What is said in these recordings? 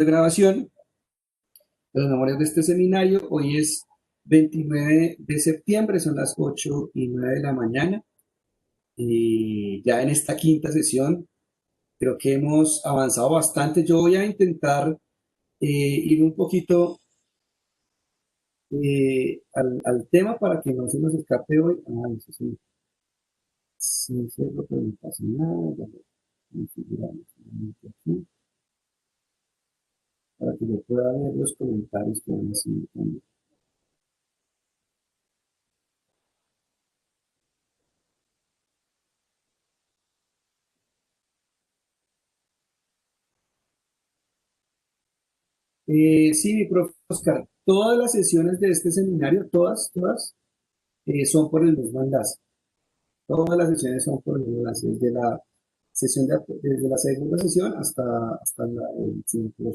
de grabación de las memorias de este seminario. Hoy es 29 de septiembre, son las 8:09 de la mañana. Y ya en esta quinta sesión creo que hemos avanzado bastante. Yo voy a intentar ir un poquito al tema para que no se nos escape hoy. Eso sí, sí, eso es lo que no pasa nada. Ya lo configuramos aquí, para que yo pueda ver los comentarios que van haciendo también. Sí, mi profe Oscar, todas las sesiones de este seminario, todas, son por el mismo enlace. Todas las sesiones son por el mismo enlace, desde la segunda sesión hasta el 5.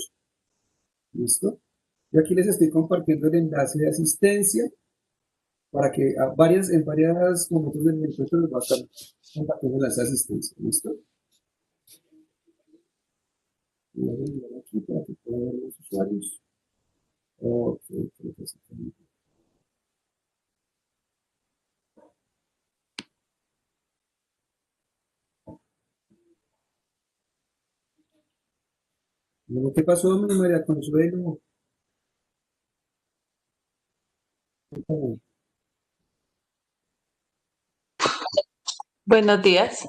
¿Listo? Yo aquí les estoy compartiendo el enlace de asistencia para que en varios momentos del encuentro les va a estar compartiendo el enlace de asistencia. ¿Listo? Voy a enviar aquí para que puedan ver los usuarios. Ok, creo que sí. ¿Qué pasó, mi María Consuelo? Buenos días.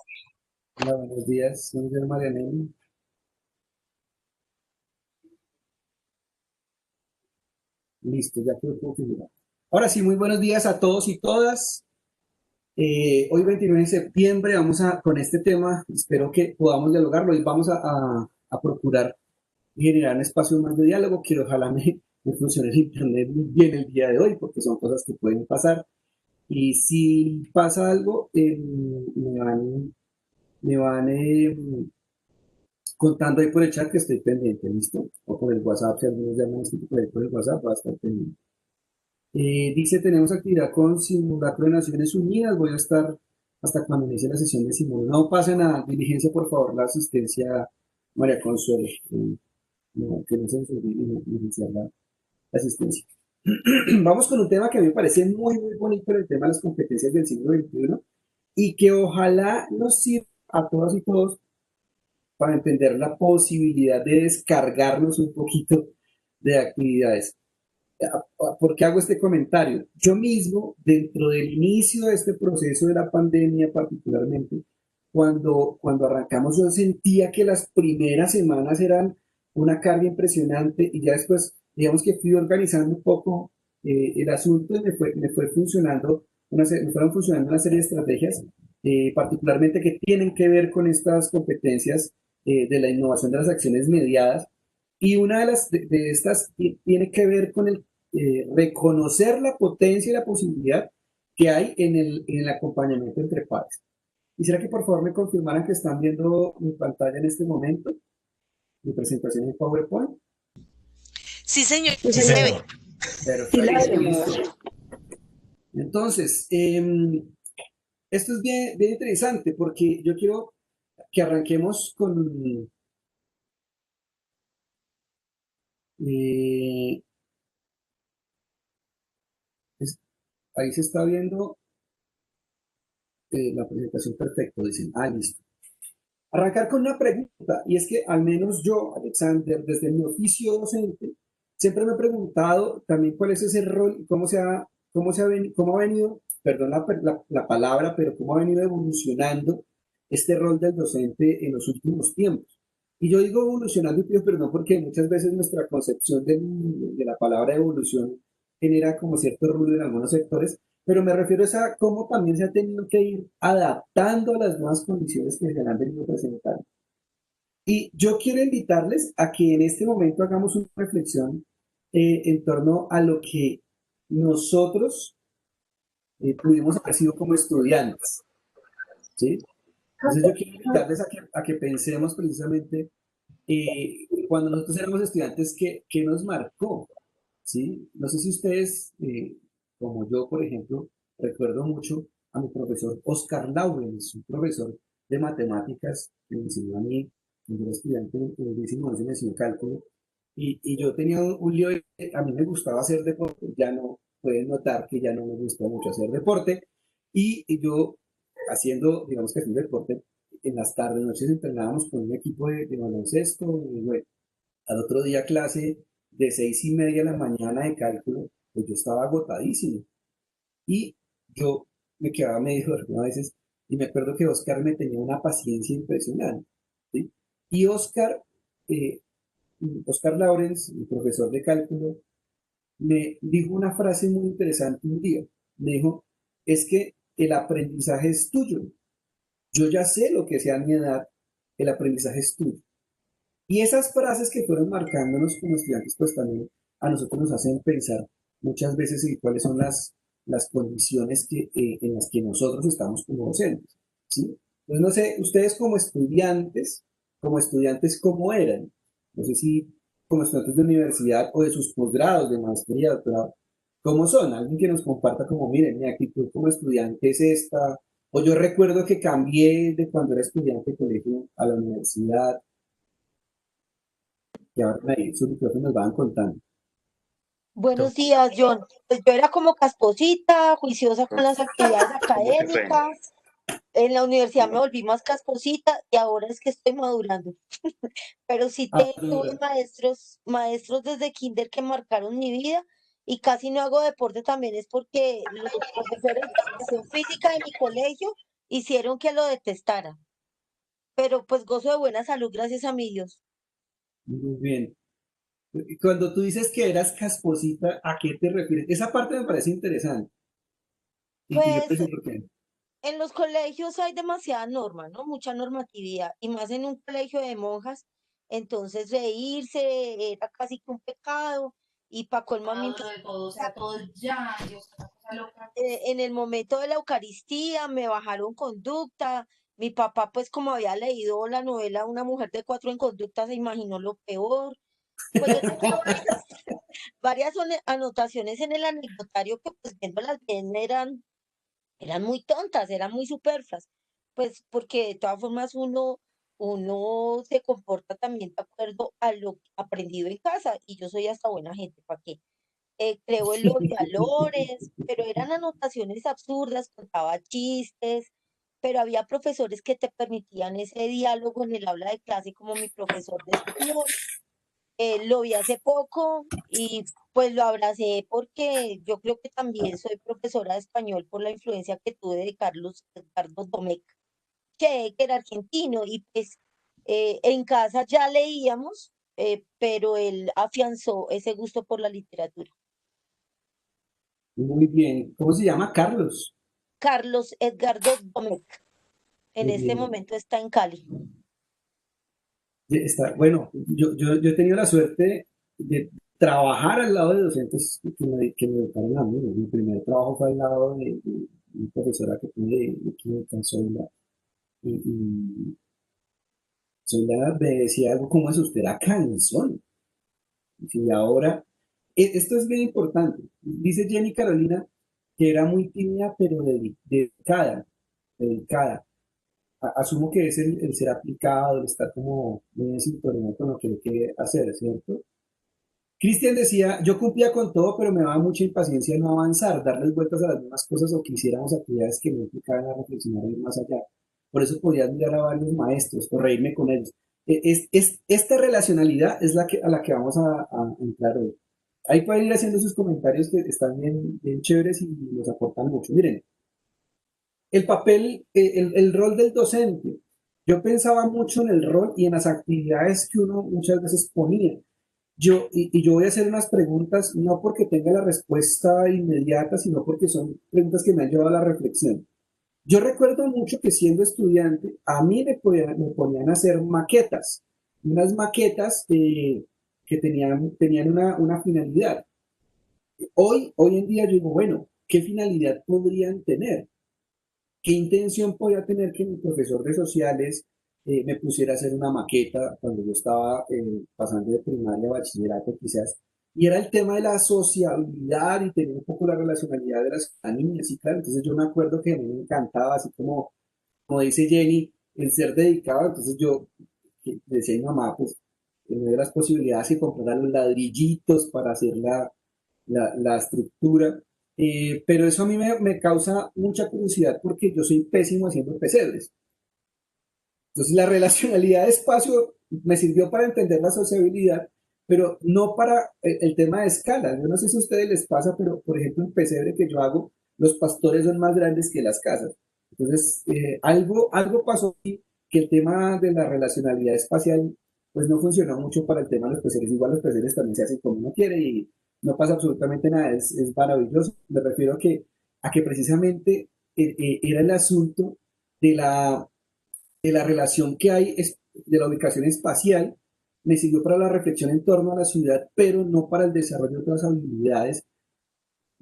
Hola, buenos días, señor Marianela. Listo, ya quedó configurado. Ahora sí, muy buenos días a todos y todas. Hoy 29 de septiembre vamos con este tema, espero que podamos dialogarlo y vamos a procurar generar un espacio más de diálogo, que ojalá me funcione el internet muy bien el día de hoy, porque son cosas que pueden pasar. Y si pasa algo, me van contando ahí por el chat que estoy pendiente, ¿listo? O por el WhatsApp, si algunos ya me han escrito por ahí por el WhatsApp, va a estar pendiente. Dice, tenemos actividad con Simulacro de Naciones Unidas, voy a estar hasta cuando inicie la sesión de simulacro. No pasen a diligencia, por favor, la asistencia, María Consuelo, no, que no se nos olvide diligenciar la asistencia. Vamos con un tema que a mí me parece muy, muy bonito, el tema de las competencias del siglo XXI, y que ojalá nos sirva a todas y todos para entender la posibilidad de descargarnos un poquito de actividades. ¿Por qué hago este comentario? Yo mismo, dentro del inicio de este proceso de la pandemia particularmente, cuando arrancamos, yo sentía que las primeras semanas eran una carga impresionante y ya después, digamos que fui organizando un poco el asunto y me fueron funcionando una serie de estrategias, particularmente que tienen que ver con estas competencias de la innovación de las acciones mediadas. Y una de estas tiene que ver con reconocer la potencia y la posibilidad que hay en el acompañamiento entre pares. Quisiera que por favor me confirmaran que están viendo mi pantalla en este momento, mi presentación en PowerPoint. Sí, señor, Sí, sí se ve. señor. Sí, la Perfecto, listo. vemos. Entonces, esto es bien, bien interesante porque yo quiero que arranquemos con, eh, ahí se está viendo la presentación perfecto, dicen, listo. Arrancar con una pregunta, y es que al menos yo, Alexander, desde mi oficio docente, siempre me he preguntado también cuál es ese rol y cómo ha venido, perdón la palabra, pero cómo ha venido evolucionando este rol del docente en los últimos tiempos. Y yo digo evolucionando, pero no porque muchas veces nuestra concepción de la palabra evolución genera como cierto ruido en algunos sectores, pero me refiero a cómo también se ha tenido que ir adaptando a las nuevas condiciones que se han venido presentando. Y yo quiero invitarles a que en este momento hagamos una reflexión en torno a lo que nosotros pudimos haber sido como estudiantes, ¿sí? Entonces yo quiero invitarles a que pensemos precisamente cuando nosotros éramos estudiantes, ¿qué nos marcó? ¿Sí? No sé si ustedes, como yo, por ejemplo, recuerdo mucho a mi profesor Oscar Laurens, un profesor de matemáticas que me enseñó a mí, cuando era estudiante de décimo once, me enseñó cálculo, Y yo tenía un lío, a mí me gustaba hacer deporte, ya no, pueden notar que ya no me gusta mucho hacer deporte, y yo haciendo, digamos que haciendo deporte, en las tardes, noches entrenábamos con un equipo de baloncesto, y bueno, al otro día clase de 6:30 de la mañana de cálculo, pues yo estaba agotadísimo, y yo me quedaba medio dormido a veces, y me acuerdo que Oscar me tenía una paciencia impresionante, ¿sí? Y eh, Oscar Lawrence, mi profesor de cálculo, me dijo una frase muy interesante un día. Me dijo, es que el aprendizaje es tuyo. Yo ya sé lo que sea a mi edad, el aprendizaje es tuyo. Y esas frases que fueron marcándonos como estudiantes, pues también a nosotros nos hacen pensar muchas veces en cuáles son las condiciones en las que nosotros estamos como docentes, ¿sí? Entonces, no sé, ustedes como estudiantes, ¿cómo eran? No sé si como estudiantes de universidad o de sus posgrados, de maestría, doctorado, ¿cómo son? Alguien que nos comparta como, miren, mi actitud como estudiante es esta, o yo recuerdo que cambié de cuando era estudiante de colegio a la universidad, que ahora ahí sus micrófonos van contando. Buenos días, John. Pues yo era como casposita, juiciosa con las actividades académicas. En la universidad me volví más casposita y ahora es que estoy madurando. Pero sí tuve Madura. maestros desde kinder que marcaron mi vida y casi no hago deporte también es porque los profesores de educación física de mi colegio hicieron que lo detestara. Pero pues gozo de buena salud, gracias a mi Dios. Muy bien. Cuando tú dices que eras casposita, ¿a qué te refieres? Esa parte me parece interesante. Y yo te Pues decía por qué. en los colegios hay demasiada norma, ¿no? Mucha normatividad, y más en un colegio de monjas, entonces reírse era casi que un pecado, y para colmo a mí De todo, o sea, todo es ya, Dios, una cosa loca. en el momento de la Eucaristía me bajaron conducta, mi papá pues como había leído la novela Una mujer de cuatro en conducta se imaginó lo peor, pues yo tenía varias anotaciones en el anecdotario que pues viéndolas bien eran muy tontas, eran muy superfluas, pues porque de todas formas uno se comporta también de acuerdo a lo aprendido en casa y yo soy hasta buena gente, ¿para qué? Creo en los valores, pero eran anotaciones absurdas, contaba chistes, pero había profesores que te permitían ese diálogo en el aula de clase como mi profesor de español. Lo vi hace poco y pues lo abracé porque yo creo que también soy profesora de español por la influencia que tuve de Carlos Edgardo Domecq, que era argentino y pues en casa ya leíamos, pero él afianzó ese gusto por la literatura. Muy bien. ¿Cómo se llama? Carlos. Carlos Edgardo Domecq en Muy este bien. momento está en Cali. Bueno, yo he tenido la suerte de trabajar al lado de docentes que me educaron a mí. Mi primer trabajo fue al lado de una profesora que tuve de química, Zoila. Y Zoila me decía algo como eso, usted era cansón. Y ahora, esto es bien importante. Dice Jenny Carolina que era muy tímida, pero dedicada, dedicada. Asumo que es el ser aplicado, el estar como muy en sintonía con lo que hay que hacer, ¿cierto? Cristian decía, yo cumplía con todo, pero me daba mucha impaciencia no avanzar, darles vueltas a las mismas cosas o que hiciéramos actividades que no implicaban a reflexionar y ir más allá. Por eso podía admirar a varios maestros o reírme con ellos. Esta relacionalidad es a la que vamos a entrar hoy. Ahí pueden ir haciendo sus comentarios que están bien, bien chéveres y nos aportan mucho. Miren, el rol del docente. Yo pensaba mucho en el rol y en las actividades que uno muchas veces ponía. Yo voy a hacer unas preguntas, no porque tenga la respuesta inmediata, sino porque son preguntas que me han llevado a la reflexión. Yo recuerdo mucho que siendo estudiante, a mí me ponían a hacer maquetas, unas maquetas que tenían una finalidad. Hoy en día yo digo, bueno, ¿qué finalidad podrían tener? ¿Qué intención podía tener que mi profesor de sociales me pusiera a hacer una maqueta cuando yo estaba pasando de primaria a bachillerato quizás? Y era el tema de la sociabilidad y tener un poco la relacionalidad de las niñas, y claro, entonces yo me acuerdo que a mí me encantaba, así como dice Jenny, el ser dedicado, entonces yo decía a mi mamá, pues me dio las posibilidades de comprar los ladrillitos para hacer la estructura. Pero eso a mí me causa mucha curiosidad porque yo soy pésimo haciendo pesebres. Entonces la relacionalidad de espacio me sirvió para entender la sociabilidad, pero no para el tema de escala. Yo no sé si a ustedes les pasa, pero por ejemplo en pesebre que yo hago, los pastores son más grandes que las casas. Entonces algo pasó aquí que el tema de la relacionalidad espacial pues no funcionó mucho para el tema de los pesebres. Igual los pesebres también se hacen como uno quiere y no pasa absolutamente nada, es maravilloso. Me refiero a que precisamente era el asunto de la relación que hay de la ubicación espacial, me sirvió para la reflexión en torno a la ciudad, pero no para el desarrollo de otras habilidades,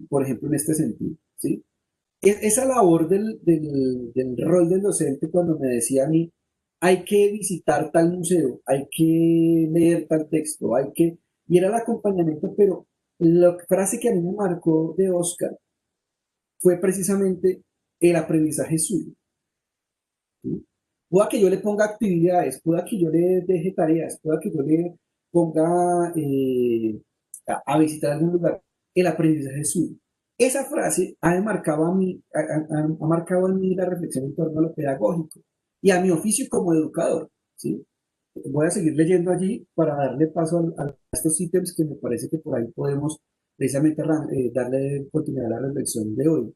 por ejemplo, en este sentido, ¿sí? Esa labor del rol del docente cuando me decía a mí, hay que visitar tal museo, hay que leer tal texto, y era el acompañamiento, pero la frase que a mí me marcó de Oscar fue precisamente el aprendizaje suyo. ¿Sí? Pueda que yo le ponga actividades, pueda que yo le deje tareas, pueda que yo le ponga a visitar algún lugar, el aprendizaje es suyo. Esa frase ha marcado, ha marcado en mí la reflexión en torno a lo pedagógico y a mi oficio como educador. ¿Sí? Voy a seguir leyendo allí para darle paso a estos ítems que me parece que por ahí podemos precisamente darle continuidad a la reflexión de hoy.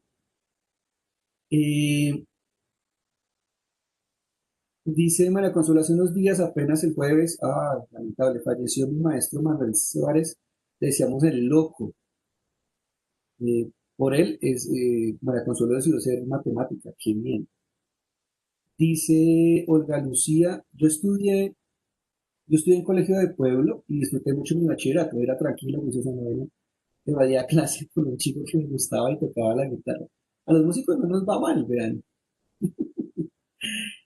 Eh, Dice María Consuelo, hace unos días, apenas el jueves, lamentable, falleció mi maestro Manuel Suárez, le decíamos el loco. Por él, María Consuelo decidió ser matemática, qué bien. Dice Olga Lucía, yo estudié en colegio de pueblo y disfruté mucho mi bachillerato, era tranquilo, pues esa novela, evadía clase con un chico que me gustaba y tocaba la guitarra. A los músicos no nos va mal, vean.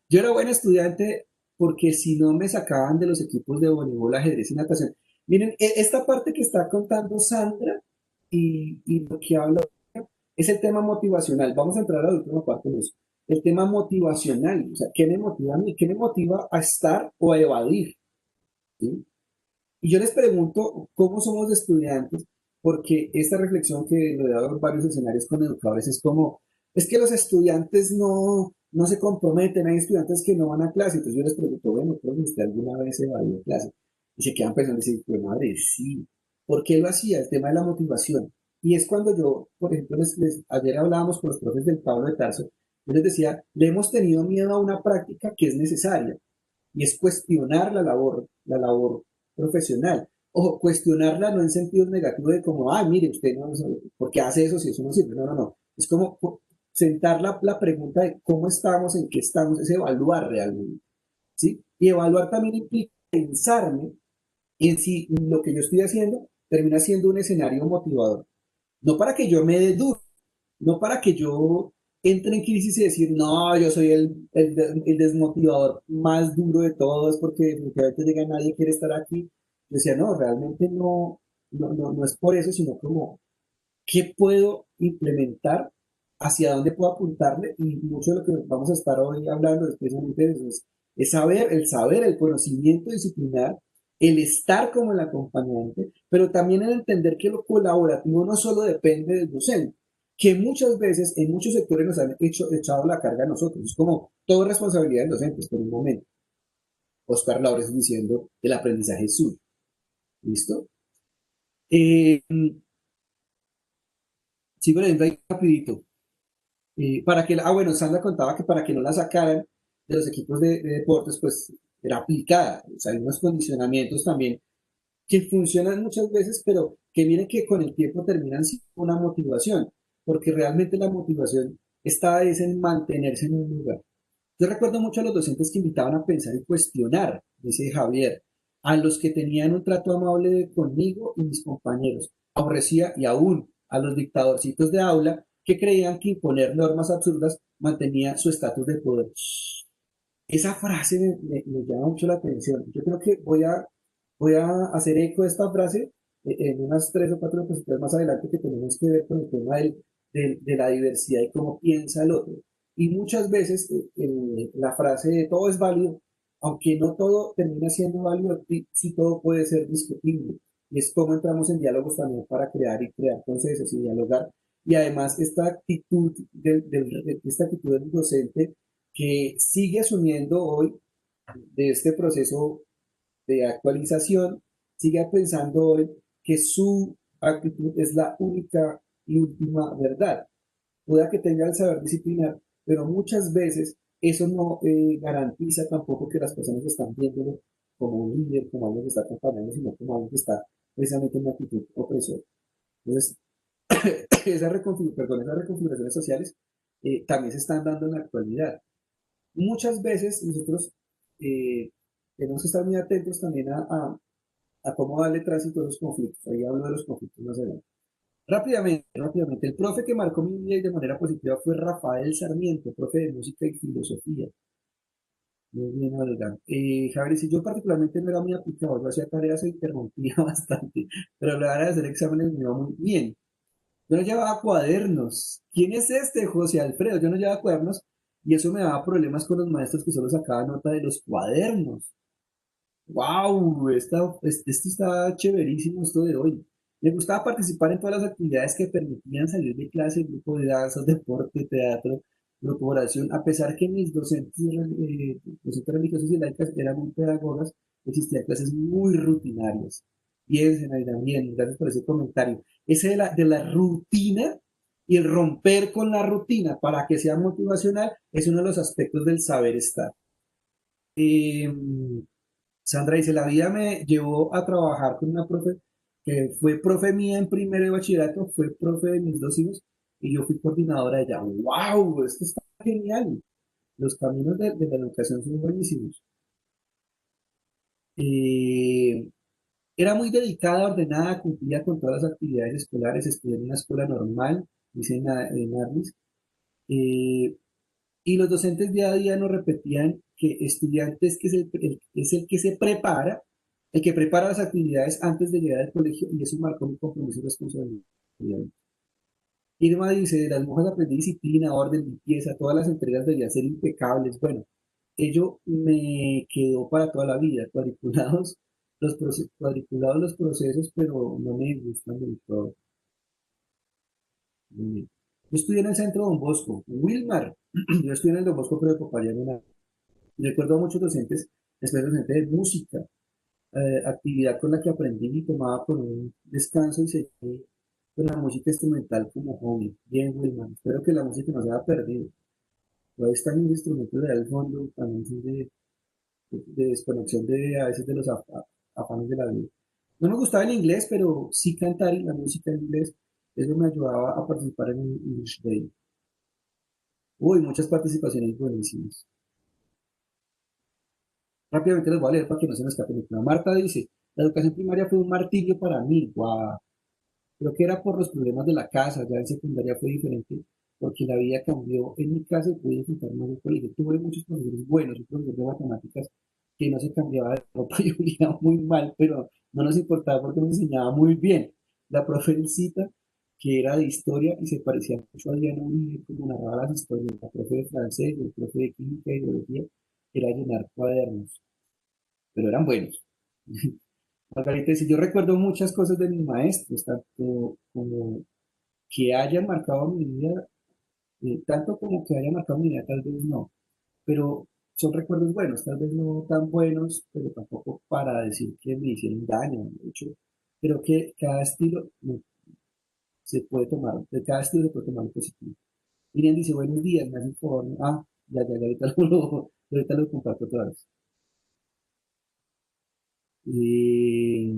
Yo era buen estudiante porque si no me sacaban de los equipos de voleibol, ajedrez y natación. Miren, esta parte que está contando Sandra y lo que habla es el tema motivacional. Vamos a entrar a la última parte de eso. El tema motivacional, o sea, ¿qué me motiva a mí? ¿Qué me motiva a estar o a evadir? ¿Sí? Y yo les pregunto, ¿cómo somos estudiantes? Porque esta reflexión que lo he dado en varios escenarios con educadores es como, es que los estudiantes no se comprometen, hay estudiantes que no van a clase. Entonces yo les pregunto, bueno, ¿pero usted alguna vez evadió clase? Y se quedan pensando y dicen, pues madre, sí. ¿Por qué lo hacía? El tema de la motivación. Y es cuando yo, por ejemplo, ayer hablábamos con los profes del Pablo de Tarso, yo les decía, le hemos tenido miedo a una práctica que es necesaria, y es cuestionar la labor profesional. Ojo, cuestionarla no en sentido negativo de como, mire, usted no sabe por qué hace eso si eso no sirve. No, no, no. Es como sentar la pregunta de cómo estamos, en qué estamos, es evaluar realmente. ¿Sí? Y evaluar también implica pensarme en si lo que yo estoy haciendo termina siendo un escenario motivador. No para que yo me dé duro, no para que yo entre en crisis y decir, no, yo soy el desmotivador más duro de todos porque ahorita llega nadie quiere estar aquí. Yo decía, no, realmente no es por eso, sino como, ¿qué puedo implementar? ¿Hacia dónde puedo apuntarle? Y mucho de lo que vamos a estar hoy hablando es precisamente de eso, es saber, el conocimiento disciplinar, el estar como el acompañante, pero también el entender que lo colaborativo no solo depende del docente, que muchas veces en muchos sectores nos han echado la carga a nosotros. Es como todo responsabilidad del docente, por un momento. Oscar Laures diciendo el aprendizaje es suyo. ¿Listo? Eh, Sigo leyendo ahí rapidito. Bueno, Sandra contaba que para que no la sacaran de los equipos de deportes, pues era aplicada. O sea, hay unos condicionamientos también que funcionan muchas veces, pero que miren que con el tiempo terminan siendo una motivación, porque realmente la motivación está es en mantenerse en un lugar. Yo recuerdo mucho a los docentes que invitaban a pensar y cuestionar, dice Javier, a los que tenían un trato amable conmigo y mis compañeros. Aborrecía y aún a los dictadorcitos de aula que creían que imponer normas absurdas mantenía su estatus de poder. Esa frase me llama mucho la atención. Yo creo que voy a hacer eco de esta frase en unas 3 o 4 diapositivas más adelante que tenemos que ver con el tema de la diversidad y cómo piensa el otro. Y muchas veces la frase de todo es válido aunque no todo termina siendo válido, sí todo puede ser discutible. Y es cómo entramos en diálogos también para crear consensos y dialogar. Y además esta actitud del docente que sigue asumiendo hoy de este proceso de actualización, sigue pensando hoy que su actitud es la única y última verdad. Pueda que tenga el saber disciplinar, pero muchas veces eso no garantiza tampoco que las personas están viéndolo como un líder, como alguien que está acompañando, sino como alguien que está precisamente en una actitud opresora. Entonces, esas reconfiguraciones sociales también se están dando en la actualidad. Muchas veces nosotros eh, tenemos que estar muy atentos también a cómo darle tránsito a los conflictos. Ahí hablo de los conflictos más adelante. Rápidamente, el profe que marcó mi vida y de manera positiva fue Rafael Sarmiento, profe de música y filosofía. Muy bien, Olga. Javier, si yo particularmente no era muy aplicado, yo hacía tareas e interrumpía bastante, pero a la hora de hacer exámenes me iba muy bien. Yo no llevaba cuadernos. ¿Quién es este? José Alfredo. Yo no llevaba cuadernos y eso me daba problemas con los maestros que solo sacaban nota de los cuadernos. ¡Wow! Esto está chéverísimo, esto de hoy. Me gustaba participar en todas las actividades que permitían salir de clase, grupo de danzas, deporte, teatro, grupo de oración. A pesar que mis docentes religiosos y laicas eran muy pedagogas, existían clases muy rutinarias. Bien, Zenaida, bien, gracias por ese comentario. Ese de la rutina y el romper con la rutina para que sea motivacional es uno de los aspectos del saber estar. Sandra dice, la vida me llevó a trabajar con una profe que fue profe mía en primero de bachillerato, fue profe de mis dos hijos y yo fui coordinadora de ella. ¡Wow! Esto está genial. Los caminos de la educación son buenísimos. Eh, Era muy dedicada, ordenada, cumplía con todas las actividades escolares, estudié en una escuela normal, dice en Arlis, eh, y los docentes día a día nos repetían que estudiantes que es el que se prepara, el que prepara las actividades antes de llegar al colegio, y eso marcó mi compromiso y responsabilidad. Irma dice, de las monjas aprendí disciplina, orden, limpieza, todas las entregas debían ser impecables. Bueno, ello me quedó para toda la vida, cuadriculados los procesos, pero no me gustan del todo. Yo estudié en el centro Don Bosco, Wilmar, yo estudié en el Don Bosco, pero de Popayán, recuerdo a muchos docentes, especialmente docentes de música, actividad con la que aprendí y tomaba con un descanso y seguí con la música instrumental como hobby. Bien, Wilman. Espero que la música no se haya perdido. Ahí están mis instrumentos de al fondo, también son de desconexión a veces de los afanes de la vida. No me gustaba el inglés, pero sí cantar y la música en inglés, eso me ayudaba a participar en el English Day. Uy, muchas participaciones buenísimas. Rápidamente los voy a leer para que no se me escape ninguna. Marta dice, la educación primaria fue un martirio para mí. Guau. Creo que era por los problemas de la casa, ya en secundaria fue diferente, porque la vida cambió en mi casa y pude disfrutar más del colegio. Tuve muchos profesores buenos, un profesor de matemáticas que no se cambiaba de ropa y olía muy mal, pero no nos importaba porque nos enseñaba muy bien. La profe Elcita, que era de historia y se parecía mucho a Diana Uribe, como narraba las historias. La profe de francés, el profe de química y biología, era llenar cuadernos, pero eran buenos. Margarita dice, yo recuerdo muchas cosas de mis maestros, tanto como que hayan marcado mi vida, tanto como que hayan marcado mi vida, tal vez no, pero son recuerdos buenos, tal vez no tan buenos, pero tampoco para decir que me hicieron daño. De hecho, creo que cada estilo se puede tomar, de cada estilo se puede tomar lo positivo. Miriam dice, buenos días, me hace un favor. Ah, ya, ahorita lo comparto otra vez. Eh,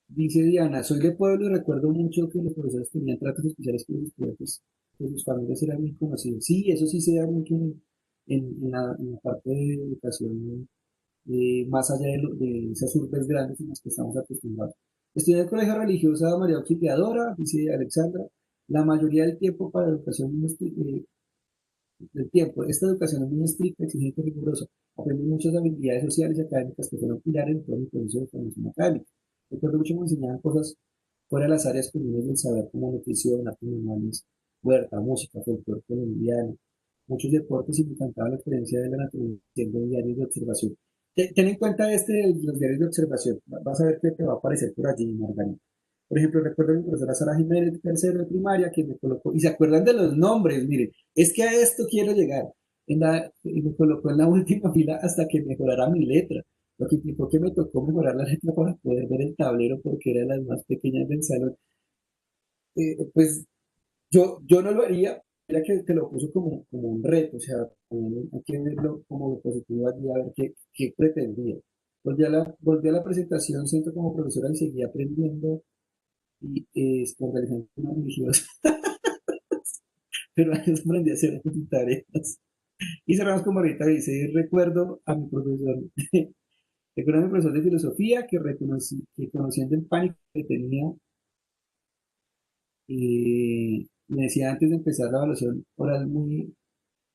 Dice Diana, soy de pueblo y recuerdo mucho que los profesores tenían tratos especiales con los estudiantes, que sus familias eran muy conocidas. Sí, eso sí se da mucho en la parte de educación, más allá de esas urbes grandes en las que estamos acostumbrados. Estudié en el colegio religiosa María Auxiliadora, dice Alexandra, la mayoría del tiempo para educación del tiempo. Esta educación es muy estricta, exigente y rigurosa. Aprendí muchas habilidades sociales y académicas que fueron pilares en todo mi proceso de formación académica. Recuerdo mucho que me enseñaban cosas fuera de las áreas comunes del saber, como nutrición, artes manuales, huerta, música, folclore colombiano. muchos deportes y me encantaba la experiencia de la naturaleza haciendo diarios de observación. Ten en cuenta los diarios de observación. Vas a ver que te va a aparecer por allí, Margarita. Por ejemplo, recuerdo a mi profesora Sara Jiménez, de tercero de primaria, que me colocó, y se acuerdan de los nombres, miren, es que a esto quiero llegar. Y me colocó en la última fila hasta que mejorara mi letra, lo que implicó que me tocó mejorar la letra para poder ver el tablero porque era de las más pequeñas del salón. Pues yo no lo haría, era que te lo puso como un reto, o sea, hay que verlo como positivo allí, a ver qué pretendía. Volví a la presentación, siento como profesora y seguí aprendiendo y organizando una religiosa, pero ahí aprendí a hacer mis tareas. Y cerramos como ahorita dice, recuerdo a mi profesor, recuerdo a mi profesor de filosofía que conociendo el pánico que tenía, me decía antes de empezar la evaluación oral muy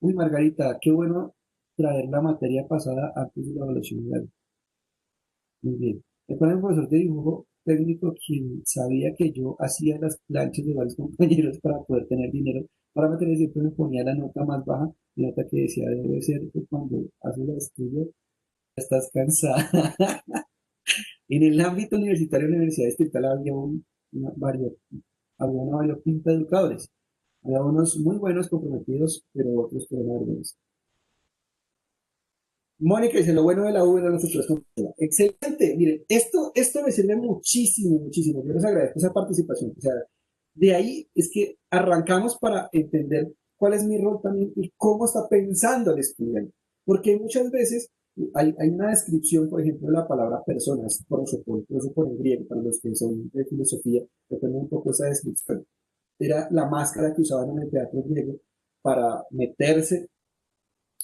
Margarita, qué bueno traer la materia pasada antes de la evaluación oral. Muy bien. Recuerdo a mi profesor de dibujo técnico quien sabía que yo hacía las planchas de varios compañeros para poder tener dinero para materias, siempre me ponía la nota más baja, la nota que decía debe ser que cuando haces el estudio estás cansada. En el ámbito universitario de la Universidad Distrital había una variopinta de educadores. Había unos muy buenos comprometidos, pero otros que eran vergüenza. Mónica dice, lo bueno de la U era nosotros. Excelente, miren, esto me sirve muchísimo, muchísimo. Yo les agradezco esa participación. O sea, de ahí es que arrancamos para entender cuál es mi rol también y cómo está pensando el estudiante. Porque muchas veces hay una descripción, por ejemplo, de la palabra personas, prosopon en griego, para los que son de filosofía, depende un poco esa descripción. Era la máscara que usaban en el teatro griego para meterse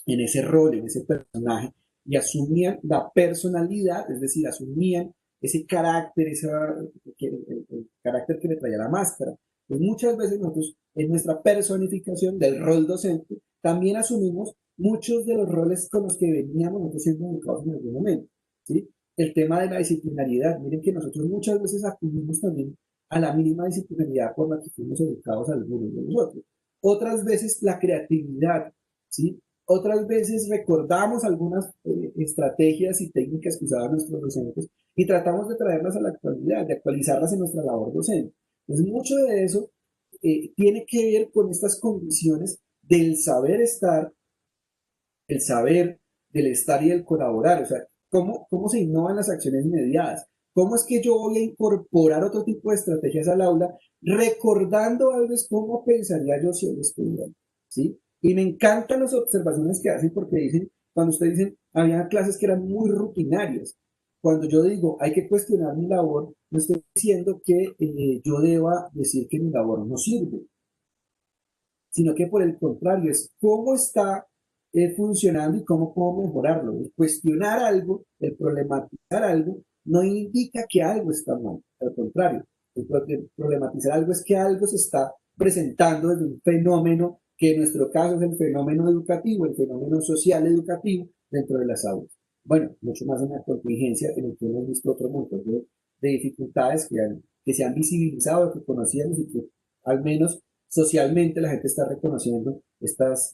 en ese rol, en ese personaje, y asumían la personalidad, es decir, asumían ese carácter, el carácter que le traía la máscara. Pues muchas veces nosotros, en nuestra personificación del rol docente, también asumimos muchos de los roles con los que veníamos nosotros siendo educados en algún momento. ¿Sí? El tema de la disciplinariedad, miren que nosotros muchas veces acudimos también a la mínima disciplinariedad por la que fuimos educados algunos de nosotros. Otras veces la creatividad, ¿sí? Otras veces recordamos algunas estrategias y técnicas que usaban nuestros docentes y tratamos de traerlas a la actualidad, de actualizarlas en nuestra labor docente. Entonces, mucho de eso tiene que ver con estas condiciones del saber estar, el saber, del estar y del colaborar. O sea, cómo se innovan las acciones mediadas. ¿Cómo es que yo voy a incorporar otro tipo de estrategias al aula, recordando a veces cómo pensaría yo siendo estudiante? ¿Sí? Y me encantan las observaciones que hacen porque dicen, cuando ustedes dicen, había clases que eran muy rutinarias. Cuando yo digo, hay que cuestionar mi labor, no estoy diciendo que yo deba decir que mi labor no sirve, sino que por el contrario, es cómo está funcionando y cómo puedo mejorarlo. El cuestionar algo, el problematizar algo, no indica que algo está mal, al contrario, el problematizar algo es que algo se está presentando desde un fenómeno que en nuestro caso es el fenómeno educativo, el fenómeno social educativo dentro de las aulas. Bueno, mucho más en la contingencia en el que hemos visto otro montón de dificultades que se han visibilizado, que conocíamos y que al menos socialmente la gente está reconociendo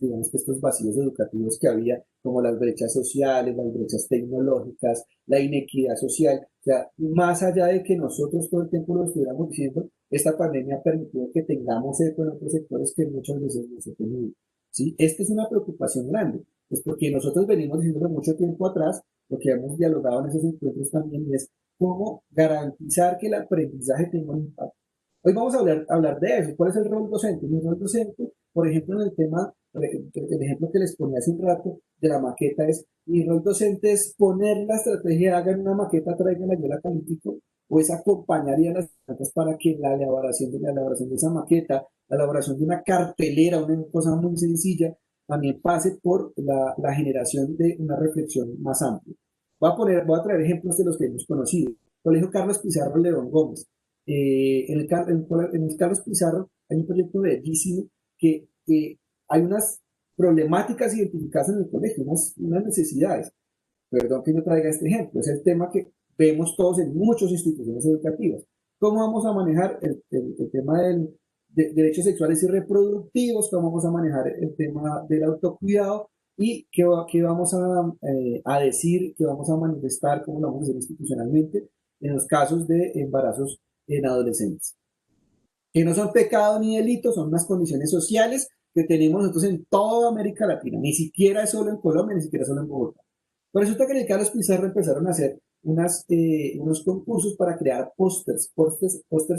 digamos que estos vacíos educativos que había, como las brechas sociales, las brechas tecnológicas, la inequidad social. O sea, más allá de que nosotros todo el tiempo lo estuviéramos diciendo, esta pandemia ha permitido que tengamos eco en otros sectores que muchas veces no se tenían. ¿Sí? Esta es una preocupación grande, pues porque nosotros venimos diciendo mucho tiempo atrás, lo que hemos dialogado en esos encuentros también es cómo garantizar que el aprendizaje tenga un impacto. Hoy vamos a hablar de eso. ¿Cuál es el rol docente? Mi rol docente, por ejemplo, en el tema, el ejemplo que les ponía hace un rato de la maqueta es, mi rol docente es poner la estrategia, hagan una maqueta, traigan yo la califico, o es acompañar a las estrategias para que la elaboración de esa maqueta, la elaboración de una cartelera, una cosa muy sencilla, también pase por la generación de una reflexión más amplia. Voy a traer ejemplos de los que hemos conocido. Colegio Carlos Pizarro León Gómez. En el Carlos Pizarro hay un proyecto bellísimo que hay unas problemáticas identificadas en el colegio, unas necesidades. Perdón que yo traiga este ejemplo, es el tema que vemos todos en muchas instituciones educativas. ¿Cómo vamos a manejar el tema derechos sexuales y reproductivos, cómo vamos a manejar el tema del autocuidado y qué vamos a decir, qué vamos a manifestar, cómo lo vamos a hacer institucionalmente en los casos de embarazos en adolescentes. Que no son pecados ni delitos, son unas condiciones sociales que tenemos nosotros en toda América Latina, ni siquiera es solo en Colombia, ni siquiera solo en Bogotá. Pero resulta que en el Carlos Pizarro empezaron a hacer unos concursos para crear pósters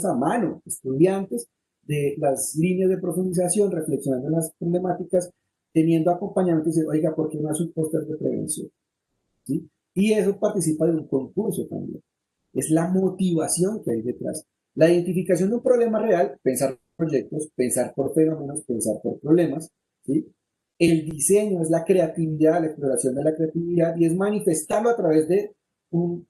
a mano, estudiantes de las líneas de profundización, reflexionando en las problemáticas, teniendo acompañamiento y decir, oiga, ¿por qué no hace un póster de prevención? ¿Sí? Y eso participa de un concurso también. Es la motivación que hay detrás. La identificación de un problema real, pensar proyectos, pensar por fenómenos, pensar por problemas, ¿sí? El diseño es la creatividad, la exploración de la creatividad y es manifestarlo a través de un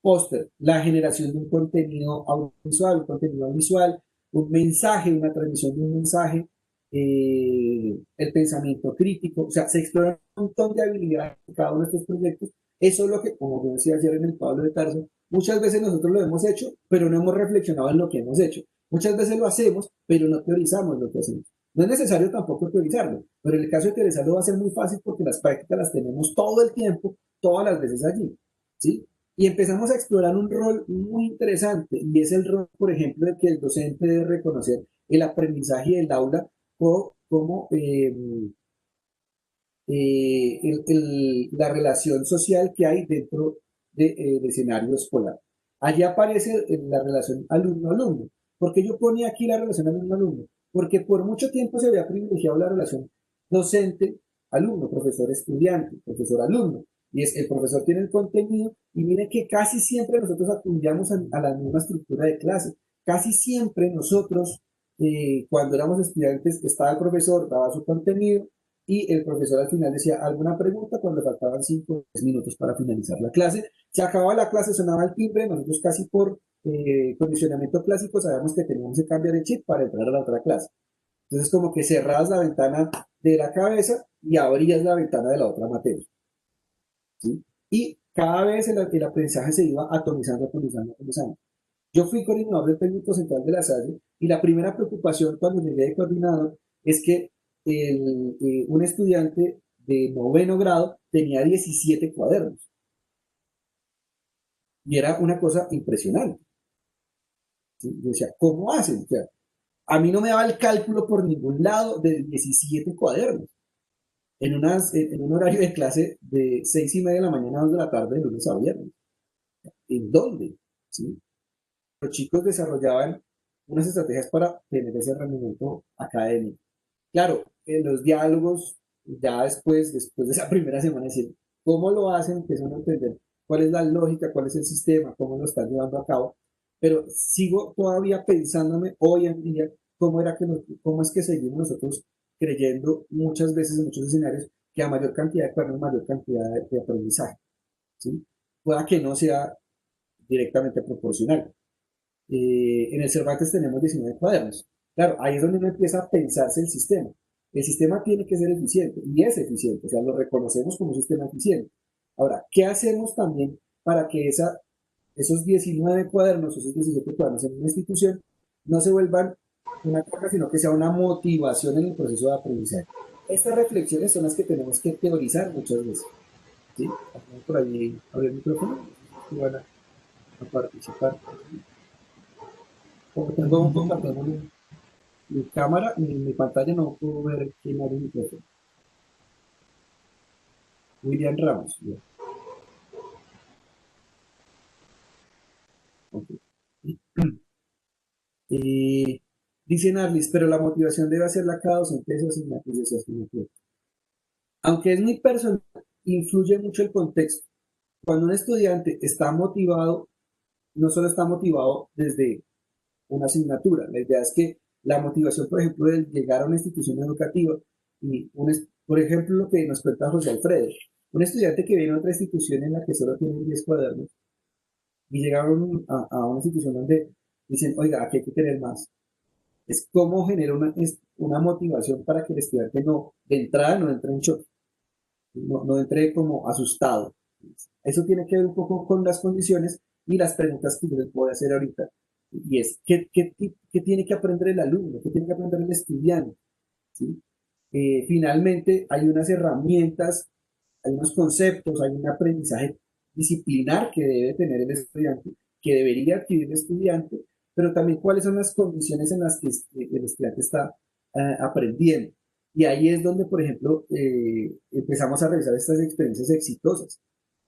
póster, la generación de un contenido audiovisual, un contenido visual, un mensaje, una transmisión de un mensaje, el pensamiento crítico, o sea, se explora un montón de habilidades en cada uno de estos proyectos. Eso es lo que, como yo decía ayer en el Pablo de Tarso, muchas veces nosotros lo hemos hecho, pero no hemos reflexionado en lo que hemos hecho. Muchas veces lo hacemos, pero no teorizamos lo que hacemos. No es necesario tampoco teorizarlo, pero en el caso de teorizarlo va a ser muy fácil porque las prácticas las tenemos todo el tiempo, todas las veces allí, ¿sí? Y empezamos a explorar un rol muy interesante y es el rol, por ejemplo, de que el docente debe reconocer el aprendizaje del aula como la relación social que hay dentro del escenario escolar. Allí aparece la relación alumno-alumno. ¿Por qué yo ponía aquí la relación alumno-alumno? Porque por mucho tiempo se había privilegiado la relación docente-alumno, profesor-estudiante, profesor-alumno. Y es el profesor tiene el contenido y mire que casi siempre nosotros acudíamos a la misma estructura de clase. Casi siempre nosotros, cuando éramos estudiantes, estaba el profesor, daba su contenido, y el profesor al final decía alguna pregunta cuando faltaban 5 o 10 minutos para finalizar la clase. Se acababa la clase, sonaba el timbre, nosotros casi por condicionamiento clásico sabíamos que teníamos que cambiar el chip para entrar a la otra clase. Entonces como que cerrabas la ventana de la cabeza y abrías la ventana de la otra materia. ¿Sí? Y cada vez el aprendizaje se iba atomizando, atomizando, atomizando. Yo fui coordinador del técnico central de la Salle y la primera preocupación cuando llegué de coordinador es que un estudiante de noveno grado tenía 17 cuadernos. Y era una cosa impresionante. ¿Sí? Yo decía, ¿cómo hacen? O sea, a mí no me daba el cálculo por ningún lado de 17 cuadernos. En un horario de clase de 6:30 de la mañana a 2 de la tarde, de lunes a viernes. ¿En dónde? ¿Sí? Los chicos desarrollaban unas estrategias para tener ese rendimiento académico. Claro, en los diálogos, ya después de esa primera semana, decir cómo lo hacen, empiezan a entender cuál es la lógica, cuál es el sistema, cómo lo están llevando a cabo, pero sigo todavía pensándome hoy en día cómo es que seguimos nosotros creyendo muchas veces en muchos escenarios que a mayor cantidad de cuadernos, mayor cantidad de aprendizaje, ¿sí? Pueda que no sea directamente proporcional. En el Cervantes tenemos 19 cuadernos. Claro, ahí es donde uno empieza a pensarse el sistema. El sistema tiene que ser eficiente y es eficiente, o sea, lo reconocemos como un sistema eficiente. Ahora, ¿qué hacemos también para que esos 19 cuadernos, esos 17 cuadernos en una institución no se vuelvan una carga, sino que sea una motivación en el proceso de aprendizaje? Estas reflexiones son las que tenemos que teorizar muchas veces. ¿Sí? Por ahí abrir el micrófono y van a participar. Como tengo compartiendo mi cámara, mi pantalla, no puedo ver quién abre el micrófono. William Ramos. Ya. Okay. Dice Narlis, pero la motivación debe hacerla cada docente de esa asignatura. Aunque es muy personal, influye mucho el contexto. Cuando un estudiante está motivado, no solo está motivado desde una asignatura, la idea es que la motivación, por ejemplo, de llegar a una institución educativa, por ejemplo, lo que nos cuenta José Alfredo, un estudiante que viene a otra institución en la que solo tiene 10 cuadernos y llegaron a una institución donde dicen, oiga, aquí hay que tener más. Es cómo genera una motivación para que el estudiante de entrada no entre en shock, no entre como asustado. Eso tiene que ver un poco con las condiciones y las preguntas que yo les voy a hacer ahorita y es ¿qué tiene que aprender el alumno? ¿Qué tiene que aprender el estudiante? ¿Sí? Finalmente, hay unas herramientas, hay unos conceptos, hay un aprendizaje disciplinar que debe tener el estudiante, que debería adquirir el estudiante, pero también cuáles son las condiciones en las que el estudiante está aprendiendo. Y ahí es donde, por ejemplo, empezamos a revisar estas experiencias exitosas.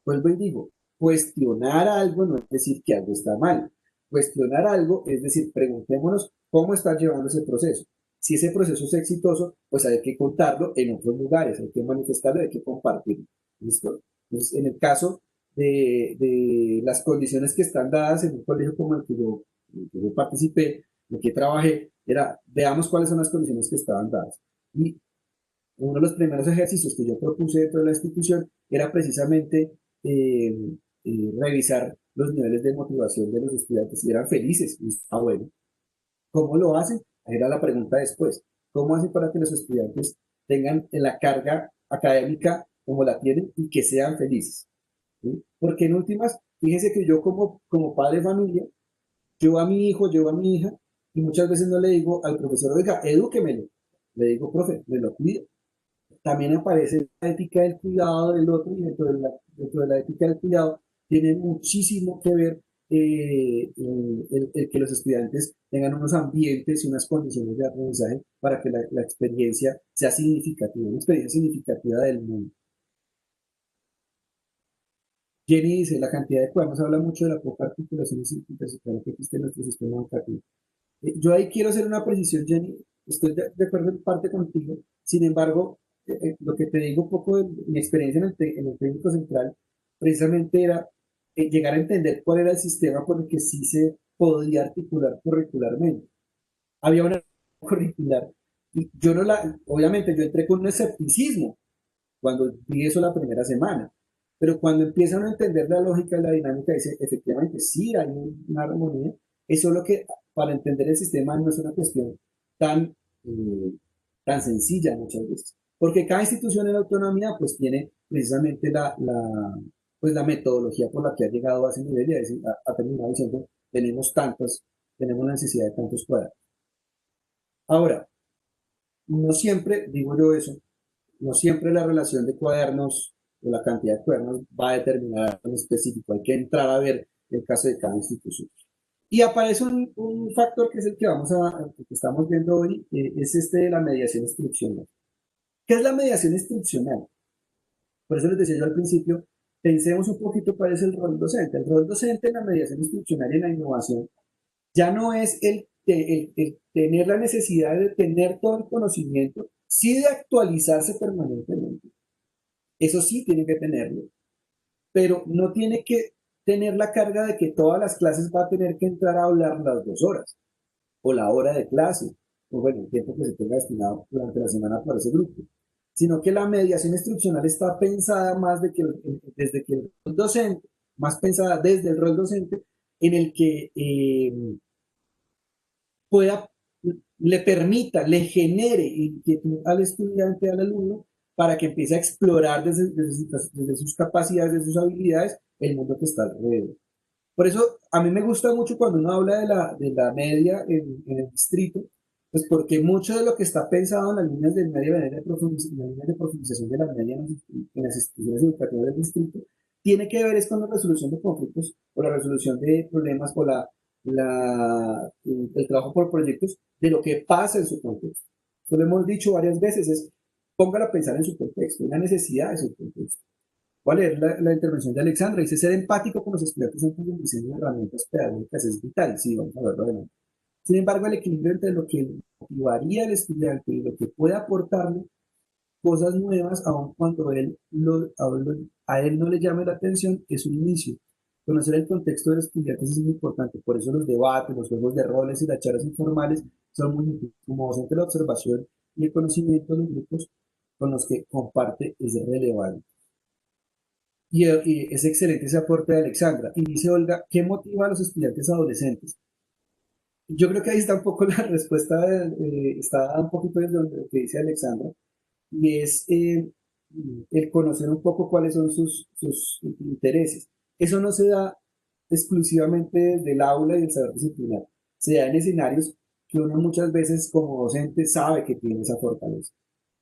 Vuelvo y digo, cuestionar algo no es decir que algo está mal. Cuestionar algo es decir, preguntémonos cómo está llevando ese proceso. Si ese proceso es exitoso, pues hay que contarlo en otros lugares, hay que manifestarlo, hay que compartirlo. ¿Listo? Entonces, en el caso de las condiciones que están dadas en un colegio como el que yo participé, en el que trabajé, era, veamos cuáles son las condiciones que estaban dadas. Y uno de los primeros ejercicios que yo propuse dentro de la institución era precisamente eh, revisar los niveles de motivación de los estudiantes, si eran felices. Y, bueno, ¿cómo lo hacen? Era la pregunta después. ¿Cómo hacen para que los estudiantes tengan la carga académica como la tienen y que sean felices? ¿Sí? Porque en últimas, fíjense que yo como padre de familia, yo a mi hijo, yo a mi hija, y muchas veces no le digo al profesor, oiga, edúquemelo. Le digo, profe, me lo cuido. También aparece la ética del cuidado del otro, y dentro de la ética del cuidado tiene muchísimo que ver el que los estudiantes tengan unos ambientes y unas condiciones de aprendizaje para que la experiencia sea significativa, una experiencia significativa del mundo. Jenny dice, la cantidad de cuadernos habla mucho de la poca articulación interdisciplinar que existe en nuestro sistema educativo. Yo ahí quiero hacer una precisión, Jenny, estoy de acuerdo en parte contigo, sin embargo, lo que te digo un poco de mi experiencia en el técnico central, precisamente era llegar a entender cuál era el sistema por el que sí se podía articular curricularmente. Había una curricular y yo no la, obviamente yo entré con un escepticismo cuando vi eso la primera semana, pero cuando empiezan a entender la lógica y la dinámica, dice, efectivamente sí hay una armonía, es solo que para entender el sistema no es una cuestión tan, eh, tan sencilla muchas veces, porque cada institución en la autonomía pues tiene precisamente pues, la metodología por la que ha llegado a ese nivel y ha terminado diciendo, tenemos la necesidad de tantos cuadrados. Ahora, no siempre, digo yo eso, no siempre la relación de cuadernos o la cantidad de cuadernos va a determinar en específico. Hay que entrar a ver el caso de cada institución. Y aparece un factor que es el que que estamos viendo hoy, es este de la mediación instruccional. ¿Qué es la mediación instruccional? Por eso les decía yo al principio, pensemos un poquito cuál es el rol docente. El rol docente en la mediación instruccional y en la innovación ya no es el tener la necesidad de tener todo el conocimiento, sí de actualizarse permanentemente. Eso sí tiene que tenerlo, pero no tiene que tener la carga de que todas las clases va a tener que entrar a hablar las 2 horas, o la hora de clase, o bueno, el tiempo que se tenga destinado durante la semana para ese grupo, sino que la mediación instruccional está pensada más desde que el rol docente, más pensada desde el rol docente, en el que pueda, le permita, le genere inquietud al estudiante, al alumno, para que empiece a explorar desde sus capacidades, desde sus habilidades, el mundo que está alrededor. Por eso a mí me gusta mucho cuando uno habla de la media en el distrito, pues porque mucho de lo que está pensado en las líneas del medio, en las líneas de profundización de la media en las instituciones educativas del distrito, tiene que ver es con la resolución de conflictos o la resolución de problemas o el trabajo por proyectos de lo que pasa en su contexto. Lo hemos dicho varias veces, es póngala a pensar en su contexto, en la necesidad de su contexto. ¿Cuál es la intervención de Alexandra? Dice, ser empático con los estudiantes antes del diseño de herramientas pedagógicas es vital. Sí, vamos a verlo adelante. Sin embargo, el equilibrio entre lo que motivaría al estudiante y lo que puede aportarle cosas nuevas, aun cuando a él no le llame la atención, es un inicio. Conocer el contexto de los estudiantes es muy importante, por eso los debates, los juegos de roles y las charlas informales son muy útiles. Como docente, la observación y el conocimiento de los grupos con los que comparte es relevante. Y es excelente ese aporte de Alexandra. Y dice Olga, ¿qué motiva a los estudiantes adolescentes? Yo creo que ahí está un poco la respuesta, está un poquito de lo que dice Alexandra, y es el conocer un poco cuáles son sus intereses. Eso no se da exclusivamente desde el aula y el saber disciplinar. se da en escenarios que uno muchas veces como docente sabe que tiene esa fortaleza.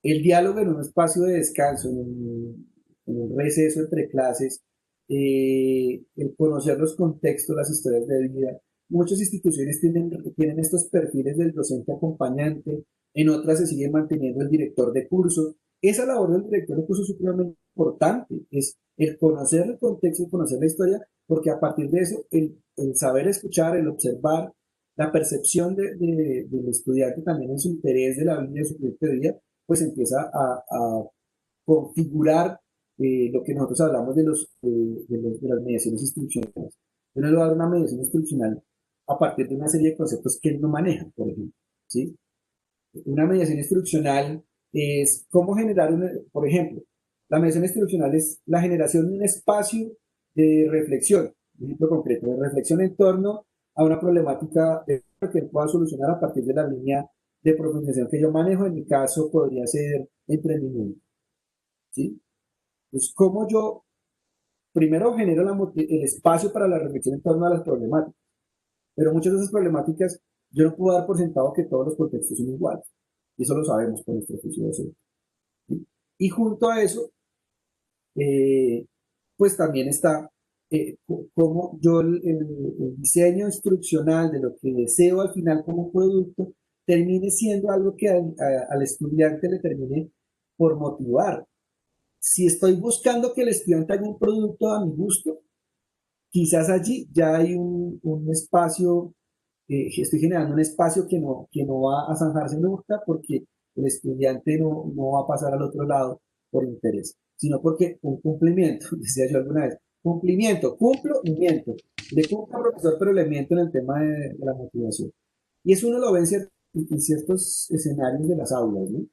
El diálogo en un espacio de descanso, en un receso entre clases, el conocer los contextos, las historias de vida. Muchas instituciones tienen estos perfiles del docente acompañante, en otras se sigue manteniendo el director de curso. Esa labor del director de curso es supremamente importante, es el conocer el contexto, el conocer la historia, porque a partir de eso, el saber escuchar, el observar, la percepción del estudiante también en su interés de la vida, de su proyecto de vida, pues empieza a configurar lo que nosotros hablamos de las mediaciones instruccionales. Yo no le voy a dar una mediación instruccional a partir de una serie de conceptos que él no maneja, por ejemplo. ¿Sí? Una mediación instruccional es cómo generar, por ejemplo, la mediación instruccional es la generación de un espacio de reflexión, un ejemplo concreto, de reflexión en torno a una problemática que él pueda solucionar a partir de la línea de profundización que yo manejo. En mi caso podría ser emprendimiento. ¿Sí? Pues cómo yo primero genero el espacio para la reflexión en torno a las problemáticas, pero muchas de esas problemáticas yo no puedo dar por sentado que todos los contextos son iguales, y eso lo sabemos por nuestro oficio docente. ¿Sí? Y junto a eso, pues también está cómo yo el diseño instruccional de lo que deseo al final como producto termine siendo algo que al estudiante le termine por motivar. Si estoy buscando que el estudiante haga un producto a mi gusto, quizás allí ya hay un espacio, estoy generando un espacio que no va a zanjarse nunca porque el estudiante no va a pasar al otro lado por interés, sino porque un cumplimiento, decía yo alguna vez, cumplimiento, cumplo y miento. Le cumplo al profesor, pero le miento en el tema de la motivación. Y eso uno lo ve en ciertos escenarios de las aulas, ¿no?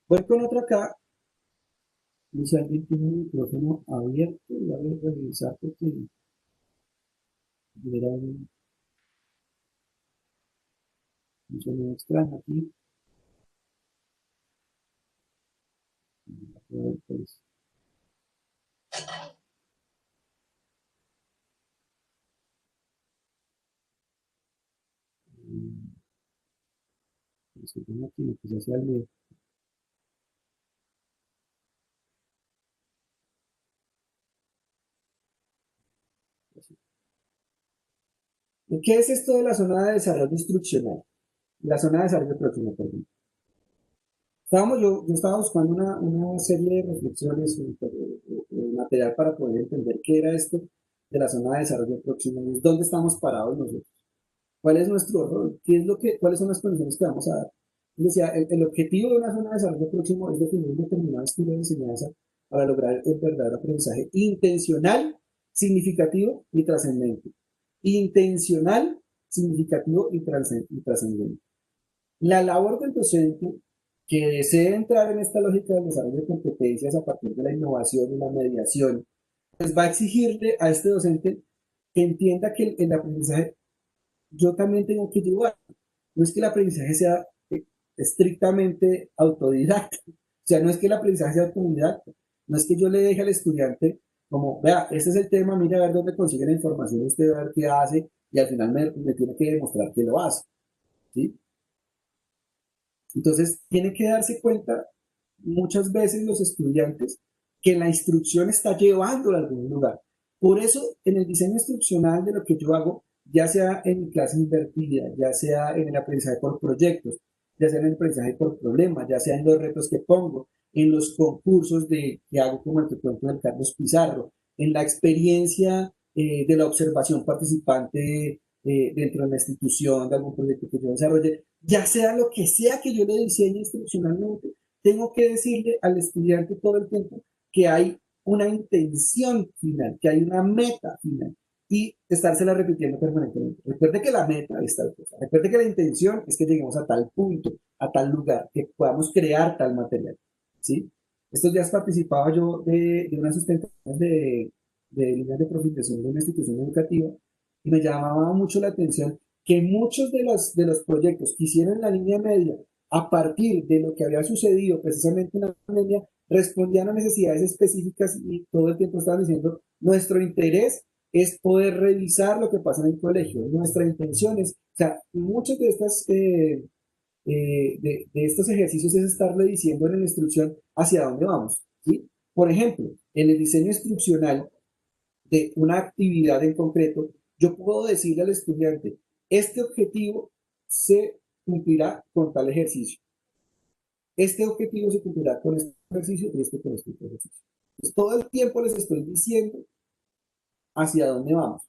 Voy con otra acá. Y si alguien tiene un micrófono abierto, voy a revisar porque era un sonido extraño aquí. Pues, que tengo aquí, pues hacia el ¿Qué es esto de la zona de desarrollo instruccional? La zona de desarrollo próximo, perdón. Yo estaba buscando una serie de reflexiones, material para poder entender qué era esto de la zona de desarrollo próximo, dónde estamos parados nosotros, cuál es nuestro rol, cuáles son las condiciones que vamos a dar. Decía, el objetivo de una zona de desarrollo próximo es definir un determinado estilo de enseñanza para lograr el verdadero aprendizaje intencional, significativo y trascendente. Intencional, significativo y trascendente. La labor del docente que desee entrar en esta lógica del desarrollo de competencias a partir de la innovación y la mediación, pues va a exigirle a este docente que entienda que el aprendizaje yo también tengo que llevar. No es que el aprendizaje sea estrictamente autodidacta, o sea, no es que el aprendizaje sea autodidacta, no es que yo le deje al estudiante como, vea, este es el tema, mire a ver dónde consigue la información, usted va a ver qué hace y al final me tiene que demostrar que lo hace. ¿Sí? Entonces, tiene que darse cuenta muchas veces los estudiantes que la instrucción está llevando a algún lugar. Por eso, en el diseño instruccional de lo que yo hago, ya sea en mi clase invertida, ya sea en el aprendizaje por proyectos, ya sea en el aprendizaje por problemas, ya sea en los retos que pongo, en los concursos que hago como el que cuento del Carlos Pizarro, en la experiencia de la observación participante dentro de la institución, de algún proyecto que yo desarrolle, ya sea lo que sea que yo le diseñe instruccionalmente, tengo que decirle al estudiante todo el tiempo que hay una intención final, que hay una meta final y estársela repitiendo permanentemente. Recuerde que la meta es tal cosa, recuerde que la intención es que lleguemos a tal punto, a tal lugar, que podamos crear tal material. ¿Sí? Estos días participaba yo de unas sustentaciones de líneas de profundización de una institución educativa y me llamaba mucho la atención que muchos de los proyectos que hicieron en la línea media a partir de lo que había sucedido precisamente en la pandemia respondían a necesidades específicas y todo el tiempo estaban diciendo nuestro interés es poder revisar lo que pasa en el colegio. Nuestra intención es, o sea, muchos de de estos ejercicios es estarle diciendo en la instrucción hacia dónde vamos, ¿sí? Por ejemplo, en el diseño instruccional de una actividad en concreto, yo puedo decirle al estudiante, este objetivo se cumplirá con tal ejercicio. Este objetivo se cumplirá con este ejercicio y este con este ejercicio. Entonces, todo el tiempo les estoy diciendo hacia dónde vamos.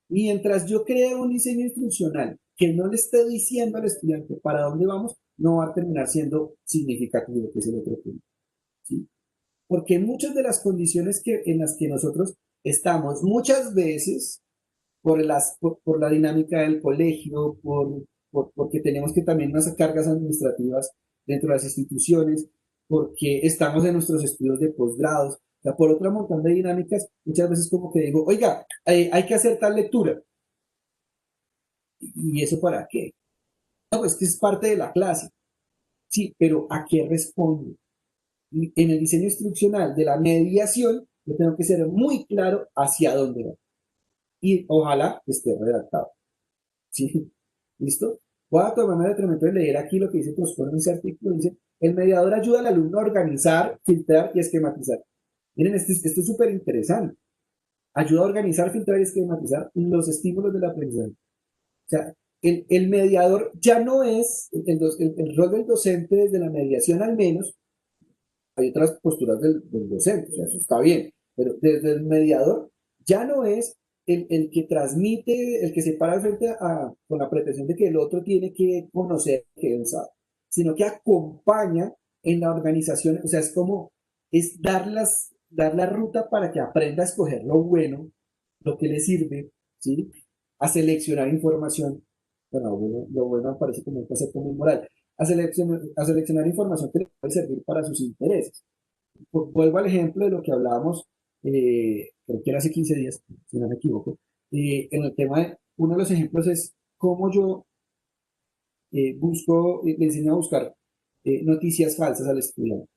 Mientras yo creo un diseño instruccional que no le esté diciendo al estudiante para dónde vamos, no va a terminar siendo significativo, que es el otro punto, ¿sí? Porque muchas de las condiciones en las que nosotros estamos, muchas veces, por la dinámica del colegio, porque tenemos que también unas cargas administrativas dentro de las instituciones, porque estamos en nuestros estudios de posgrados, o sea, por otro montón de dinámicas, muchas veces como que digo, oiga, hay que hacer tal lectura. ¿Y eso para qué? No, pues que es parte de la clase. Sí, pero ¿a qué responde? Y en el diseño instruccional de la mediación, yo tengo que ser muy claro hacia dónde va. Y ojalá esté redactado. ¿Sí? ¿Listo? Voy a tomarme el tremendo de leer aquí lo que dice Toscano en ese artículo. Dice, el mediador ayuda al alumno a organizar, filtrar y esquematizar. Miren, esto es súper interesante. Ayuda a organizar, filtrar y esquematizar los estímulos del aprendizaje. O sea, el mediador ya no es el rol del docente desde la mediación al menos. Hay otras posturas del docente, o sea, eso está bien, pero desde el mediador ya no es el que transmite, el que se para al frente con la pretensión de que el otro tiene que conocer que él sabe, sino que acompaña en la organización, o sea, es dar la ruta para que aprenda a escoger lo bueno, lo que le sirve, ¿sí? A seleccionar información. Bueno, lo bueno me parece como un concepto muy moral, a seleccionar información que le puede servir para sus intereses. Vuelvo al ejemplo de lo que hablábamos, creo que era hace 15 días, si no me equivoco, en el tema de, uno de los ejemplos es cómo yo le enseño a buscar noticias falsas al estudiante,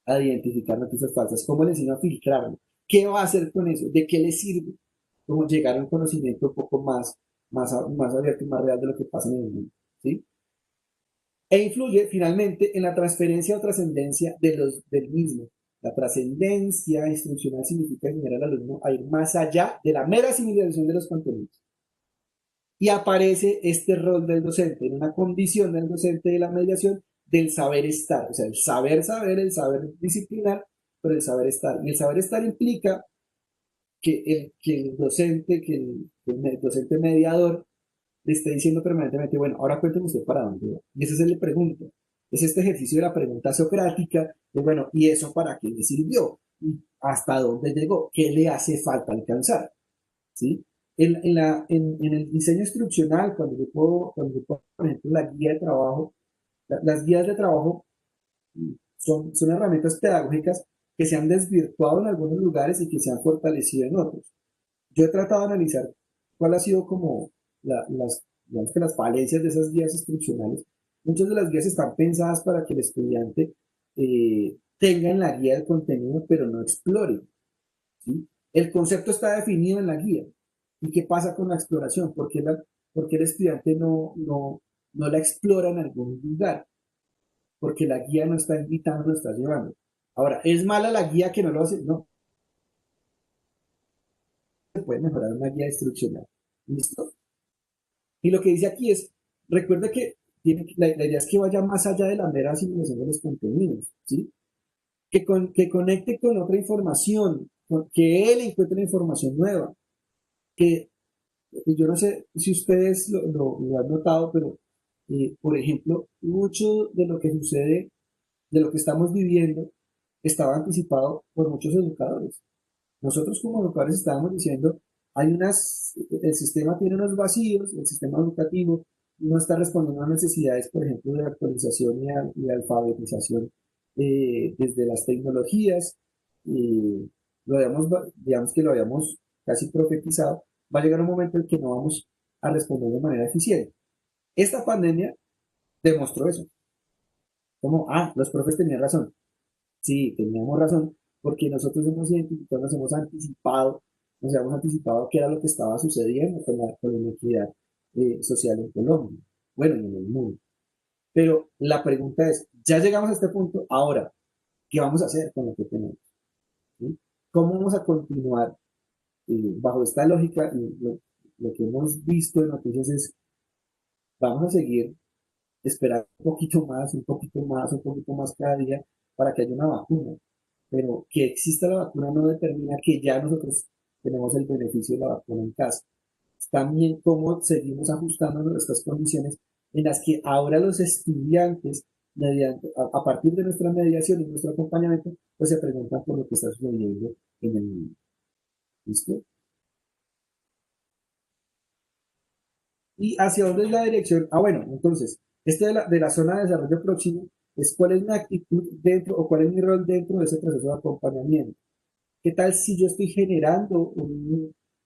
a identificar noticias falsas, cómo le enseño a filtrarlo, qué va a hacer con eso, de qué le sirve, cómo llegar a un conocimiento un poco más abierto y más real de lo que pasa en el mundo, ¿sí? E influye finalmente en la transferencia o trascendencia del mismo. La trascendencia instruccional significa enseñar al alumno a ir más allá de la mera asimilación de los contenidos. Y aparece este rol del docente, en una condición del docente de la mediación del saber estar, o sea, el saber, el saber disciplinar, pero el saber estar. Y el saber estar implica que el docente mediador le esté diciendo permanentemente, bueno, ahora cuénteme usted para dónde va. Y ese es el pregunta. Es este ejercicio de la pregunta socrática, de bueno, ¿y eso para qué le sirvió? ¿Y hasta dónde llegó? ¿Qué le hace falta alcanzar? ¿Sí? En el diseño instruccional, cuando yo puedo, por ejemplo, la guía de trabajo, las guías de trabajo son herramientas pedagógicas que se han desvirtuado en algunos lugares y que se han fortalecido en otros. Yo he tratado de analizar cuál ha sido como digamos que las falencias de esas guías instruccionales. Muchas de las guías están pensadas para que el estudiante tenga en la guía el contenido, pero no explore, ¿sí? El concepto está definido en la guía. ¿Y qué pasa con la exploración? ¿Por qué el estudiante no la explora en algún lugar? Porque la guía no está invitando, no está llevando. Ahora, ¿es mala la guía que no lo hace? No, se puede mejorar una guía instruccional. ¿Listo? Y lo que dice aquí es, recuerda que la idea es que vaya más allá de la mera asimilación de los contenidos, ¿sí? Que conecte con otra información, que él encuentre información nueva, que yo no sé si ustedes lo han notado, pero por ejemplo, mucho de lo que sucede, de lo que estamos viviendo, estaba anticipado por muchos educadores. Nosotros como educadores estábamos diciendo, el sistema tiene unos vacíos, el sistema educativo no está respondiendo a necesidades, por ejemplo, de actualización y alfabetización desde las tecnologías. Digamos que lo habíamos casi profetizado, va a llegar un momento en que no vamos a responder de manera eficiente. Esta pandemia demostró eso. Como, los profes tenían razón. Sí, teníamos razón, porque nosotros hemos identificado, nos hemos anticipado nos habíamos anticipado qué era lo que estaba sucediendo con la inequidad social en Colombia, bueno, en el mundo. Pero la pregunta es, ya llegamos a este punto, ahora, ¿qué vamos a hacer con lo que tenemos? ¿Sí? ¿Cómo vamos a continuar bajo esta lógica? Y lo que hemos visto en noticias es, vamos a seguir esperando un poquito más, un poquito más, un poquito más cada día para que haya una vacuna. Pero que exista la vacuna no determina que ya nosotros tenemos el beneficio de la vacuna en casa. También cómo seguimos ajustando nuestras condiciones en las que ahora los estudiantes, a partir de nuestra mediación y nuestro acompañamiento, pues se preguntan por lo que está sucediendo en el mundo. ¿Listo? ¿Y hacia dónde es la dirección? Ah, bueno, entonces, esto de la zona de desarrollo próximo es cuál es mi actitud dentro o cuál es mi rol dentro de ese proceso de acompañamiento. ¿Qué tal si yo estoy generando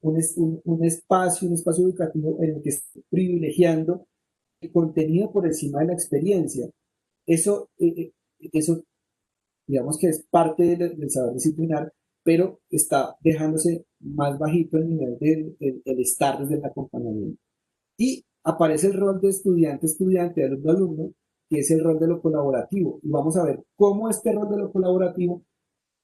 un espacio educativo en el que estoy privilegiando el contenido por encima de la experiencia? Eso, eso digamos que es parte del saber disciplinar, pero está dejándose más bajito el nivel del estar desde el acompañamiento. Y aparece el rol de estudiante, alumno, que es el rol de lo colaborativo. Y vamos a ver cómo este rol de lo colaborativo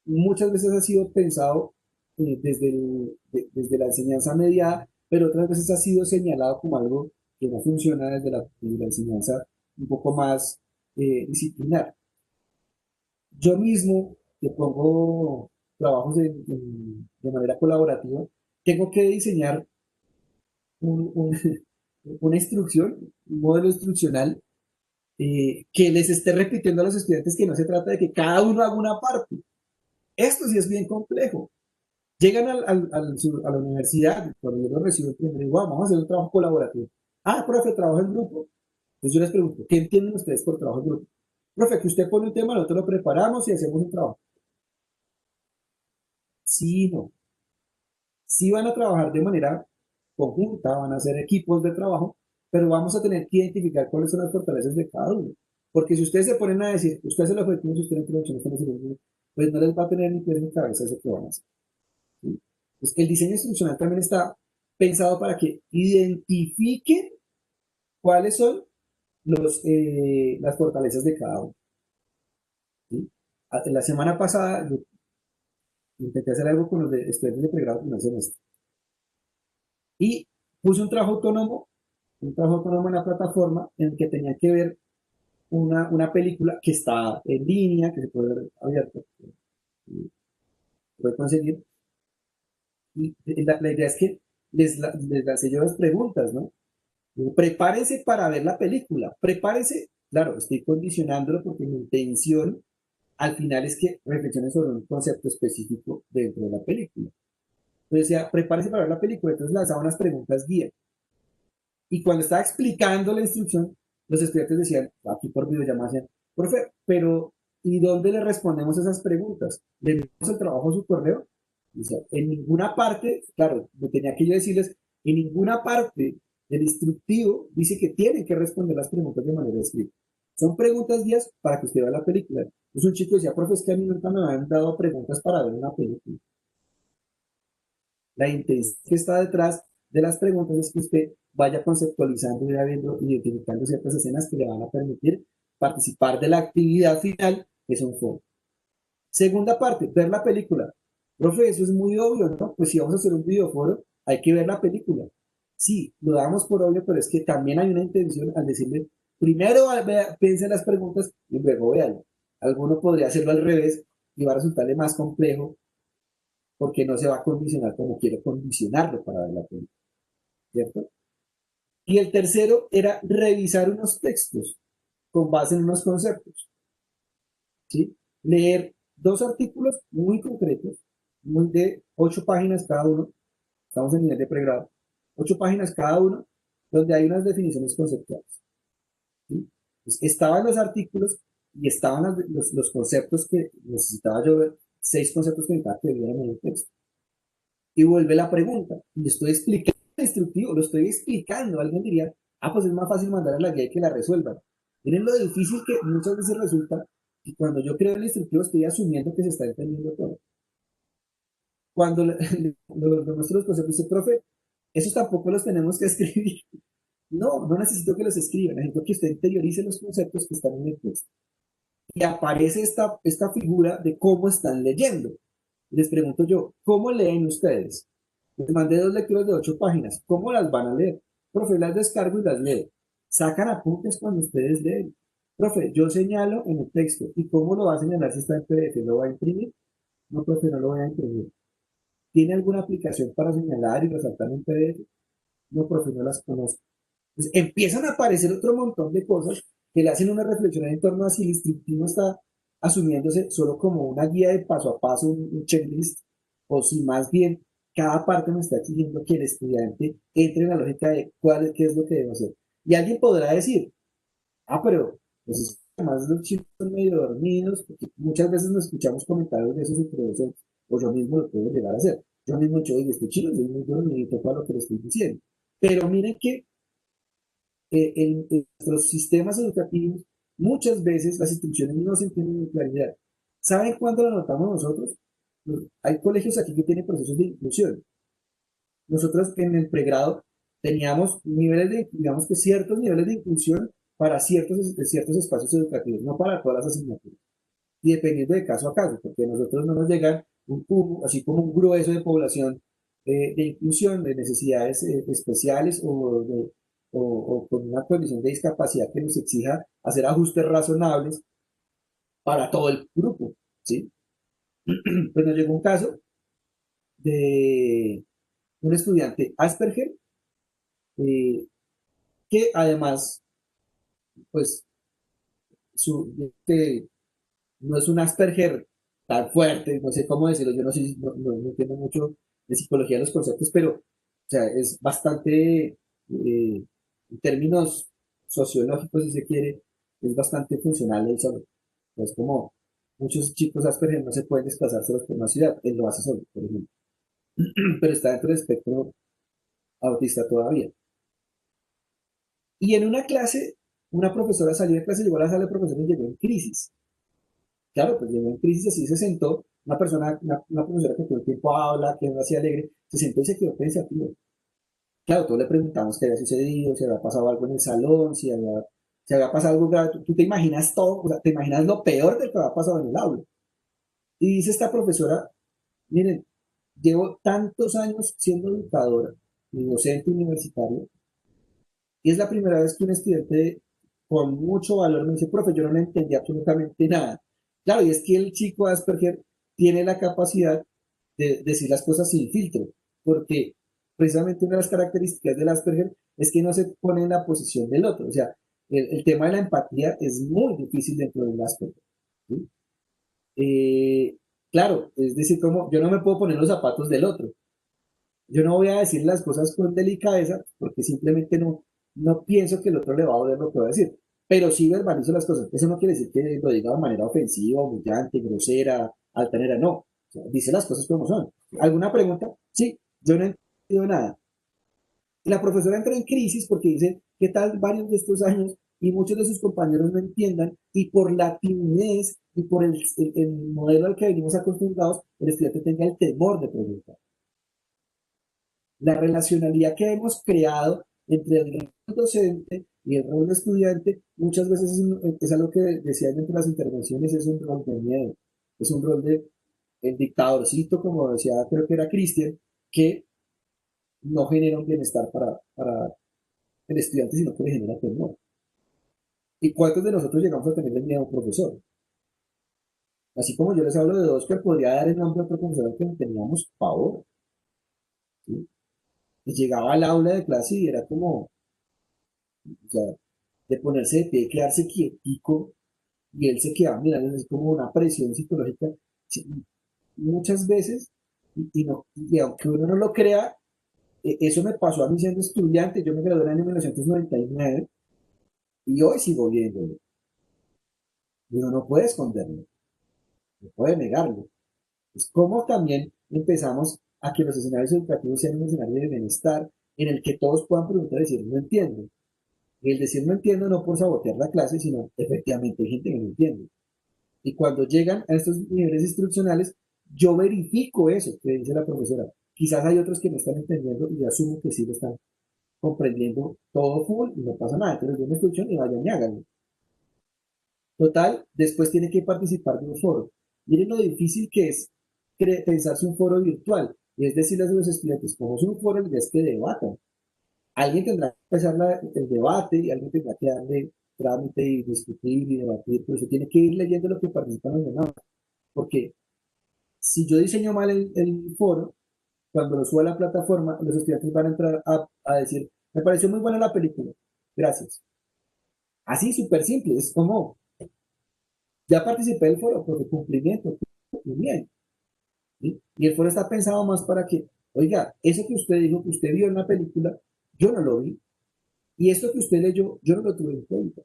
muchas veces ha sido pensado desde la enseñanza mediada, pero otras veces ha sido señalado como algo que no funciona desde la enseñanza un poco más disciplinar. Yo mismo, que pongo trabajos de manera colaborativa, tengo que diseñar un, un, una instrucción, un modelo instruccional que les esté repitiendo a los estudiantes que no se trata de que cada uno haga una parte. Esto sí es bien complejo. Llegan a la universidad, cuando yo lo recibo el primer, digo, vamos a hacer un trabajo colaborativo. Ah, profe, trabajo en grupo. Entonces yo les pregunto, ¿qué entienden ustedes por trabajo en grupo? Profe, que usted pone un tema, nosotros lo preparamos y hacemos un trabajo. Sí, no. Sí van a trabajar de manera conjunta, van a hacer equipos de trabajo, pero vamos a tener que identificar cuáles son las fortalezas de cada uno. Porque si ustedes se ponen a decir, usted hace el objetivo, si usted no tiene opciones, pues no les va a tener ni pies ni cabeza eso que van a hacer. ¿Sí? Pues el diseño instruccional también está pensado para que identifiquen cuáles son las fortalezas de cada uno. ¿Sí? La semana pasada yo intenté hacer algo con los de estudiantes de pregrado primer semestre y puse un trabajo autónomo en la plataforma en el que tenía que ver una película que está en línea, que se puede ver abierta, puede conseguir. Y la idea es que les lancé yo las preguntas, ¿no? Prepárense para ver la película, prepárense, claro, estoy condicionándolo porque mi intención al final es que reflexionen sobre un concepto específico dentro de la película. Entonces decía, prepárense para ver la película, entonces lanzaba unas preguntas guía. Y cuando estaba explicando la instrucción, los estudiantes decían, aquí por videollamada, decían, profe, pero ¿y dónde le respondemos esas preguntas? ¿Le enviamos el trabajo a su correo? Decía, en ninguna parte, claro, tenía que yo decirles, en ninguna parte del instructivo dice que tienen que responder las preguntas de manera escrita. Son preguntas guías para que usted vea la película. Entonces un chico decía, profe, es que a mí nunca me han dado preguntas para ver una película. La intención que está detrás de las preguntas es que usted vaya conceptualizando, y viendo, identificando ciertas escenas que le van a permitir participar de la actividad final, que es un juego. Segunda parte, ver la película. Profe, eso es muy obvio, ¿no? Pues si vamos a hacer un videoforo, hay que ver la película. Sí, lo damos por obvio, pero es que también hay una intención al decirle, primero piense en las preguntas y luego véalo. Alguno podría hacerlo al revés y va a resultarle más complejo porque no se va a condicionar como quiero condicionarlo para ver la película, ¿cierto? Y el tercero era revisar unos textos con base en unos conceptos, ¿sí? Leer dos artículos muy concretos, muy de 8 páginas cada uno, estamos en nivel de pregrado, 8 páginas cada uno, donde hay unas definiciones conceptuales, ¿sí? Pues estaban los artículos y estaban los conceptos que necesitaba yo ver, 6 conceptos que necesitaba que vieran en el texto. Y vuelve la pregunta, y estoy explicando el instructivo, lo estoy explicando. Alguien diría, ah, pues es más fácil mandar a la guía y que la resuelvan. Miren lo difícil que muchas veces resulta que cuando yo creo el instructivo estoy asumiendo que se está entendiendo todo. cuando nuestros profesores dicen, profe, esos tampoco los tenemos que escribir. No, no necesito que los escriban, necesito que usted interiorice los conceptos que están en el texto. Y aparece esta figura de cómo están leyendo. Les pregunto yo, ¿cómo leen ustedes? Les mandé 2 lecturas de 8 páginas. ¿Cómo las van a leer? Profe, las descargo y las leo. Sacan apuntes cuando ustedes leen. Profe, yo señalo en el texto. ¿Y cómo lo va a señalar si está en PDF? ¿Lo va a imprimir? No, profe, no lo voy a imprimir. ¿Tiene alguna aplicación para señalar y resaltar en PDF? No, profe, no las conozco. Entonces, empiezan a aparecer otro montón de cosas que le hacen una reflexión en torno a si el instructivo está asumiéndose solo como una guía de paso a paso, un checklist, o si más bien cada parte me está exigiendo que el estudiante entre en la lógica de qué es lo que debo hacer. Y alguien podrá decir, pero pues además los chicos son medio dormidos, porque muchas veces nos escuchamos comentarios de esos introducentes, o yo mismo lo puedo llegar a hacer. Yo mismo he dicho, oye, este chico es muy dormido para lo que le estoy diciendo. Pero miren que en nuestros sistemas educativos, muchas veces las instrucciones no se entienden en claridad. ¿Saben cuándo lo notamos nosotros? Hay colegios aquí que tienen procesos de inclusión. Nosotros en el pregrado teníamos niveles digamos que ciertos niveles de inclusión para ciertos espacios educativos, no para todas las asignaturas. Y dependiendo de caso a caso, porque a nosotros no nos llegan un cubo, así como un grueso de población de inclusión, de necesidades especiales o con una condición de discapacidad que nos exija hacer ajustes razonables para todo el grupo, ¿sí? Pues nos llegó un caso de un estudiante Asperger eh, que además, pues, que no es un Asperger tan fuerte, no sé cómo decirlo, yo no, sé, no entiendo mucho de psicología de los conceptos, pero o sea, es bastante, en términos sociológicos, si se quiere, es bastante funcional él solo. Es como muchos chicos Asperger no se pueden desplazar solos por una ciudad, él lo hace solo, por ejemplo, pero está dentro del espectro autista todavía. Y en una clase, una profesora salió de clase, llegó a la sala de profesores y llegó en crisis. Claro, pues llegó en crisis, así se sentó, una profesora que todo el tiempo habla, que no así alegre, se sentó y se quedó pensativo. Claro, todos le preguntamos qué había sucedido, si había pasado algo en el salón, si había pasado algo grave. Tú te imaginas todo, o sea, te imaginas lo peor de lo que había pasado en el aula. Y dice esta profesora, miren, llevo tantos años siendo educadora y docente universitario, y es la primera vez que un estudiante con mucho valor me dice, profe, yo no le entendí absolutamente nada. Claro, y es que el chico Asperger tiene la capacidad de decir las cosas sin filtro, porque precisamente una de las características del Asperger es que no se pone en la posición del otro. O sea, el tema de la empatía es muy difícil dentro del Asperger. ¿Sí? Claro, es decir, como yo no me puedo poner los zapatos del otro. Yo no voy a decir las cosas con delicadeza porque simplemente no pienso que el otro le va a doler lo que voy a decir. Pero sí verbalizo las cosas. Eso no quiere decir que lo diga de manera ofensiva, humillante, grosera, altanera. No. O sea, dice las cosas como son. ¿Alguna pregunta? Sí, yo no he entendido nada. Y la profesora entra en crisis porque dice, ¿qué tal varios de estos años y muchos de sus compañeros no entiendan? Y por la timidez y por el modelo al que venimos acostumbrados, el estudiante tenga el temor de preguntar. La relacionalidad que hemos creado entre el rol docente y el rol de estudiante muchas veces es algo que decían entre las intervenciones, es un rol de miedo, es un rol de el dictadorcito, como decía, creo que era Cristian, que no genera un bienestar para el estudiante, sino que le genera temor. ¿Y cuántos de nosotros llegamos a tenerle miedo a un profesor? Así como yo les hablo de Oscar, podría dar el nombre a otro profesor al que teníamos pavor. ¿Sí? Y llegaba al aula de clase y era como, o sea, de ponerse de pie y quedarse quietico, y él se quedaba mirando, es como una presión psicológica. Sí, muchas veces, y aunque uno no lo crea, eso me pasó a mí siendo estudiante, yo me gradué en el año 1999 y hoy sigo viéndolo. Y uno no puede esconderlo, no puede negarlo. Es como también empezamos a que los escenarios educativos sean un escenario de bienestar en el que todos puedan preguntar y decir, no entiendo. Y el decir no entiendo no por sabotear la clase, sino efectivamente hay gente que no entiende. Y cuando llegan a estos niveles instruccionales, yo verifico eso que dice la profesora. Quizás hay otros que no están entendiendo y yo asumo que sí lo están comprendiendo todo full y no pasa nada. Entonces, yo una instrucción y vayan y háganlo. Total, después tiene que participar de un foro. Miren lo difícil que es pensarse un foro virtual. Y es decirles a los estudiantes, como es un foro, el es que debatan. Alguien tendrá que empezar el debate y alguien tendrá que darle trámite y discutir y debatir, pero se tiene que ir leyendo lo que participan los demás. Porque si yo diseño mal el foro, cuando lo suba a la plataforma, los estudiantes van a entrar a decir, me pareció muy buena la película, gracias. Así, súper simple, es como, ya participé del foro, porque cumplimiento, cumplimiento. ¿Sí? Y el foro está pensado más para que, oiga, eso que usted dijo, que usted vio en la película, yo no lo vi, y esto que usted leyó, yo no lo tuve en cuenta.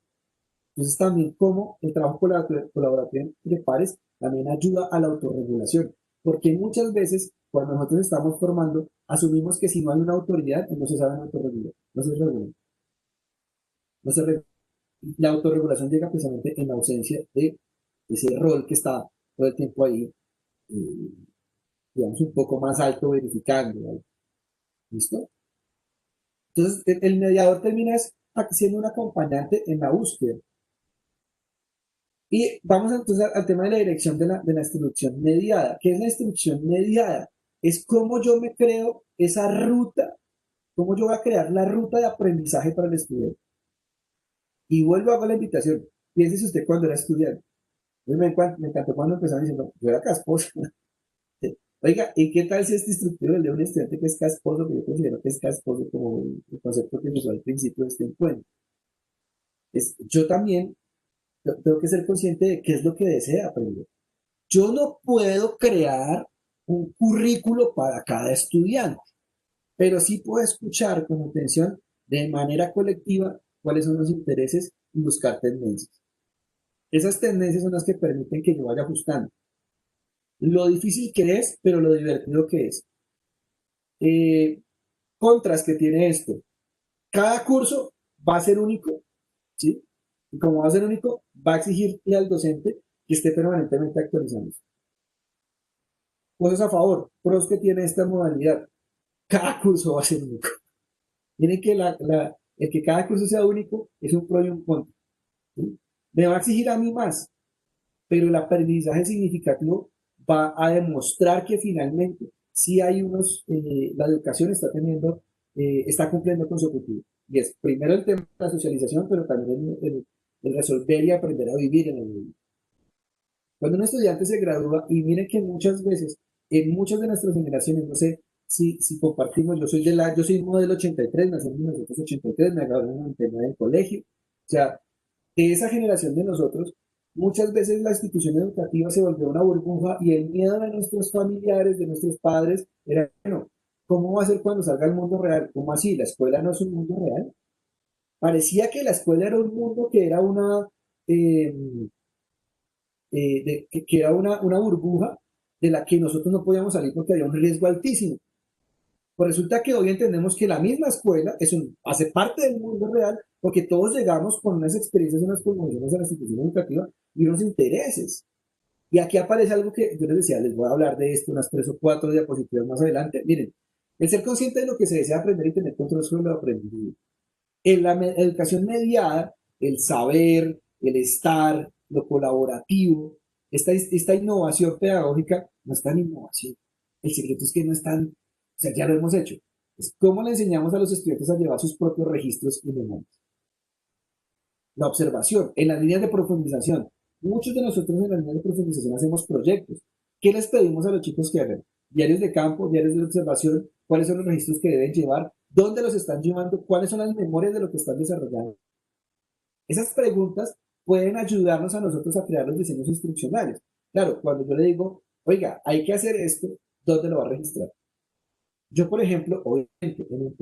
Entonces también como el trabajo colaborativo entre pares también ayuda a la autorregulación, porque muchas veces cuando nosotros estamos formando, asumimos que si no hay una autoridad, no se sabe autorregular, no se regula. No se regula. La autorregulación llega precisamente en la ausencia de ese rol que está todo el tiempo ahí, eh, digamos, un poco más alto verificando, ¿vale? ¿Listo? Entonces, el mediador termina siendo un acompañante en la búsqueda. Y vamos entonces al tema de la dirección de la instrucción mediada. ¿Qué es la instrucción mediada? Es cómo yo me creo esa ruta, cómo yo voy a crear la ruta de aprendizaje para el estudiante. Y vuelvo a hacer la invitación. Piénsese usted cuando era estudiante. Me encantó cuando empezaron diciendo, yo era casposo. Oiga, ¿y qué tal si este instructivo de un estudiante que es casposo, que yo considero que es casposo como el concepto que usó al principio de este encuentro? Yo también tengo que ser consciente de qué es lo que desea aprender. Yo no puedo crear un currículo para cada estudiante, pero sí puedo escuchar con atención de manera colectiva cuáles son los intereses y buscar tendencias. Esas tendencias son las que permiten que yo vaya ajustando. Lo difícil que es, pero lo divertido que es. Eh, Contras que tiene esto. Cada curso va a ser único, ¿sí? Y como va a ser único, va a exigirle al docente que esté permanentemente actualizando. Cosas a favor, pros que tiene esta modalidad. Cada curso va a ser único. Tiene que el que cada curso sea único es un pro y un contra. ¿Sí? Me va a exigir a mí más, pero el aprendizaje significativo va a demostrar que finalmente sí hay la educación está teniendo, está cumpliendo con su objetivo. Y es primero el tema de la socialización, pero también el resolver y aprender a vivir en el mundo. Cuando un estudiante se gradúa, y miren que muchas veces, en muchas de nuestras generaciones, no sé si compartimos, yo soy modelo 83, nací en 1983, me gradué en el 99 del colegio, o sea, de esa generación de nosotros, muchas veces la institución educativa se volvió una burbuja y el miedo de nuestros familiares, de nuestros padres, era, bueno, ¿cómo va a ser cuando salga al mundo real? ¿Cómo así? ¿La escuela no es un mundo real? Parecía que la escuela era un mundo que era eh, que era una burbuja de la que nosotros no podíamos salir porque había un riesgo altísimo. Pues resulta que hoy entendemos que la misma escuela hace parte del mundo real porque todos llegamos con unas experiencias, unas conmociones a la institución educativa y unos intereses. Y aquí aparece algo que yo les decía, les voy a hablar de esto, unas 3 o 4 diapositivas más adelante. Miren, el ser consciente de lo que se desea aprender y tener control sobre lo aprendido. En la educación mediada, el saber, el estar, lo colaborativo, esta innovación pedagógica no es tan innovación. El secreto es que no es tan, o sea, ya lo hemos hecho. Es cómo le enseñamos a los estudiantes a llevar sus propios registros y memorias. La observación, en las líneas de profundización. Muchos de nosotros en las líneas de profundización hacemos proyectos. ¿Qué les pedimos a los chicos que hagan? Diarios de campo, diarios de observación, cuáles son los registros que deben llevar, dónde los están llevando, cuáles son las memorias de lo que están desarrollando. Esas preguntas pueden ayudarnos a nosotros a crear los diseños instruccionales. Claro, cuando yo le digo, oiga, hay que hacer esto, ¿dónde lo va a registrar? Yo, por ejemplo, obviamente, en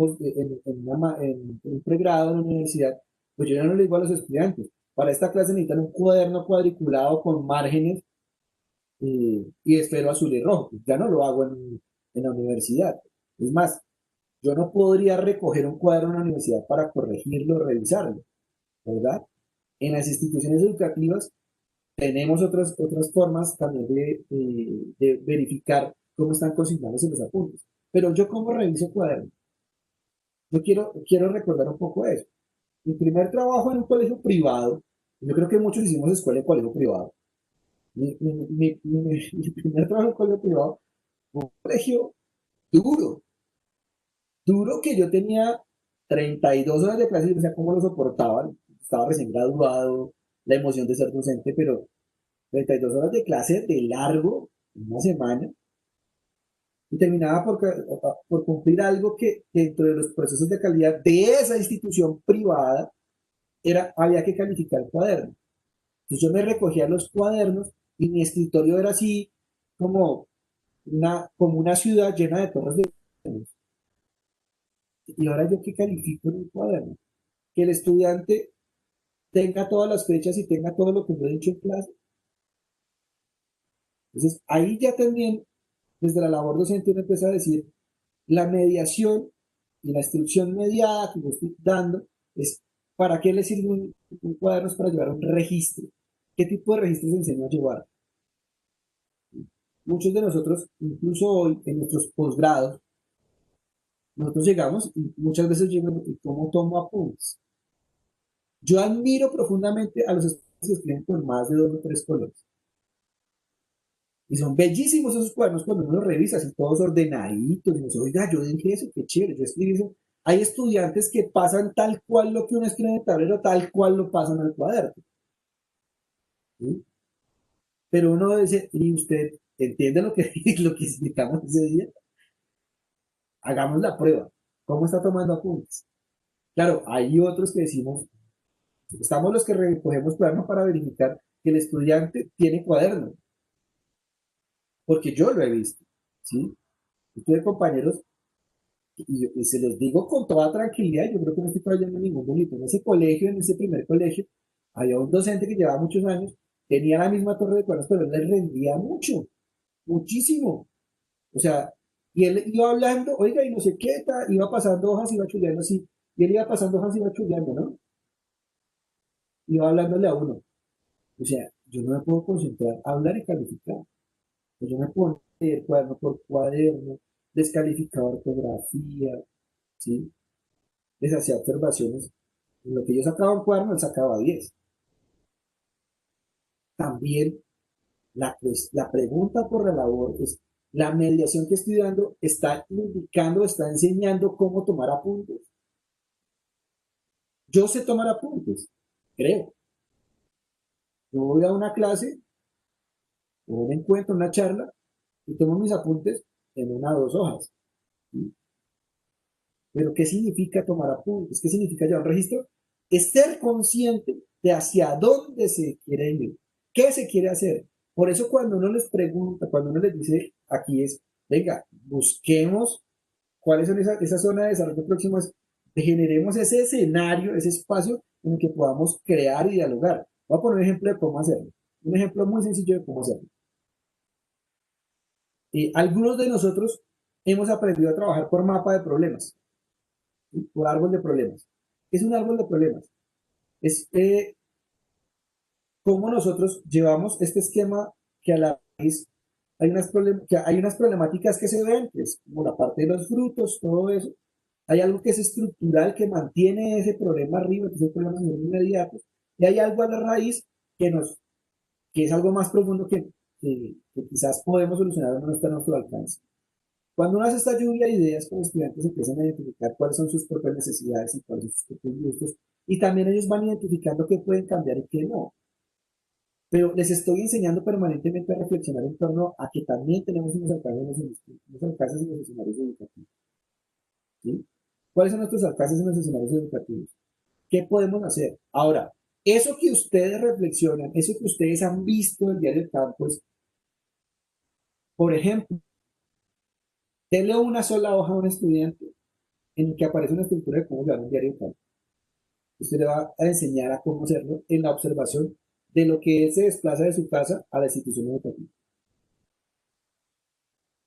un pregrado en la universidad, pues yo ya no le digo a los estudiantes, para esta clase necesitan un cuaderno cuadriculado con márgenes y esfero azul y rojo. Pues ya no lo hago en la universidad. Es más, yo no podría recoger un cuaderno en la universidad para corregirlo o revisarlo, ¿verdad? En las instituciones educativas tenemos otras formas también de verificar cómo están consignándose los apuntes. Pero yo como reviso cuadernos, yo quiero recordar un poco eso. Mi primer trabajo en un colegio privado, yo creo que muchos hicimos escuela en colegio privado. Mi primer trabajo en colegio privado fue un colegio duro, duro que yo tenía 32 horas de clase y no sé cómo lo soportaban. Estaba recién graduado, la emoción de ser docente, pero 32 horas de clase de largo, una semana, y terminaba por cumplir algo que dentro de los procesos de calidad de esa institución privada había que calificar el cuaderno. Entonces yo me recogía los cuadernos y mi escritorio era así como como una ciudad llena de torres de cuadernos. Y ahora yo que califico en un cuaderno, que el estudiante tenga todas las fechas y tenga todo lo que yo he dicho en clase. Entonces ahí ya también, desde la labor docente, uno empieza a decir, la mediación y la instrucción mediada que yo estoy dando es para qué le sirve un cuaderno, es para llevar un registro. ¿Qué tipo de registro se enseña a llevar? Muchos de nosotros, incluso hoy en nuestros posgrados, nosotros llegamos y muchas veces llego y cómo tomo apuntes. Yo admiro profundamente a los estudiantes que escriben con más de 2 o 3 colores. Y son bellísimos esos cuadernos cuando uno los revisa, así todos ordenaditos. Y uno dice, oiga, yo dije eso, qué chévere, yo escribí eso. Hay estudiantes que pasan tal cual lo que uno escribe en el tablero, tal cual lo pasan al cuaderno. ¿Sí? Pero uno dice, ¿y usted entiende lo que, lo que explicamos ese día? Hagamos la prueba. ¿Cómo está tomando apuntes? Claro, hay otros que decimos, estamos los que recogemos cuadernos para verificar que el estudiante tiene cuaderno, porque yo lo he visto, ¿sí? Yo tuve compañeros, y se los digo con toda tranquilidad, yo creo que no estoy trayendo ningún delito. En ese colegio, en ese primer colegio, había un docente que llevaba muchos años, tenía la misma torre de cuadernos, pero él le rendía mucho, muchísimo. O sea, y él iba hablando, oiga, y no sé qué, iba pasando hojas, iba chuleando así, y él iba pasando hojas, iba chuleando, ¿no? Iba hablándole a uno. O sea, yo no me puedo concentrar, hablar y calificar. Pues yo me puedo leer cuaderno por cuaderno, descalificaba ortografía, ¿sí? Les hacía observaciones. En lo que yo sacaba un cuaderno, él sacaba 10. También la pregunta por la labor es, la mediación que estoy dando está indicando, está enseñando cómo tomar apuntes. Yo sé tomar apuntes, creo. Yo voy a una clase o un encuentro, una charla, y tomo mis apuntes en 1 o 2 hojas. ¿Sí? Pero ¿qué significa tomar apuntes? ¿Qué significa llevar un registro? Es ser consciente de hacia dónde se quiere ir, qué se quiere hacer. Por eso cuando uno les pregunta, cuando uno les dice, aquí es, venga, busquemos cuáles son esa zona de desarrollo próximo, generemos ese escenario, ese espacio en el que podamos crear y dialogar. Voy a poner un ejemplo de cómo hacerlo. Un ejemplo muy sencillo de cómo hacerlo. Algunos de nosotros hemos aprendido a trabajar por mapa de problemas, ¿sí? Por árbol de problemas. ¿Qué es un árbol de problemas? Es cómo nosotros llevamos este esquema que a la raíz hay unas problemáticas que se ven, que es como la parte de los frutos, todo eso. Hay algo que es estructural que mantiene ese problema arriba, que es el problema inmediato, y hay algo a la raíz que es algo más profundo que quizás podemos solucionar o no está a nuestro alcance. Cuando uno hace esta lluvia de ideas, como estudiantes empiezan a identificar cuáles son sus propias necesidades y cuáles son sus propios gustos, y también ellos van identificando qué pueden cambiar y qué no. Pero les estoy enseñando permanentemente a reflexionar en torno a que también tenemos unos alcances en los escenarios educativos. ¿Sí? ¿Cuáles son nuestros alcances en los escenarios educativos? ¿Qué podemos hacer? Ahora, eso que ustedes reflexionan, eso que ustedes han visto en el diario del campo es, por ejemplo, denle una sola hoja a un estudiante en el que aparece una estructura de cómo llevar un diario del campo. Usted le va a enseñar a cómo hacerlo en la observación de lo que él se desplaza de su casa a la institución educativa.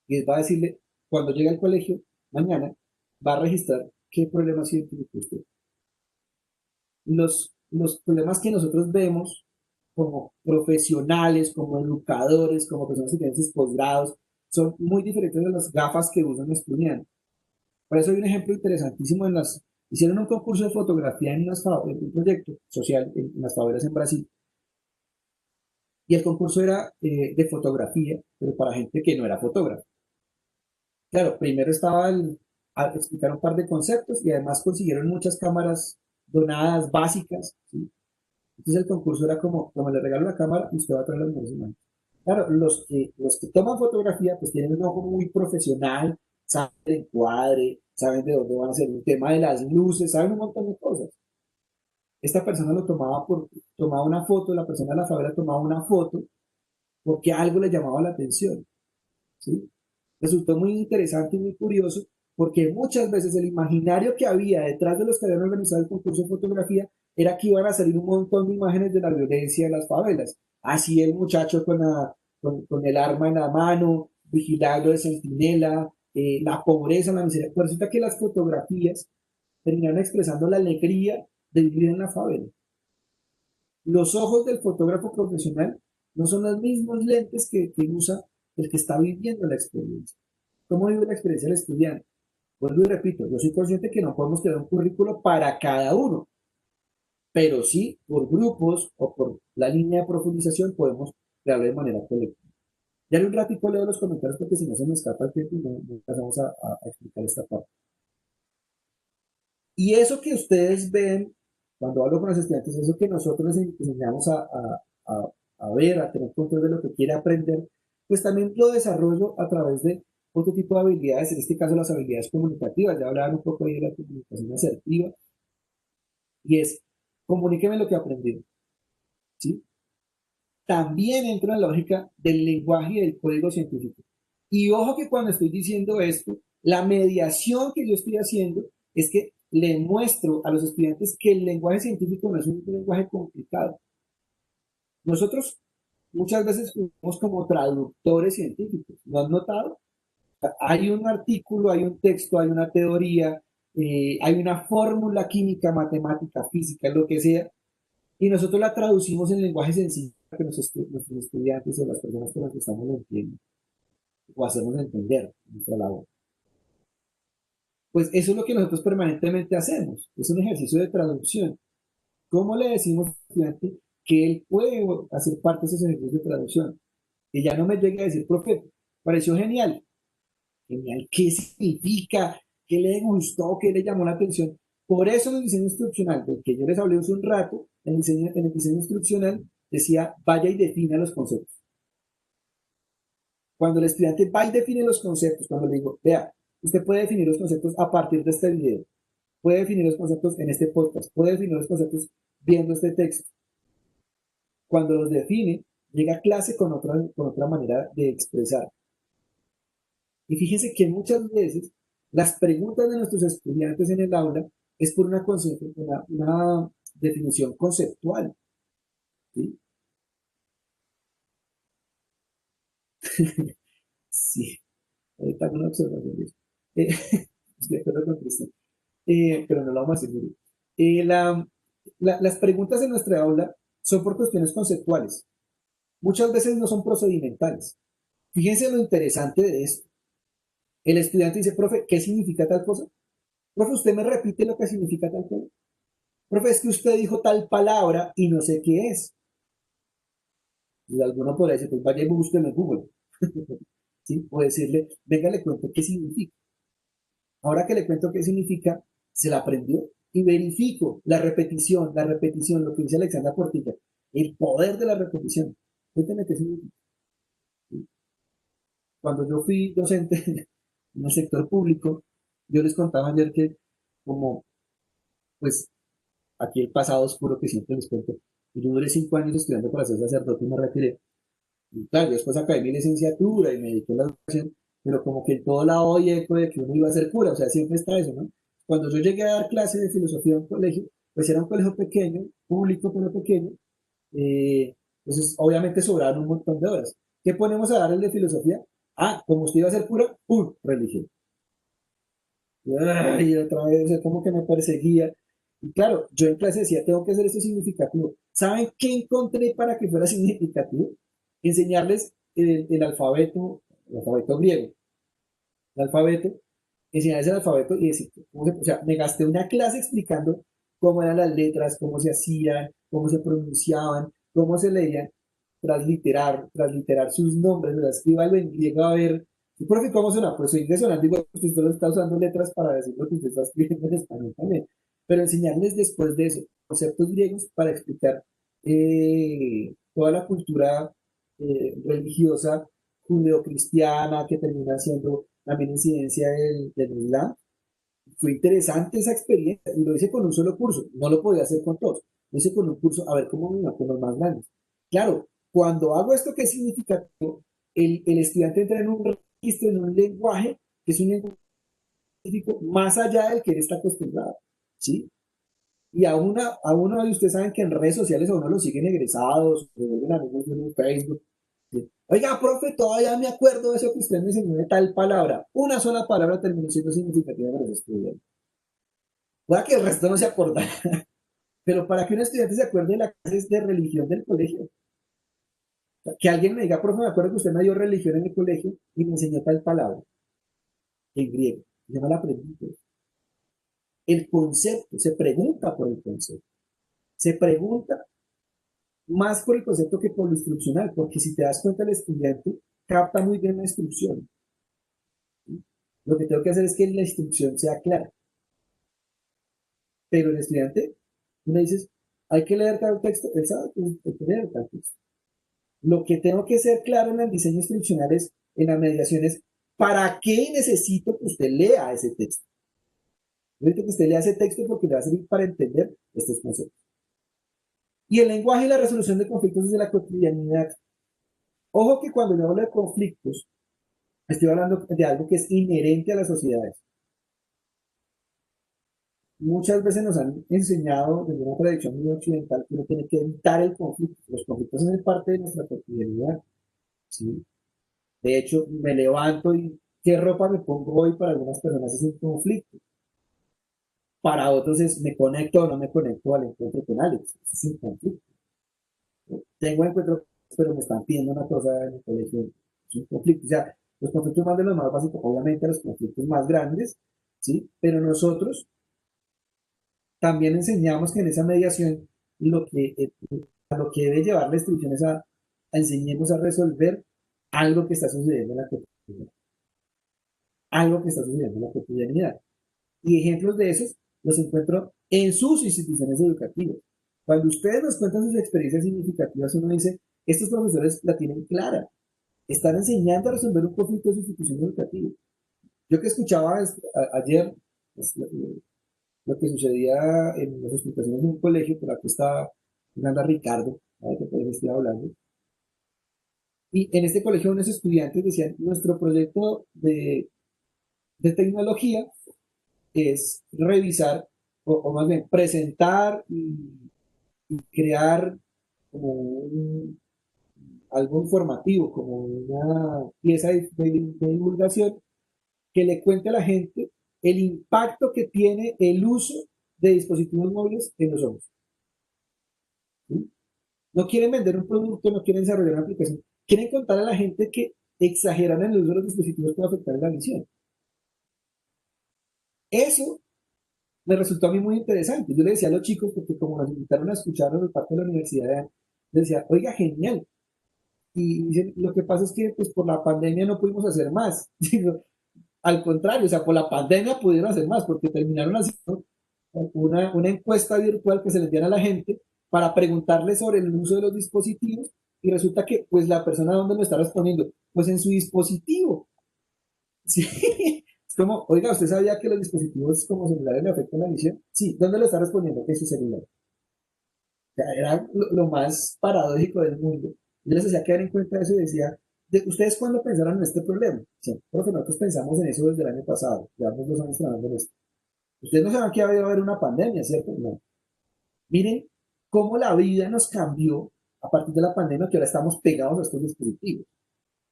Y va a decirle, cuando llegue al colegio, mañana, va a registrar qué problemas identificó usted. Los problemas que nosotros vemos como profesionales, como educadores, como personas que tienen sus posgrados, son muy diferentes de las gafas que usan los estudiantes. Por eso hay un ejemplo interesantísimo hicieron un concurso de fotografía en un proyecto social en las favelas en Brasil, y el concurso era de fotografía, pero para gente que no era fotógrafa. Claro, primero estaba a explicar un par de conceptos y además consiguieron muchas cámaras donadas básicas, ¿sí? Entonces el concurso era como le regalo la cámara y usted va a traer las mejores imágenes. Claro, los que toman fotografía pues tienen un ojo muy profesional, saben el encuadre, saben de dónde van a hacer el tema de las luces, saben un montón de cosas. Esta persona tomaba una foto, la persona de la favela tomaba una foto porque algo le llamaba la atención, ¿sí? Resultó muy interesante y muy curioso porque muchas veces el imaginario que había detrás de los que habían organizado el concurso de fotografía era que iban a salir un montón de imágenes de la violencia de las favelas. Así el muchacho con el arma en la mano, vigilando de centinela, la pobreza, la miseria. Pero resulta que las fotografías terminaron expresando la alegría de vivir en la favela. Los ojos del fotógrafo profesional no son los mismos lentes que usa el que está viviendo la experiencia. ¿Cómo vive la experiencia del estudiante? Vuelvo y repito, yo soy consciente que no podemos crear un currículo para cada uno, pero sí por grupos o por la línea de profundización podemos crearlo de manera colectiva. Ya en un ratito leo los comentarios porque si no se me escapa el tiempo y no pasamos a explicar esta parte. Y eso que ustedes ven, cuando hablo con los estudiantes, eso que nosotros les enseñamos a ver, a tener control de lo que quiere aprender, pues también lo desarrollo a través de otro tipo de habilidades, en este caso las habilidades comunicativas. Ya hablaban un poco ahí de la comunicación asertiva, y es, comuníqueme lo que aprendí, ¿sí? También entra en la lógica del lenguaje y del código científico. Y ojo que cuando estoy diciendo esto, la mediación que yo estoy haciendo es que le muestro a los estudiantes que el lenguaje científico no es un lenguaje complicado. Nosotros muchas veces fuimos como traductores científicos, ¿lo han notado? Hay un artículo, hay un texto, hay una teoría, hay una fórmula química, matemática, física, lo que sea, y nosotros la traducimos en lenguaje sencillo para que nuestros estudiantes o las personas con las que estamos lo entiendan o hacemos entender nuestra labor. Pues eso es lo que nosotros permanentemente hacemos, es un ejercicio de traducción. ¿Cómo le decimos al estudiante que él puede hacer parte de esos ejercicios de traducción? Que ya no me llegue a decir, profe, pareció genial. Genial, ¿qué significa? ¿Qué le gustó? ¿Qué le llamó la atención? Por eso en el diseño instruccional, del que yo les hablé hace un rato, en el diseño instruccional decía, vaya y defina los conceptos. Cuando el estudiante va y define los conceptos, cuando le digo, vea, usted puede definir los conceptos a partir de este video, puede definir los conceptos en este podcast, puede definir los conceptos viendo este texto. Cuando los define, llega a clase con otra manera de expresar. Y fíjense que muchas veces las preguntas de nuestros estudiantes en el aula es por una definición conceptual, ¿sí? Sí, ahorita hago una observación de eso. Estoy de acuerdo con Cristian. Pero no lo vamos a decir. Mire. Las preguntas en nuestra aula son por cuestiones conceptuales. Muchas veces no son procedimentales. Fíjense lo interesante de esto. El estudiante dice, profe, ¿qué significa tal cosa? Profe, ¿usted me repite lo que significa tal cosa? Profe, es que usted dijo tal palabra y no sé qué es. Y alguno podría decir, pues vaya y búsquelo en Google. ¿Sí? O decirle, venga, le cuento qué significa. Ahora que le cuento qué significa, se la aprendió y verifico la repetición, lo que dice Alexandra Portilla, el poder de la repetición. Cuéntame qué significa. ¿Sí? Cuando yo fui docente en el sector público, yo les contaba ayer que como, pues, aquí el pasado oscuro que siempre les cuento, yo duré 5 años estudiando para ser sacerdote y me retiré. Y claro, después acabé mi licenciatura y me dediqué a la educación, pero como que en todo lado oí eco de que uno iba a ser cura, o sea, siempre está eso, ¿no? Cuando yo llegué a dar clases de filosofía en un colegio, pues era un colegio pequeño, público pero pequeño, entonces obviamente sobraban un montón de horas. ¿Qué ponemos a dar el de filosofía? Ah, como usted iba a ser cura, ¡pum! Religión. Ay, otra vez, o sea, como que me perseguía. Y claro, yo en clase decía, tengo que hacer esto significativo. ¿Saben qué encontré para que fuera significativo? Enseñarles el alfabeto griego, el alfabeto, enseñarles el alfabeto y decir, o sea, me gasté una clase explicando cómo eran las letras, cómo se hacían, cómo se pronunciaban, cómo se leían, transliterar sus nombres, ¿verdad? Escríbalo en griego a ver. Y profe, ¿cómo suena? Pues soy resonante, digo, usted solo está usando letras para decir lo que usted está escribiendo en español también. Pero enseñarles después de eso conceptos griegos para explicar toda la cultura religiosa judeocristiana que termina siendo también incidencia del Islam. Fue interesante esa experiencia y lo hice con un solo curso, no lo podía hacer con todos, lo hice con un curso, a ver cómo me va con los más grandes. Claro, cuando hago esto que es significativo, el estudiante entra en un registro, en un lenguaje, que es un lenguaje específico, más allá del que él está acostumbrado, ¿sí? Y a uno de ustedes saben que en redes sociales a uno lo siguen egresados, se vuelven amigos de uno en Facebook. ¿Sí? Oiga, profe, todavía me acuerdo de eso que usted me enseñó de tal palabra. Una sola palabra terminó siendo significativa para los estudiantes. Puede que el resto no se acordara, pero para que un estudiante se acuerde de las clases de religión del colegio, que alguien me diga, profe, me acuerdo que usted me dio religión en el colegio y me enseñó tal palabra en griego. Yo me la aprendí. El concepto, se pregunta por el concepto. Se pregunta más por el concepto que por lo instruccional, porque si te das cuenta, el estudiante capta muy bien la instrucción. ¿Sí? Lo que tengo que hacer es que la instrucción sea clara. Pero el estudiante, tú le dices, hay que leer tal texto, él sabe que hay que leer tal texto. Lo que tengo que ser claro en el diseño instruccional es, en la mediación es, ¿para qué necesito que usted lea ese texto? Necesito que usted lea ese texto porque le va a servir para entender estos conceptos. Y el lenguaje y la resolución de conflictos desde la cotidianidad. Ojo que cuando yo hablo de conflictos, estoy hablando de algo que es inherente a las sociedades. Muchas veces nos han enseñado desde una tradición muy occidental que uno tiene que evitar el conflicto. Los conflictos son parte de nuestra cotidianidad. ¿Sí? De hecho, me levanto y ¿qué ropa me pongo hoy? Para algunas personas es un conflicto. Para otros es ¿me conecto o no me conecto al encuentro con Alex? Eso es un conflicto. Tengo encuentro, pero me están pidiendo una cosa en el colegio. Es un conflicto. O sea, los conflictos más de los más básicos, obviamente los conflictos más grandes, ¿sí? Pero nosotros también enseñamos que en esa mediación lo que, a lo que debe llevar la instrucción es a enseñemos a resolver algo que está sucediendo en la cotidianidad. Algo que está sucediendo en la cotidianidad. Y ejemplos de esos los encuentro en sus instituciones educativas. Cuando ustedes nos cuentan sus experiencias significativas, uno dice, estos profesores la tienen clara, están enseñando a resolver un conflicto de su institución educativa. Yo que escuchaba ayer pues, lo que sucedía en las explicaciones de un colegio, por aquí está Fernanda Ricardo, a ver qué estoy hablando, y en este colegio unos estudiantes decían, nuestro proyecto de tecnología es revisar, o más bien presentar y crear como algo informativo, como una pieza de divulgación que le cuente a la gente el impacto que tiene el uso de dispositivos móviles en los ojos. ¿Sí? No quieren vender un producto, no quieren desarrollar una aplicación, quieren contar a la gente que exagerar en el uso de los dispositivos puede afectar la visión. Eso me resultó a mí muy interesante. Yo le decía a los chicos, porque como nos invitaron a escucharlo de parte de la universidad, les decía, oiga, genial. Y dicen, lo que pasa es que pues, por la pandemia no pudimos hacer más. Digo, al contrario, o sea, por la pandemia pudieron hacer más, porque terminaron haciendo una encuesta virtual que se le envían a la gente para preguntarle sobre el uso de los dispositivos y resulta que pues la persona donde lo está respondiendo, pues en su dispositivo. Sí. Es como, oiga, ¿usted sabía que los dispositivos como celulares le afectan la visión? Sí, ¿dónde lo está respondiendo? En su celular. O sea, era lo más paradójico del mundo. Yo les hacía quedar en cuenta de eso y decía, ¿ustedes cuándo pensaron en este problema? Sí, porque nosotros pensamos en eso desde el año pasado, llevamos 2 años trabajando en esto. Ustedes no saben que va a haber una pandemia, ¿cierto? No. Miren cómo la vida nos cambió a partir de la pandemia, que ahora estamos pegados a estos dispositivos.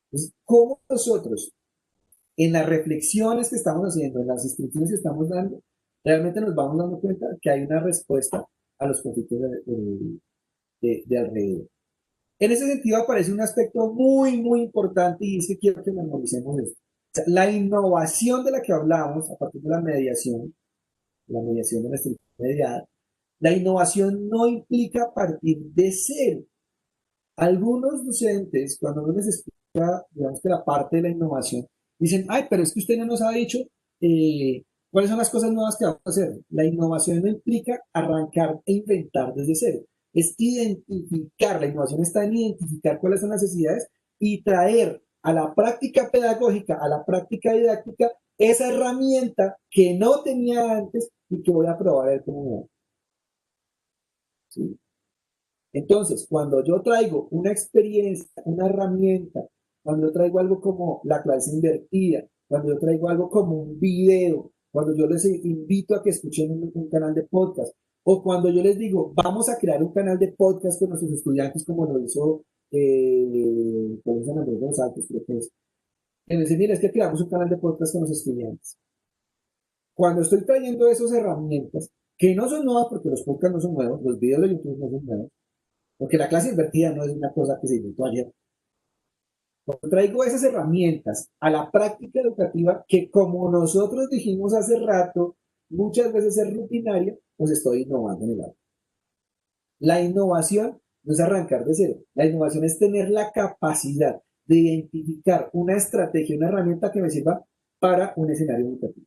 Entonces, ¿cómo nosotros, en las reflexiones que estamos haciendo, en las instrucciones que estamos dando, realmente nos vamos dando cuenta que hay una respuesta a los conflictos de alrededor. En ese sentido aparece un aspecto muy, muy importante y es que quiero que memorizemos esto. O sea, la innovación de la que hablamos a partir de la mediación de la estructura mediada, la innovación no implica partir de cero. Algunos docentes, cuando uno les explica, digamos que la parte de la innovación, dicen, ay, pero es que usted no nos ha dicho cuáles son las cosas nuevas que vamos a hacer. La innovación no implica arrancar e inventar desde cero. Es identificar, la innovación está en identificar cuáles son las necesidades y traer a la práctica pedagógica, a la práctica didáctica, esa herramienta que no tenía antes y que voy a probar a ver cómo me va. ¿Sí? Entonces, cuando yo traigo una experiencia, una herramienta, cuando yo traigo algo como la clase invertida, cuando yo traigo algo como un video, cuando yo les invito a que escuchen un canal de podcast, o cuando yo les digo, vamos a crear un canal de podcast con nuestros estudiantes, como lo hizo con San Andrés de los Altos, creo que es. En ese, mira, es que creamos un canal de podcast con los estudiantes. Cuando estoy trayendo esas herramientas, que no son nuevas porque los podcasts no son nuevos, los videos de YouTube no son nuevos, porque la clase invertida no es una cosa que se inventó ayer. Cuando traigo esas herramientas a la práctica educativa, que como nosotros dijimos hace rato, muchas veces es rutinaria, pues estoy innovando en el aula. La innovación no es arrancar de cero. La innovación es tener la capacidad de identificar una estrategia, una herramienta que me sirva para un escenario educativo.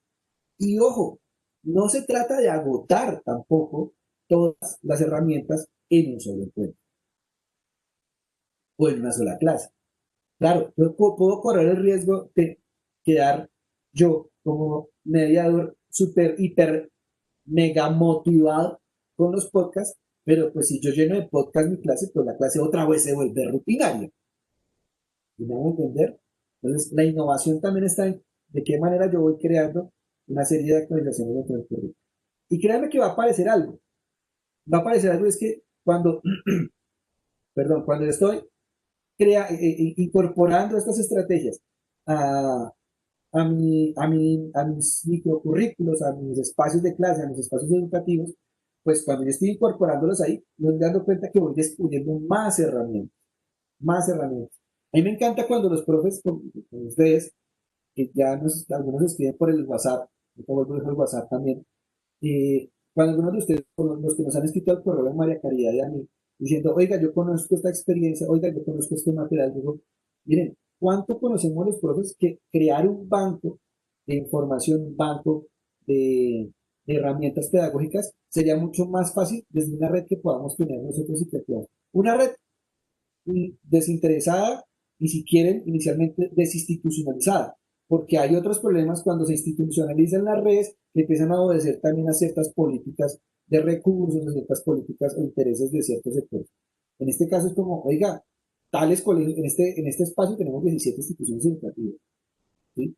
Y ojo, no se trata de agotar tampoco todas las herramientas en un solo encuentro o en una sola clase. Claro, yo puedo correr el riesgo de quedar yo como mediador súper, hiper, mega motivado con los podcasts, pero pues si yo lleno de podcast mi clase, pues la clase otra vez se vuelve rutinaria. ¿Y me van a entender? Entonces, la innovación también está en de qué manera yo voy creando una serie de actualizaciones dentro del currículum. Y créanme que va a aparecer algo. Va a aparecer algo, es que cuando, perdón, cuando estoy incorporando estas estrategias a, a mis microcurrículos, a mis espacios de clase, a mis espacios educativos, pues cuando yo estoy incorporándolos ahí, me voy dando cuenta que voy descubriendo más herramientas, más herramientas. A mí me encanta cuando los profes, con ustedes, que ya algunos escriben por el WhatsApp, yo vuelvo el WhatsApp también, cuando algunos de ustedes, los que nos han escrito al correo de María Caridad y a mí, diciendo, oiga, yo conozco esta experiencia, oiga, yo conozco este material, digo, miren, ¿cuánto conocemos los profes que crear un banco de información, un banco de herramientas pedagógicas sería mucho más fácil desde una red que podamos tener nosotros y crear? Una red desinteresada y si quieren inicialmente desinstitucionalizada, porque hay otros problemas cuando se institucionalizan las redes que empiezan a obedecer también a ciertas políticas de recursos, a ciertas políticas o intereses de ciertos sectores. En este caso es como, oiga, tales colegios, en este espacio tenemos 17 instituciones educativas, ¿sí?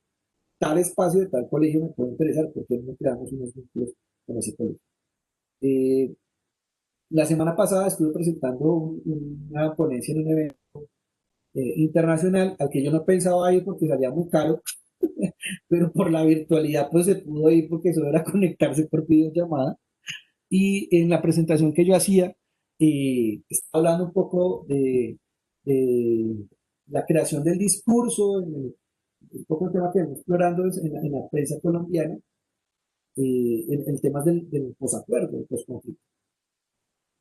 Tal espacio de tal colegio me puede interesar porque no creamos unos vínculos con ese colegio. Eh, la semana pasada estuve presentando una ponencia en un evento internacional al que yo no pensaba ir porque salía muy caro, pero por la virtualidad pues se pudo ir porque eso era conectarse por videollamada. Y en la presentación que yo hacía, estaba hablando un poco de la creación del discurso, un poco el tema que vamos explorando en la prensa colombiana, en temas del posacuerdo, del posconflicto.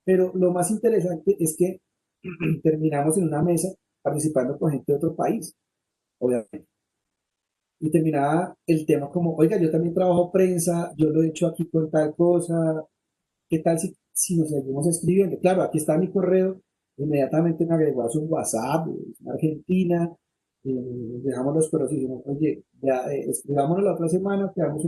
Pero lo más interesante es que terminamos en una mesa participando con gente de otro país, obviamente. Y terminaba el tema como, oiga, yo también trabajo prensa, yo lo he hecho aquí con tal cosa, ¿qué tal si nos seguimos escribiendo? Claro, aquí está mi correo, inmediatamente me agregó a su WhatsApp, Argentina, dejamos los correos y dijimos, oye, ya, escribámonos la otra semana, creamos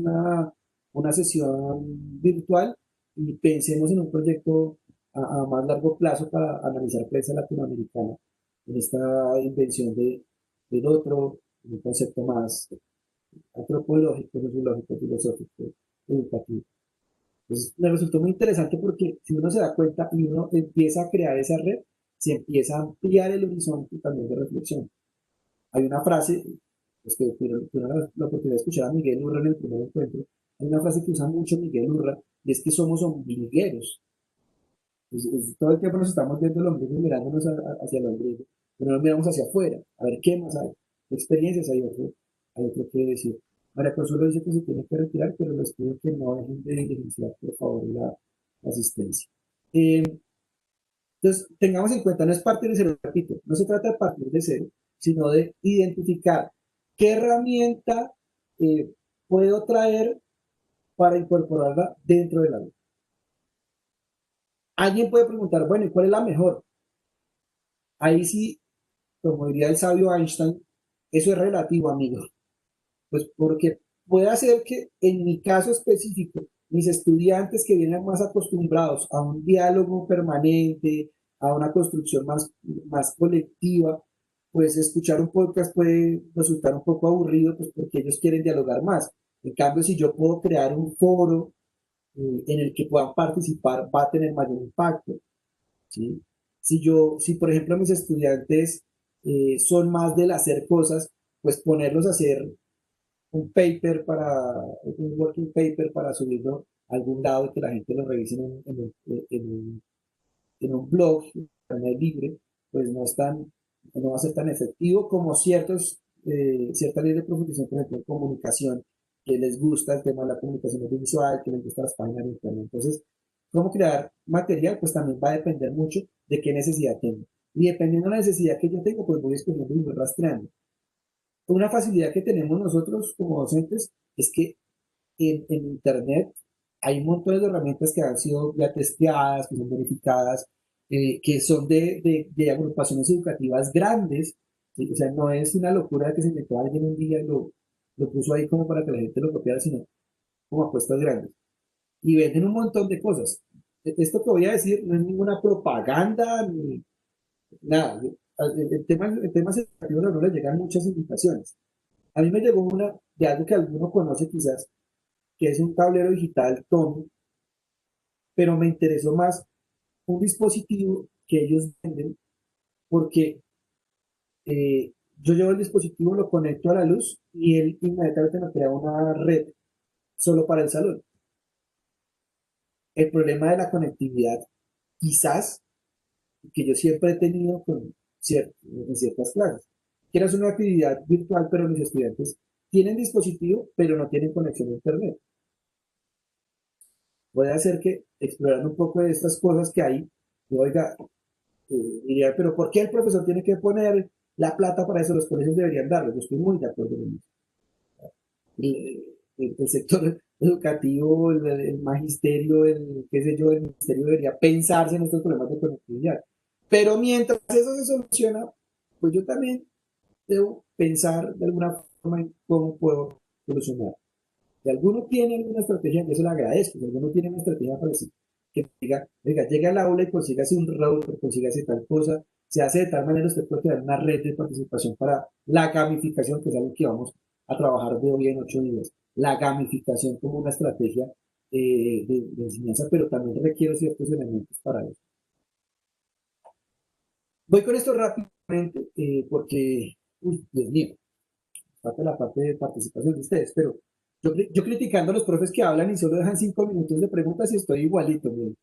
una sesión virtual y pensemos en un proyecto a más largo plazo para analizar prensa latinoamericana en esta invención del otro, un concepto más antropológico, sociológico, filosófico, educativo. Entonces, me resultó muy interesante porque si uno se da cuenta y uno empieza a crear esa red, se empieza a ampliar el horizonte también de reflexión. Hay una frase, pues que tuvieron la oportunidad de escuchar a Miguel Urra en el primer encuentro, Hay una frase que usa mucho Miguel Urra, y es que somos ombligueros. Todo el tiempo nos estamos viendo el ombligo y mirándonos hacia el ombligo, pero no miramos hacia afuera, a ver qué más hay, qué experiencias hay otro que decir. María Consuelo dice que se tiene que retirar, pero les pido que no dejen de diligenciar, por favor, la asistencia. Eh, entonces, tengamos en cuenta, no es partir de cero, repito, no se trata de partir de cero, sino de identificar qué herramienta eh, puedo traer para incorporarla dentro del aula. Alguien puede preguntar, bueno, ¿y cuál es la mejor? Ahí sí, como diría el sabio Einstein, eso es relativo, amigo. Pues porque puede ser que en mi caso específico, mis estudiantes que vienen más acostumbrados a un diálogo permanente, a una construcción más colectiva, pues escuchar un podcast puede resultar un poco aburrido, pues porque ellos quieren dialogar más. En cambio, si yo puedo crear un foro en el que puedan participar, va a tener mayor impacto. ¿Sí? Si por ejemplo mis estudiantes son más del hacer cosas, pues ponerlos a hacer un paper un working paper para subirlo a algún lado y que la gente lo revise en un blog, en internet libre, pues no va a ser tan efectivo como cierta ley de profundización, por ejemplo, en comunicación, que les gusta el tema de la comunicación visual, que les gusta las páginas de internet. Entonces, cómo crear material, pues también va a depender mucho de qué necesidad tengo. Y dependiendo de la necesidad que yo tengo, pues voy escogiendo y voy rastreando. Una facilidad que tenemos nosotros como docentes es que en Internet hay un montón de herramientas que han sido ya testeadas, que son verificadas, que son de agrupaciones educativas grandes, ¿sí? O sea, no es una locura que se inventó alguien un día y lo puso ahí como para que la gente lo copiara, sino como apuestas grandes. Y venden un montón de cosas. Esto que voy a decir no es ninguna propaganda ni nada. El temas educativos no les llegan muchas invitaciones. A mí me llegó una de algo que alguno conoce quizás, que es un tablero digital Tommy, pero me interesó más un dispositivo que ellos venden porque yo llevo el dispositivo, lo conecto a la luz y él inmediatamente me crea una red solo para el salón. El problema de la conectividad, quizás, que yo siempre he tenido en ciertas clases, que era una actividad virtual, pero mis estudiantes tienen dispositivo, pero no tienen conexión a internet. Puede hacer que explorando un poco de estas cosas que hay, yo, oiga, diría, pero ¿por qué el profesor tiene que poner la plata para eso? Los colegios deberían darlo. Yo estoy muy de acuerdo con eso. El sector educativo, el magisterio, qué sé yo, el ministerio debería pensarse en estos problemas de conectividad. Pero mientras eso se soluciona, pues yo también debo pensar de alguna forma en cómo puedo solucionar. Si alguno tiene alguna estrategia, yo se la agradezco. Si alguno tiene una estrategia para decir que diga, venga, llega al aula y consígase un router, consígase tal cosa, se hace de tal manera que usted puede crear una red de participación para la gamificación, que es algo que vamos a trabajar de hoy en 8 días. La gamificación como una estrategia de enseñanza, pero también requiere ciertos elementos para eso. Voy con esto rápidamente porque, uy, Dios mío, falta la parte de participación de ustedes, pero yo criticando a los profes que hablan y solo dejan 5 minutos de preguntas y estoy igualito, miren.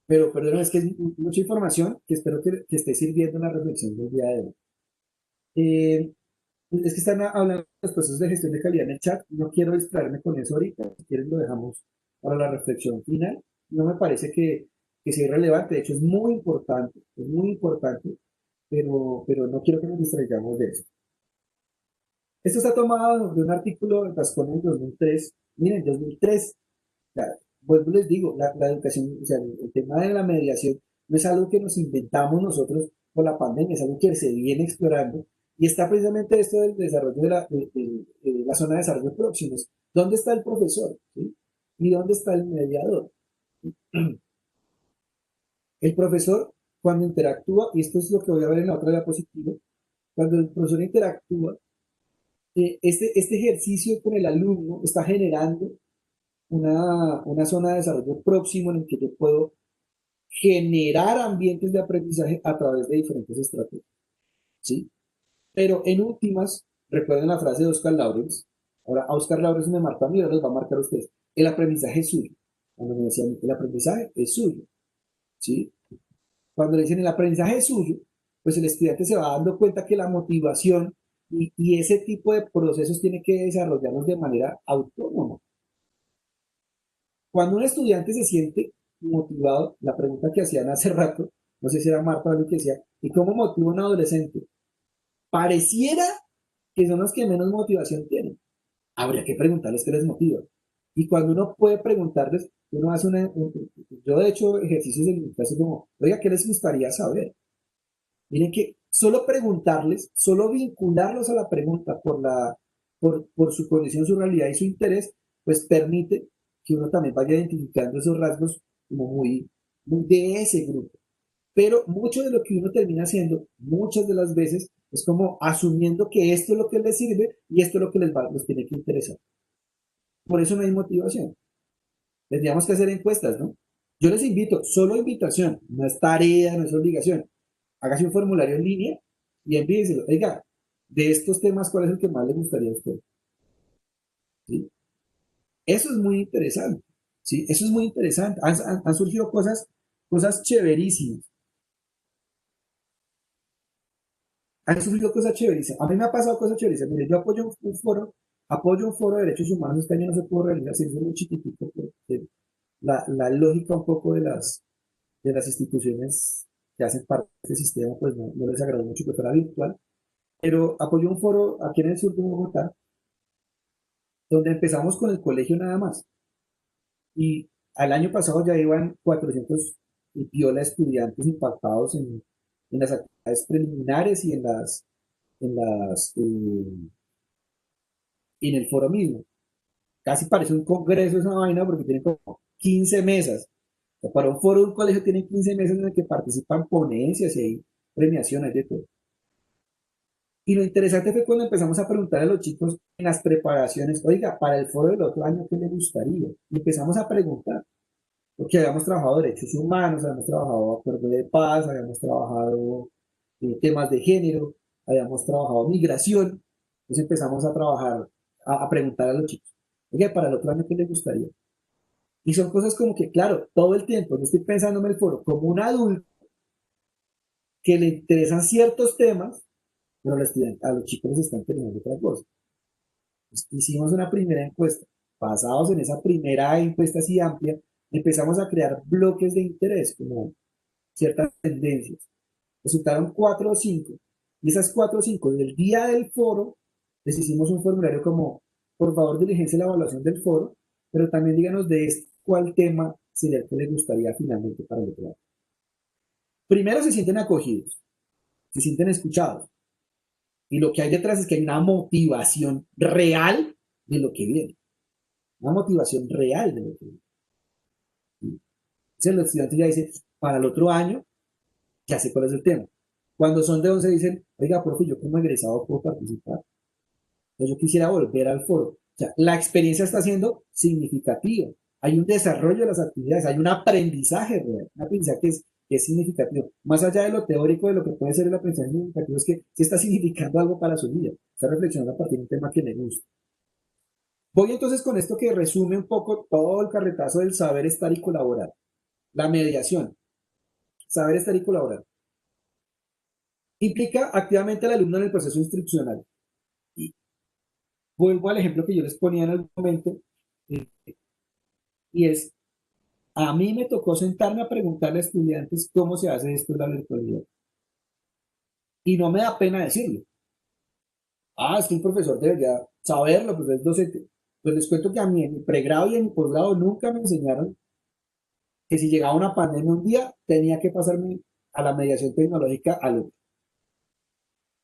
Pero perdón, es que es mucha información que espero que esté sirviendo en la reflexión del día de hoy. Eh, es que están hablando de los procesos de gestión de calidad en el chat, no quiero distraerme con eso ahorita, si quieren lo dejamos para la reflexión final. No me parece que sea irrelevante, de hecho es muy importante, pero no quiero que nos distraigamos de eso. Esto está tomado de un artículo de Tascón en 2003. Miren, 2003, ya, vuelvo y les digo, la educación, o sea, el tema de la mediación no es algo que nos inventamos nosotros por la pandemia, es algo que se viene explorando y está precisamente esto del desarrollo de la zona de desarrollo próximos. ¿Dónde está el profesor? ¿Sí? ¿Y dónde está el mediador? El profesor, cuando interactúa, y esto es lo que voy a ver en la otra diapositiva, cuando el profesor interactúa, este ejercicio con el alumno está generando una zona de desarrollo próximo en el que yo puedo generar ambientes de aprendizaje a través de diferentes estrategias, ¿sí? Pero en últimas, recuerden la frase de Oscar Lawrence. Ahora, a Oscar Lawrence me marca a mí, ahora les va a marcar a ustedes. el aprendizaje es suyo. Cuando me decían, el aprendizaje es suyo, ¿sí? Cuando le dicen el aprendizaje es suyo, pues el estudiante se va dando cuenta que la motivación y ese tipo de procesos tiene que desarrollarlos de manera autónoma. Cuando un estudiante se siente motivado, la pregunta que hacían hace rato, no sé si era Marta o alguien que decía, ¿y cómo motiva a un adolescente? Pareciera que son los que menos motivación tienen. Habría que preguntarles qué les motiva. Y cuando uno puede preguntarles, uno hace yo de hecho ejercicios en mi clase como, oiga, ¿qué les gustaría saber? Miren que solo preguntarles, solo vincularlos a la pregunta por su condición, su realidad y su interés, pues permite que uno también vaya identificando esos rasgos como muy de ese grupo. Pero mucho de lo que uno termina haciendo, muchas de las veces, es como asumiendo que esto es lo que les sirve y esto es lo que les tiene que interesar. Por eso no hay motivación. Tendríamos que hacer encuestas, ¿no? Yo les invito, solo invitación, no es tarea, no es obligación. Hágase un formulario en línea y envíeselo. Oiga, de estos temas, ¿cuál es el que más le gustaría a usted? ¿Sí? Eso es muy interesante. ¿Sí? Eso es muy interesante. Han surgido cosas chéverísimas. Han surgido cosas chéverísimas. A mí me ha pasado cosas chéverísimas. Mire, yo apoyo un foro de derechos humanos. Este año no se pudo realizar, se hizo muy chiquitico, porque la lógica un poco de las instituciones que hacen parte de este sistema, pues no les agradó mucho que fuera virtual, pero apoyó un foro aquí en el sur de Bogotá, donde empezamos con el colegio nada más. Y al año pasado ya iban 400 y piola estudiantes impactados en las actividades preliminares y en el foro mismo. Casi parece un congreso esa vaina porque tiene como 15 mesas. O sea, para un foro de un colegio tienen 15 mesas en el que participan ponencias y hay premiaciones de todo. Y lo interesante fue cuando empezamos a preguntar a los chicos en las preparaciones, oiga, para el foro del otro año, ¿qué les gustaría? Y empezamos a preguntar, porque habíamos trabajado derechos humanos, habíamos trabajado acuerdo de paz, habíamos trabajado temas de género, habíamos trabajado migración. Entonces empezamos a trabajar, a preguntar a los chicos, oiga, para el otro año, ¿qué les gustaría? Y son cosas como que, claro, todo el tiempo, yo estoy pensándome el foro como un adulto que le interesan ciertos temas, pero a los chicos les están interesando otra cosa. Hicimos una primera encuesta. Basados en esa primera encuesta así amplia, empezamos a crear bloques de interés, como ciertas tendencias. Resultaron 4 o 5. Y esas 4 o 5, del día del foro, les hicimos un formulario como, por favor, diligencia la evaluación del foro, pero también díganos cuál tema sería el que les gustaría finalmente para el otro lado. Primero se sienten acogidos, se sienten escuchados. Y lo que hay detrás es que hay una motivación real de lo que viene. Una motivación real de lo que viene. Entonces los estudiantes ya dicen, para el otro año, ya sé cuál es el tema. Cuando son de 11 dicen, oiga, profe, yo como egresado puedo participar. Entonces yo quisiera volver al foro. O sea, la experiencia está siendo significativa. Hay un desarrollo de las actividades, hay un aprendizaje real, un aprendizaje que es significativo. Más allá de lo teórico, de lo que puede ser el aprendizaje significativo, es que sí está significando algo para su vida. Está reflexionando a partir de un tema que le gusta. Voy entonces con esto que resume un poco todo el carretazo del saber estar y colaborar. La mediación. Saber estar y colaborar. Implica activamente al alumno en el proceso instruccional. Y vuelvo al ejemplo que yo les ponía en algún momento, eh, y es, a mí me tocó sentarme a preguntarle a estudiantes cómo se hace esto en la virtualidad. Y no me da pena decirlo. Es que un profesor debería saberlo, pues es docente. Pues les cuento que a mí en mi pregrado y en mi posgrado nunca me enseñaron que si llegaba una pandemia un día, tenía que pasarme a la mediación tecnológica al otro.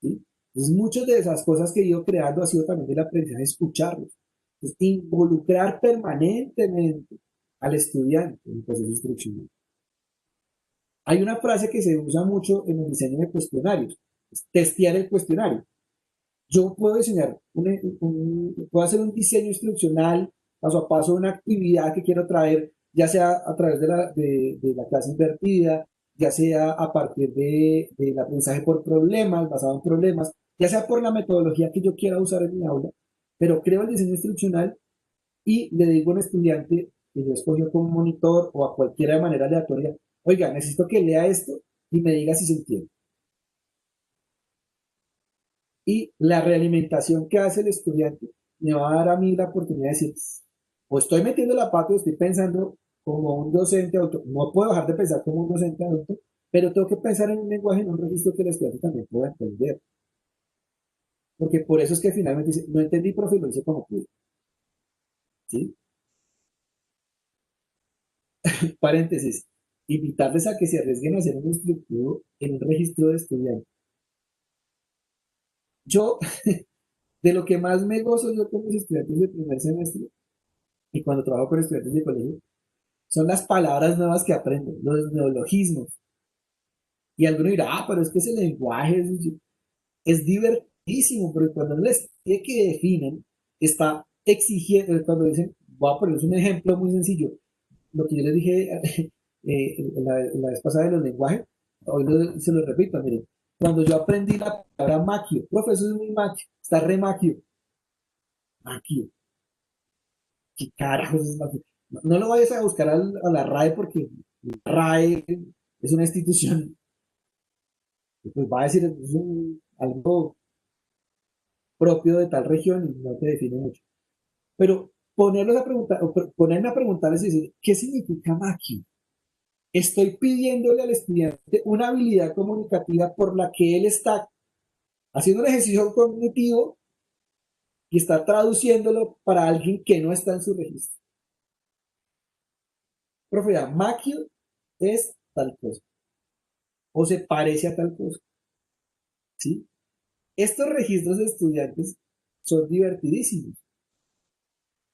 ¿Sí? Entonces, muchas de esas cosas que he ido creando ha sido también del aprendizaje de escucharlos. Entonces, involucrar permanentemente al estudiante en el proceso instruccional. Hay una frase que se usa mucho en el diseño de cuestionarios, es testear el cuestionario. Yo puedo diseñar, puedo hacer un diseño instruccional paso a paso de una actividad que quiero traer, ya sea a través de la clase invertida, ya sea a partir del aprendizaje por problemas, basado en problemas, ya sea por la metodología que yo quiera usar en mi aula, pero creo el diseño instruccional y le digo a un estudiante que yo escogió como monitor o a cualquiera de manera aleatoria, oiga, necesito que lea esto y me diga si se entiende. Y la realimentación que hace el estudiante me va a dar a mí la oportunidad de decir, o estoy metiendo la pata, estoy pensando como un docente adulto, no puedo dejar de pensar como un docente adulto, pero tengo que pensar en un lenguaje, en un registro que el estudiante también pueda entender. Porque por eso es que finalmente dice, no entendí, profe, lo hice como pude. ¿Sí? Paréntesis, invitarles a que se arriesguen a hacer un instructivo en un registro de estudiantes. Yo, de lo que más me gozo yo con mis estudiantes de primer semestre y cuando trabajo con estudiantes de colegio, son las palabras nuevas que aprenden, los neologismos. Y alguno dirá, pero es que ese lenguaje es divertísimo, porque cuando les pide que definen, está exigiendo, cuando dicen, voy a ponerles un ejemplo muy sencillo, lo que yo les dije la vez pasada de los lenguajes, hoy se lo repito, miren, cuando yo aprendí la palabra maquio, profesor, es muy maquio, está re maquio, maquio, ¿qué carajos es maquio? No, no lo vayas a buscar a la RAE porque la RAE es una institución, pues va a decir es algo propio de tal región y no te define mucho. Pero ponerlos a preguntar, o ponerme a preguntarles y decir, ¿qué significa maquio? Estoy pidiéndole al estudiante una habilidad comunicativa por la que él está haciendo un ejercicio cognitivo y está traduciéndolo para alguien que no está en su registro. Profe, maquio es tal cosa o se parece a tal cosa. ¿Sí? Estos registros de estudiantes son divertidísimos.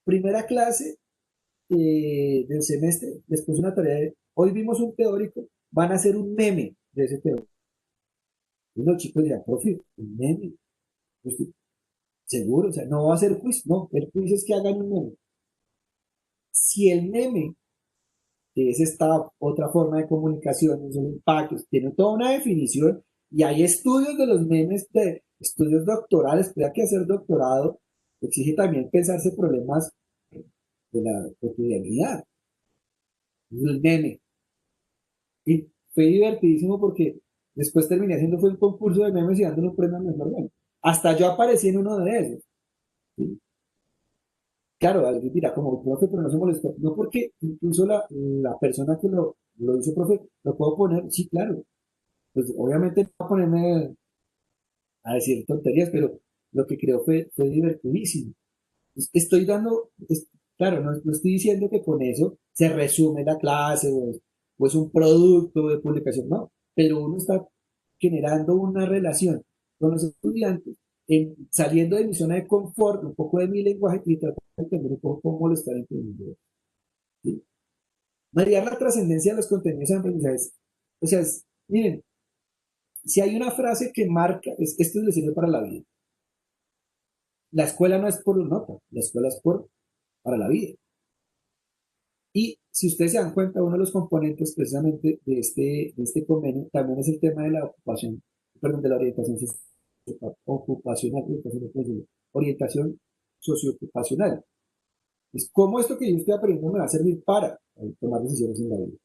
Primera clase del semestre, después una tarea de, hoy vimos un teórico, van a hacer un meme de ese teórico. Y los chicos dirán, profe, un meme. Pues, seguro, o sea, no va a ser quiz, no, el quiz es que hagan un meme. Si el meme, que es esta otra forma de comunicación, son impactos, tiene toda una definición y hay estudios de los memes, de estudios doctorales, que hay que hacer doctorado, exige también pensarse problemas de la cotidianidad. El meme. Y fue divertidísimo porque después terminé haciendo fue un concurso de memes y dándole un premio al mejor meme. Hasta yo aparecí en uno de esos. ¿Sí? Claro, alguien dirá como profe, pero no se molestó. No, porque incluso la persona que lo hizo, profe, lo puedo poner, sí, claro. Pues obviamente no voy a ponerme a decir tonterías, pero lo que creo fue divertidísimo. Estoy dando, claro, no estoy diciendo que con eso se resume la clase o es un producto de publicación, no, pero uno está generando una relación con los estudiantes, saliendo de mi zona de confort, un poco de mi lenguaje y tratando de entender un poco cómo lo están entendiendo. ¿Sí? Manejar la trascendencia de los contenidos de aprendizaje. O sea, miren, si hay una frase que marca, esto le sirve para la vida. La escuela no es por nota, la escuela es para la vida. Y si ustedes se dan cuenta, uno de los componentes precisamente de este convenio también es el tema de la ocupación, perdón, de la orientación ocupacional, orientación socioocupacional. Es cómo esto que yo estoy aprendiendo me va a servir para tomar decisiones en la vida.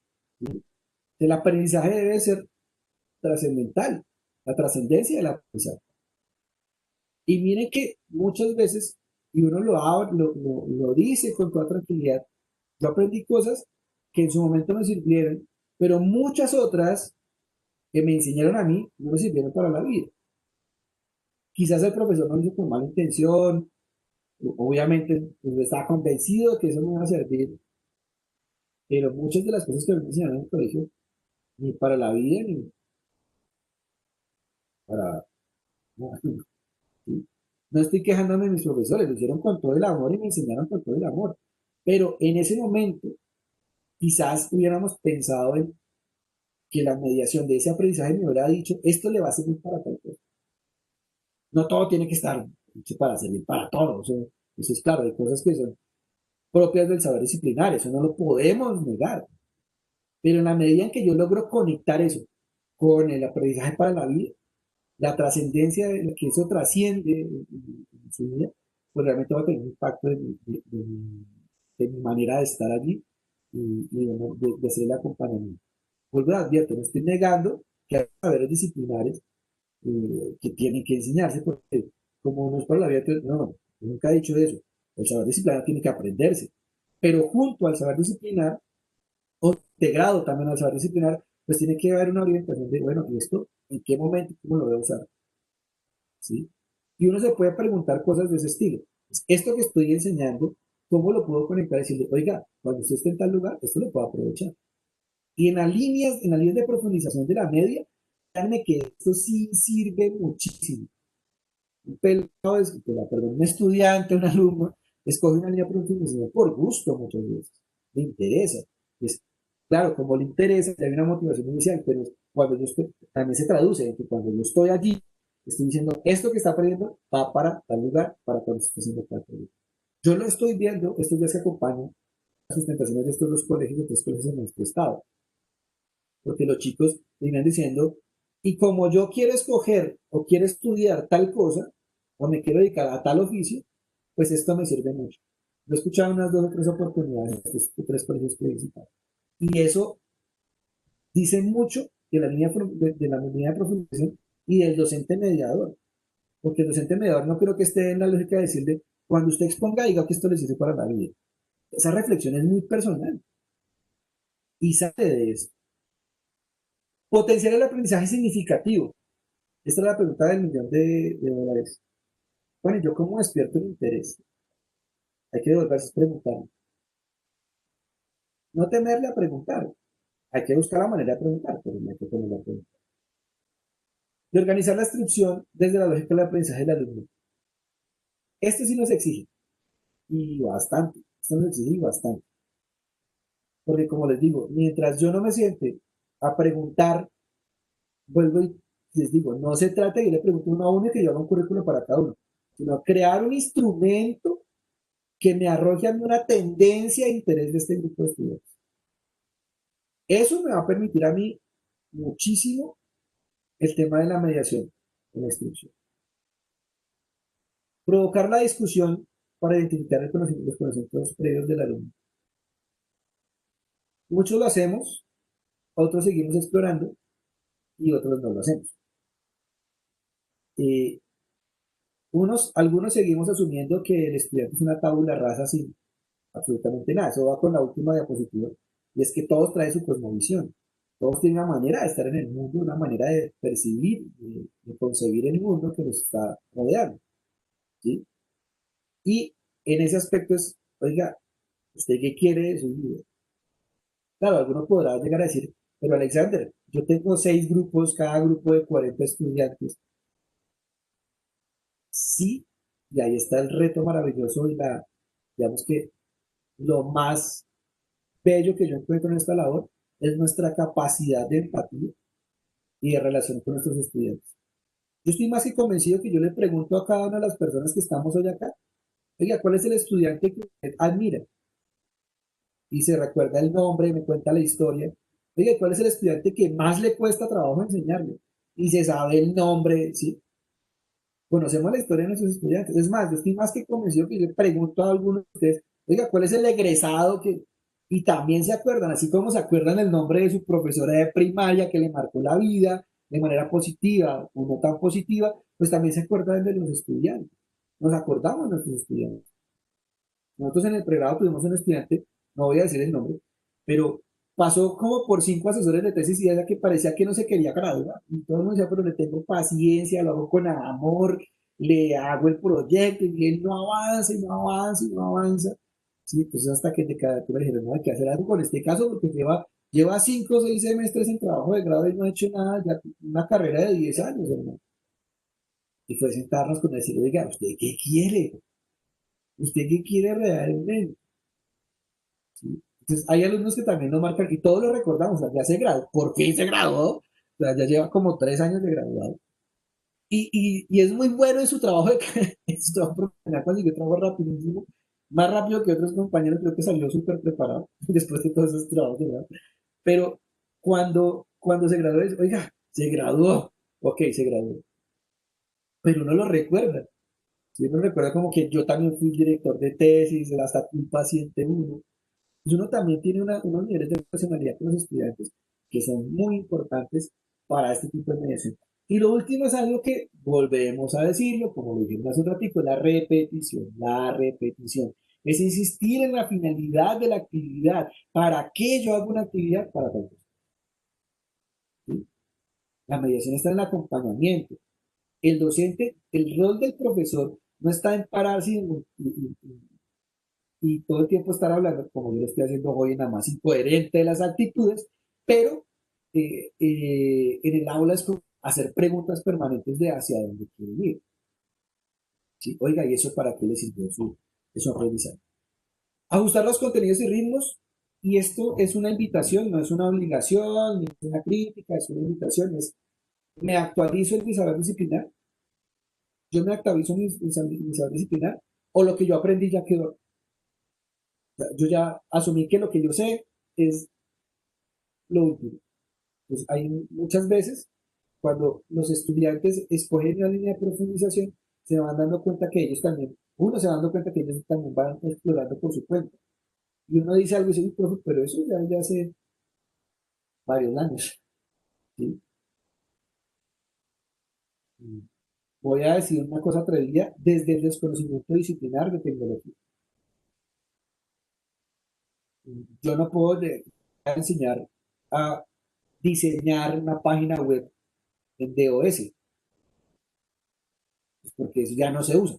El aprendizaje debe ser trascendental, la trascendencia del aprendizaje. Y miren que muchas veces, y uno lo dice con toda tranquilidad, yo aprendí cosas que en su momento me sirvieron, pero muchas otras que me enseñaron a mí no me sirvieron para la vida. Quizás el profesor no lo hizo con mala intención, obviamente pues, estaba convencido de que eso me iba a servir, pero muchas de las cosas que me enseñaron en el colegio, ni para la vida, ni para... No, no estoy quejándome de mis profesores, lo hicieron con todo el amor y me enseñaron con todo el amor. Pero en ese momento, quizás hubiéramos pensado en que la mediación de ese aprendizaje me hubiera dicho, esto le va a servir para tal cosa. No todo tiene que estar hecho para servir para todo. Eso es claro, hay cosas que son propias del saber disciplinar, eso no lo podemos negar. Pero en la medida en que yo logro conectar eso con el aprendizaje para la vida, la trascendencia de lo que eso trasciende en su vida, pues realmente va a tener un impacto de mi manera de estar allí de hacer el acompañamiento. Vuelvo a advierto, no estoy negando que hay saberes disciplinares que tienen que enseñarse, porque como no es para la vida, no, nunca he dicho eso. El saber disciplinar tiene que aprenderse, pero junto al saber disciplinar, o integrado también al saber disciplinar, pues tiene que haber una orientación de, bueno, ¿y esto en qué momento, cómo lo voy a usar? ¿Sí? Y uno se puede preguntar cosas de ese estilo. Esto que estoy enseñando, ¿cómo lo puedo conectar y decirle, oiga, cuando usted esté en tal lugar, esto lo puedo aprovechar? Y en las líneas de profundización de la media, créanme que esto sí sirve muchísimo. Un pelado, perdón, un estudiante, un alumno, escoge una línea de profundización por gusto muchas veces. Le interesa. Es, claro, como le interesa, hay una motivación inicial, pero cuando yo estoy, también se traduce en que cuando yo estoy allí, estoy diciendo, esto que está aprendiendo va para tal lugar, para cuando se está haciendo tal proyecto. Yo lo estoy viendo, estos días que acompañan las sustentaciones de estos dos colegios, de tres colegios en nuestro estado, porque los chicos vienen diciendo, y como yo quiero escoger o quiero estudiar tal cosa, o me quiero dedicar a tal oficio, pues esto me sirve mucho. Lo he escuchado unas dos o tres oportunidades de estos tres colegios que he visitado. Y eso dice mucho de la línea de profundización y del docente mediador. Porque el docente mediador no creo que esté en la lógica de decirle, cuando usted exponga, diga que esto le sirve para la vida. Esa reflexión es muy personal. Y sale de eso. Potenciar el aprendizaje significativo. Esta es la pregunta del millón de dólares. Bueno, ¿yo cómo despierto el interés? Hay que devolverse a preguntar. No temerle a preguntar. Hay que buscar la manera de preguntar, pero no hay que temerle a preguntar. Y organizar la instrucción desde la lógica del aprendizaje del alumno. Esto sí nos exige. Y bastante. Esto nos exige bastante. Porque como les digo, mientras yo no me siente a preguntar, vuelvo y les digo, no se trata de que le pregunte uno a uno y que yo haga un currículo para cada uno, sino crear un instrumento que me arroje a mí una tendencia e interés de este grupo de estudiantes. Eso me va a permitir a mí muchísimo el tema de la mediación en la instrucción. Provocar la discusión para identificar los conocimientos previos del alumno. Muchos lo hacemos, otros seguimos explorando y otros no lo hacemos. Eh, algunos seguimos asumiendo que el estudiante es una tabula rasa sin absolutamente nada. Eso va con la última diapositiva. Y es que todos traen su cosmovisión. Todos tienen una manera de estar en el mundo, una manera de percibir, de concebir el mundo que nos está rodeando. ¿Sí? Y en ese aspecto es, oiga, ¿usted qué quiere de su vida? Claro, alguno podrá llegar a decir, pero Alexander, yo tengo 6 grupos, cada grupo de 40 estudiantes. Sí, y ahí está el reto maravilloso y digamos que lo más bello que yo encuentro en esta labor es nuestra capacidad de empatía y de relación con nuestros estudiantes. Yo estoy más que convencido que yo le pregunto a cada una de las personas que estamos hoy acá, oiga, ¿cuál es el estudiante que usted admira? Y se recuerda el nombre, me cuenta la historia. Oiga, ¿cuál es el estudiante que más le cuesta trabajo enseñarle? Y se sabe el nombre, ¿sí? Conocemos la historia de nuestros estudiantes. Es más, yo estoy más que convencido que yo pregunto a algunos de ustedes, oiga, ¿cuál es el egresado que... Y también se acuerdan, así como se acuerdan el nombre de su profesora de primaria que le marcó la vida de manera positiva o no tan positiva, pues también se acuerdan de los estudiantes. Nos acordamos de nuestros estudiantes. Nosotros en el pregrado tuvimos un estudiante, no voy a decir el nombre, pero pasó como por 5 asesores de tesis y era que parecía que no se quería graduar. Y todo el mundo decía, pero le tengo paciencia, lo hago con amor, le hago el proyecto y él no avanza y no avanza y no avanza. Sí, entonces hasta que de cada le dijeron, no hay que hacer algo con este caso porque lleva 5 o 6 semestres en trabajo de grado y no ha hecho nada, ya una carrera de 10 años, hermano. Y fue sentarnos con él y decir, oiga, ¿usted qué quiere? ¿Usted qué quiere realmente? ¿Sí? Entonces, hay alumnos que también nos marcan y todos lo recordamos, o sea, ya se graduó, por fin se graduó, o sea, ya lleva como 3 años de graduado. Y es muy bueno en su trabajo, en su trabajo profesional, consiguió trabajo rapidísimo, más rápido que otros compañeros, creo que salió súper preparado después de todos esos trabajos de grado. Pero cuando se graduó, dice, oiga, se graduó, ok, se graduó, pero no lo recuerda. Sí, me recuerda como que yo también fui director de tesis, hasta un paciente uno. Y uno también tiene unos niveles de profesionalidad con los estudiantes que son muy importantes para este tipo de mediación. Y lo último es algo que volvemos a decirlo, como lo dijimos hace un ratito, la repetición, la repetición. Es insistir en la finalidad de la actividad. ¿Para qué yo hago una actividad? Para tal cosa, ¿sí? La mediación está en el acompañamiento. El docente, el rol del profesor no está en pararse y todo el tiempo estar hablando, como yo lo estoy haciendo hoy, en la más incoherente de las actitudes, pero en el aula es como hacer preguntas permanentes de hacia dónde quiere ir. ¿Sí? Oiga, ¿y eso para qué le sirvió su aprendizaje? Ajustar los contenidos y ritmos, y esto es una invitación, no es una obligación, ni es una crítica, es una invitación, es me actualizo en mi saber disciplinar, yo me actualizo en mi saber disciplinar, o lo que yo aprendí ya quedó. O sea, yo ya asumí que lo que yo sé es lo último. Pues hay muchas veces cuando los estudiantes escogen una línea de profundización, se van dando cuenta que ellos también, uno se va dando cuenta que ellos también van explorando por su cuenta. Y uno dice algo y dice, profe, pero eso ya hace varios años. ¿Sí? Voy a decir una cosa atrevida desde el desconocimiento disciplinar de tecnología. Yo no puedo enseñar a diseñar una página web en DOS, porque eso ya no se usa.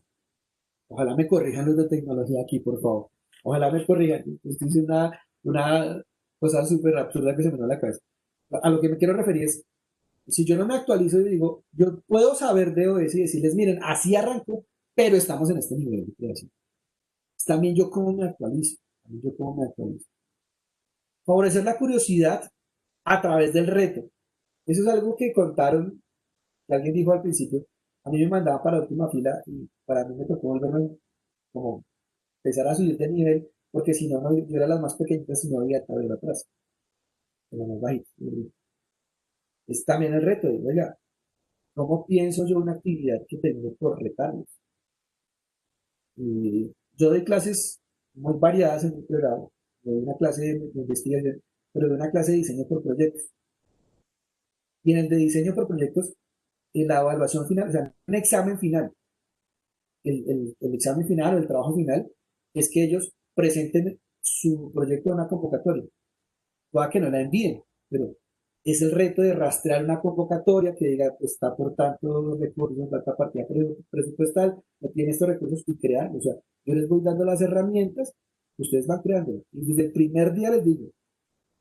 Ojalá me corrijan los de tecnología aquí, por favor. Ojalá me corrijan. Esto es una cosa súper absurda que se me da a la cabeza. A lo que me quiero referir es, si yo no me actualizo y digo, yo puedo saber de OS y decirles, miren, así arrancó, pero estamos en este nivel de creación. También yo cómo me actualizo. También yo cómo me actualizo. Favorecer la curiosidad a través del reto. Eso es algo que contaron, que alguien dijo al principio. A mí me mandaban para la última fila y para mí me tocó volverme como empezar a subir de nivel, porque si no, yo era las más pequeñitas y no había tabla atrás, era más bajito. Es también el reto, de, oiga, ¿cómo pienso yo una actividad que tengo por retarlos? Yo doy clases muy variadas en mi programa, doy una clase de investigación, pero doy una clase de diseño por proyectos. Y en el de diseño por proyectos, en la evaluación final, o sea, un examen final, el examen final o el trabajo final, es que ellos presenten su proyecto a una convocatoria. Pueda que no la envíen, pero es el reto de rastrear una convocatoria que diga, está por tantos recursos, tanta partida presupuestal, no tiene estos recursos y crear. O sea, yo les voy dando las herramientas, ustedes van creando. Y desde el primer día les digo,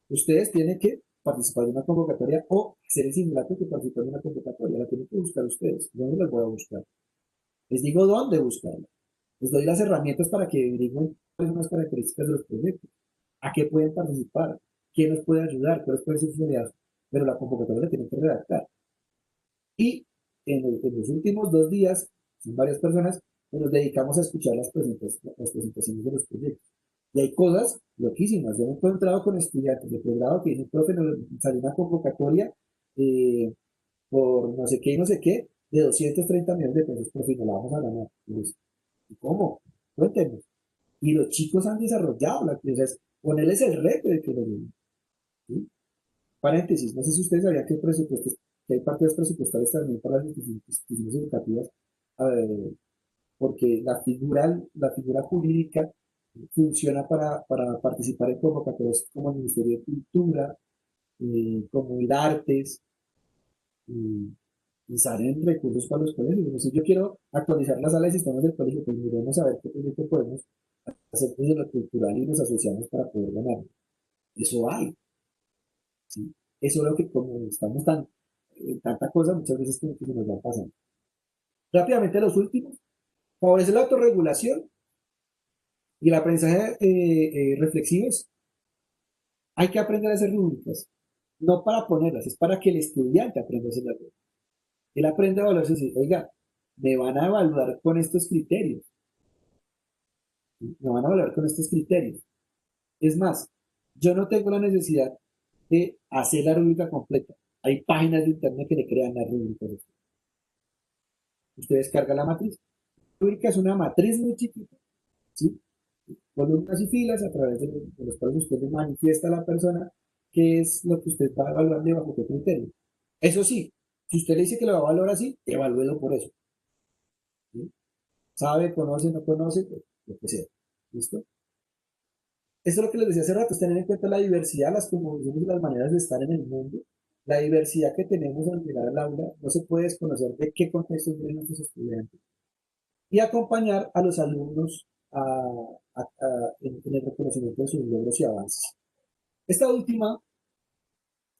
ustedes tienen que participar de una convocatoria o ser el simulacro que participa de una convocatoria. La tienen que buscar ustedes. Yo no las voy a buscar. Les digo dónde buscarla. Les doy las herramientas para que averigüen cuáles son las características de los proyectos, a qué pueden participar, quién nos puede ayudar, cuáles pueden ser sus aliados, pero la convocatoria la tienen que redactar. Y en los últimos 2 días, son varias personas, nos dedicamos a escuchar las presentaciones de los proyectos. Y hay cosas loquísimas. Yo me he encontrado con estudiantes de posgrado que dicen, profe, nos salió una convocatoria eh, por no sé qué y no sé qué, de 230 millones de pesos, por fin, no la vamos a ganar. ¿Y cómo? Cuéntenos. Y los chicos han desarrollado la o sea, ponerles el reto de que lo den. ¿Sí? Paréntesis, no sé si ustedes sabían que hay presupuestos, que hay partidas presupuestarias también para las instituciones educativas, porque la figura jurídica funciona para participar en convocatorias como el Ministerio de Cultura, como el Artes, y, y salen recursos para los colegios. Entonces, yo quiero actualizar la sala de sistemas del colegio, pues miremos a ver qué proyecto podemos hacer desde lo cultural y nos asociamos para poder ganar. Eso hay, ¿sí? Eso es lo que como estamos tanta cosa, muchas veces como que se nos va pasando. Rápidamente los últimos, favorece la autorregulación y el aprendizaje reflexivos. Hay que aprender a hacer rúbricas, no para ponerlas, es para que el estudiante aprenda a hacer las rúbricas. Él aprende a evaluarse y dice, oiga, me van a evaluar con estos criterios, ¿sí? Me van a evaluar con estos criterios. Es más, yo no tengo la necesidad de hacer la rúbrica completa. Hay páginas de internet que le crean las rúbricas. Usted descarga la matriz, rúbrica es una matriz muy chiquita, ¿sí? Columnas y filas a través de los cuales usted le manifiesta a la persona qué es lo que usted va a evaluar y bajo qué criterio. Eso sí, si usted le dice que lo va a valorar así, evalúelo por eso. ¿Sí? ¿Sabe, conoce, no conoce? Pues, lo que sea. ¿Listo? Esto es lo que les decía hace rato, es tener en cuenta la diversidad, las condiciones y las maneras de estar en el mundo, la diversidad que tenemos al llegar al aula, no se puede desconocer de qué contexto viven nuestros estudiantes y acompañar a los alumnos en el reconocimiento de sus logros y avances. Esta última,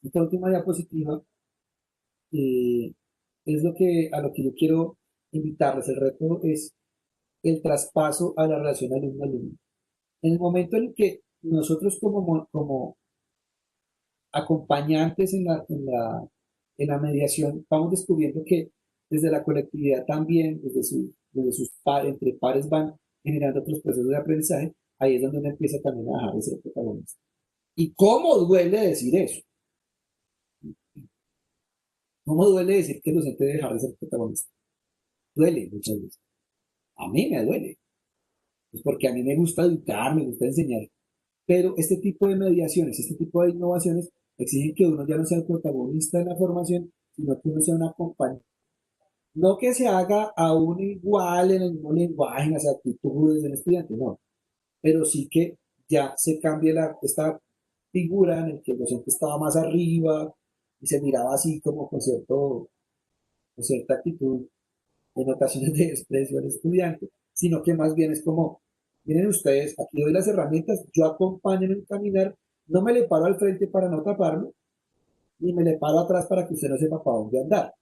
esta última diapositiva eh, es a lo que yo quiero invitarles. El reto es el traspaso a la relación alumno-alumno. En el momento en que nosotros como acompañantes en la mediación, vamos descubriendo que desde la colectividad también, desde sus pares, entre pares van generando otros procesos de aprendizaje, ahí es donde uno empieza también a dejar de ser protagonista. ¿Y cómo duele decir eso? ¿Cómo duele decir que el docente debe dejar de ser protagonista? Duele muchas veces. A mí me duele. Es porque a mí me gusta educar, me gusta enseñar. Pero este tipo de mediaciones, este tipo de innovaciones exigen que uno ya no sea el protagonista de la formación, sino que uno sea un acompañante. No que se haga aún igual en el mismo lenguaje, en las actitudes del estudiante, no. Pero sí que ya se cambie esta figura en la que el docente estaba más arriba y se miraba así como con cierta actitud en ocasiones de desprecio al estudiante, sino que más bien es como, miren ustedes, aquí doy las herramientas, yo acompaño en el caminar, no me le paro al frente para no taparlo, ni me le paro atrás para que usted no sepa para dónde andar.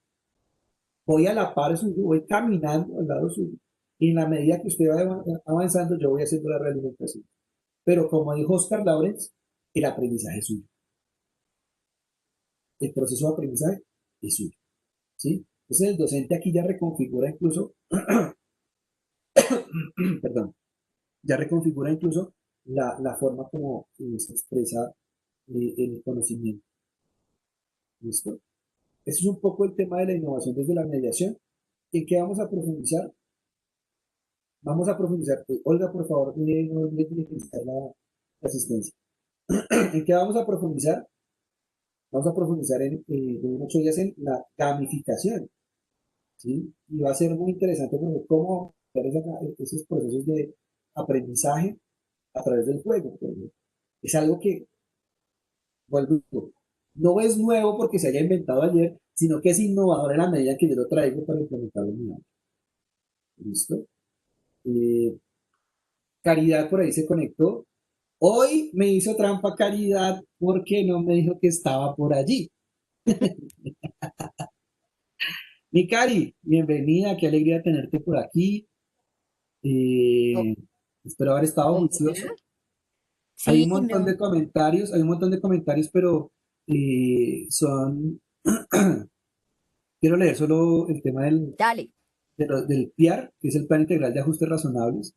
Voy a la par suyo, voy caminando al lado suyo, y en la medida que usted va avanzando, yo voy haciendo la realimentación. Pero como dijo Oscar Lawrence, el aprendizaje es suyo. El proceso de aprendizaje es suyo. ¿Sí? Entonces el docente aquí ya reconfigura incluso, perdón, ya reconfigura incluso la forma como se expresa el conocimiento. ¿Listo? Eso es un poco el tema de la innovación desde la mediación. ¿En qué vamos a profundizar? Vamos a profundizar. Olga, por favor, no le tiene que quitar la asistencia. ¿En qué vamos a profundizar? Vamos a profundizar en 8 días en la gamificación. ¿Sí? Y va a ser muy interesante porque cómo esos procesos de aprendizaje a través del juego. Es algo que, vuelvo, no es nuevo porque se haya inventado ayer, sino que es innovador en la medida que yo lo traigo para implementarlo en mi aula. ¿Listo? Eh, Caridad por ahí se conectó. Hoy me hizo trampa Caridad porque no me dijo que estaba por allí. Mi Cari, bienvenida, qué alegría tenerte por aquí. Oh, Eh, Espero haber estado juicioso. hola. Hay un Sí, montón no. de comentarios, pero son. Quiero leer solo el tema Dale. del PIAR, que es el Plan Integral de Ajustes Razonables.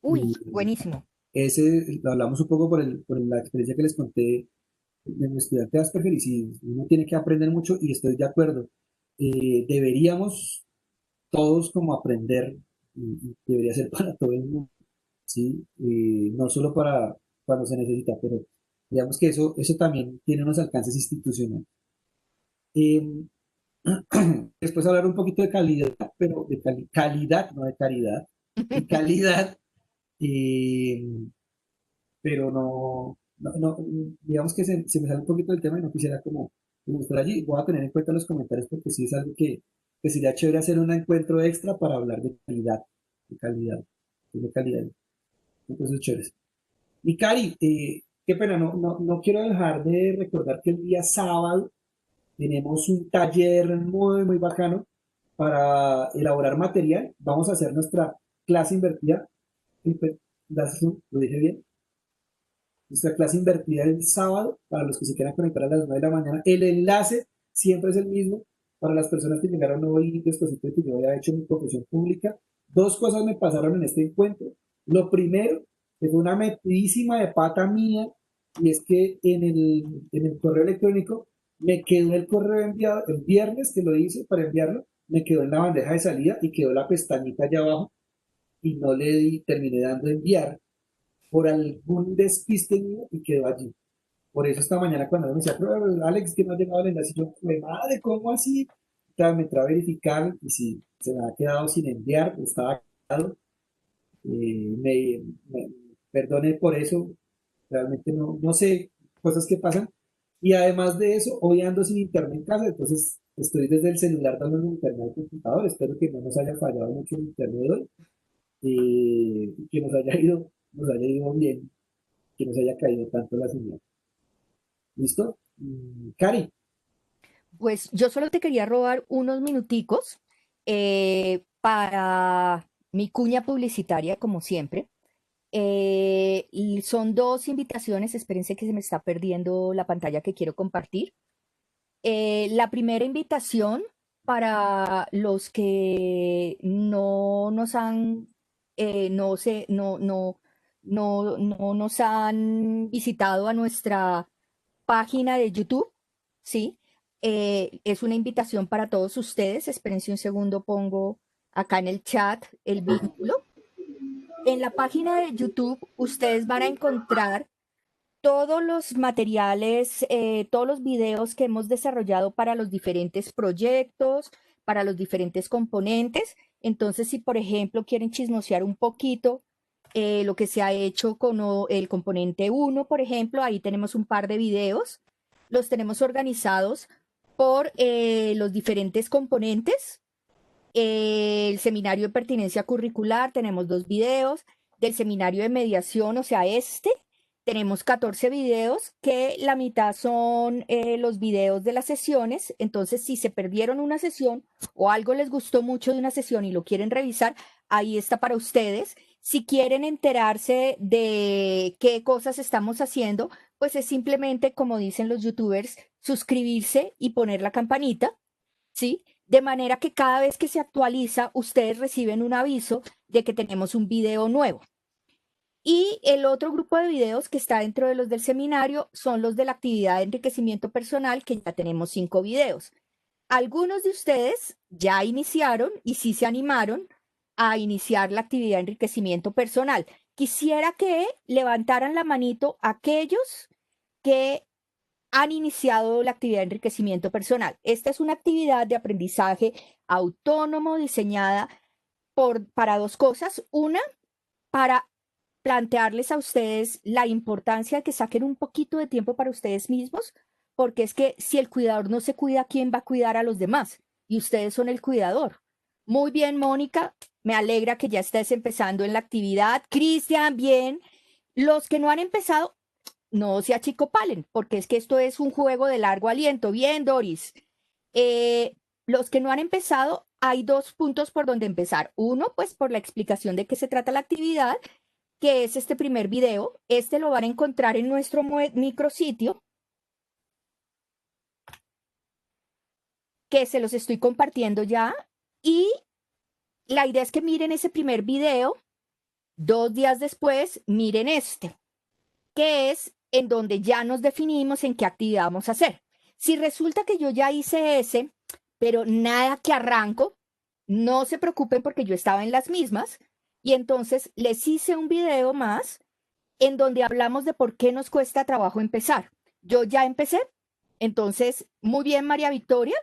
Uy, Y buenísimo. ese lo hablamos un poco por la experiencia que les conté de mi estudiante Asperger, y si uno tiene que aprender mucho, y estoy de acuerdo, deberíamos todos como aprender, y debería ser para todo el mundo, ¿sí? No solo para cuando se necesita, pero digamos que eso también tiene unos alcances institucionales. Eh, Después hablar un poquito de calidad, pero de calidad, no de caridad, de calidad, eh, pero digamos que se me sale un poquito del tema y no quisiera como estar allí. Voy a tener en cuenta los comentarios porque sí es algo que sería chévere hacer un encuentro extra para hablar de calidad, de calidad. Entonces, chévere. Y Cari, qué pena, no quiero dejar de recordar que el día sábado tenemos un taller muy, muy bacano para elaborar material. Vamos a hacer nuestra clase invertida. Lo dije bien. Nuestra clase invertida el sábado para los que se quieran conectar a las 9 de la mañana. El enlace siempre es el mismo para las personas que llegaron hoy después de que yo había hecho mi profesión pública. Dos cosas me pasaron en este encuentro. Lo primero, que fue una metidísima de pata mía, y es que en el correo electrónico me quedó el correo enviado el viernes que lo hice para enviarlo, me quedó en la bandeja de salida y quedó la pestañita allá abajo y no terminé dando enviar por algún despiste mío y quedó allí. Por eso esta mañana cuando me decía, "Pero, Alex, que no ha llegado el enlace", yo, madre, ¿cómo así? Entonces me entré a verificar y si se me ha quedado sin enviar, estaba quedado. Me perdone por eso, realmente no sé, cosas que pasan. Y además de eso, hoy ando sin internet en casa, entonces estoy desde el celular dando internet al computador. Espero que no nos haya fallado mucho el internet hoy, y que nos haya ido bien, que nos haya caído tanto la señal. ¿Listo? Cari, Pues yo solo te quería robar unos minuticos para mi cuña publicitaria, como siempre. Y son dos invitaciones, espérense que se me está perdiendo la pantalla que quiero compartir. La primera invitación para los que no nos han, no, se, no nos han visitado a nuestra página de YouTube, ¿sí? Es una invitación para todos ustedes. Espérense un segundo, pongo acá en el chat el vínculo. En la página de YouTube ustedes van a encontrar todos los materiales, todos los videos que hemos desarrollado para los diferentes proyectos, para los diferentes componentes. Entonces, si por ejemplo quieren chismosear un poquito lo que se ha hecho con el componente 1, por ejemplo, ahí tenemos un par de videos. Los tenemos organizados por los diferentes componentes. El seminario de pertinencia curricular, tenemos 2 videos. Del seminario de mediación, o sea, tenemos 14 videos, que la mitad son los videos de las sesiones. Entonces, si se perdieron una sesión o algo les gustó mucho de una sesión y lo quieren revisar, ahí está para ustedes. Si quieren enterarse de qué cosas estamos haciendo, pues es simplemente, como dicen los youtubers, suscribirse y poner la campanita, ¿sí? De manera que cada vez que se actualiza, ustedes reciben un aviso de que tenemos un video nuevo. Y el otro grupo de videos que está dentro de los del seminario son los de la actividad de enriquecimiento personal, que ya tenemos 5 videos. Algunos de ustedes ya iniciaron y sí se animaron a iniciar la actividad de enriquecimiento personal. Quisiera que levantaran la manito aquellos que han iniciado la actividad de enriquecimiento personal. Esta es una actividad de aprendizaje autónomo diseñada para 2 cosas. Una, para plantearles a ustedes la importancia de que saquen un poquito de tiempo para ustedes mismos, porque es que si el cuidador no se cuida, ¿quién va a cuidar a los demás? Y ustedes son el cuidador. Muy bien, Mónica, me alegra que ya estés empezando en la actividad. Cristian, bien. Los que no han empezado, no se achicopalen, porque es que esto es un juego de largo aliento. Bien, Doris. Los que no han empezado, hay 2 puntos por donde empezar. Uno, pues por la explicación de qué se trata la actividad, que es este primer video. Este lo van a encontrar en nuestro micrositio, que se los estoy compartiendo ya. Y la idea es que miren ese primer video. 2 días después, miren este, que es en donde ya nos definimos en qué actividad vamos a hacer. Si resulta que yo ya hice ese, pero nada que arranco, no se preocupen porque yo estaba en las mismas. Y entonces les hice un video más en donde hablamos de por qué nos cuesta trabajo empezar. Yo ya empecé, entonces, muy bien, María Victoria.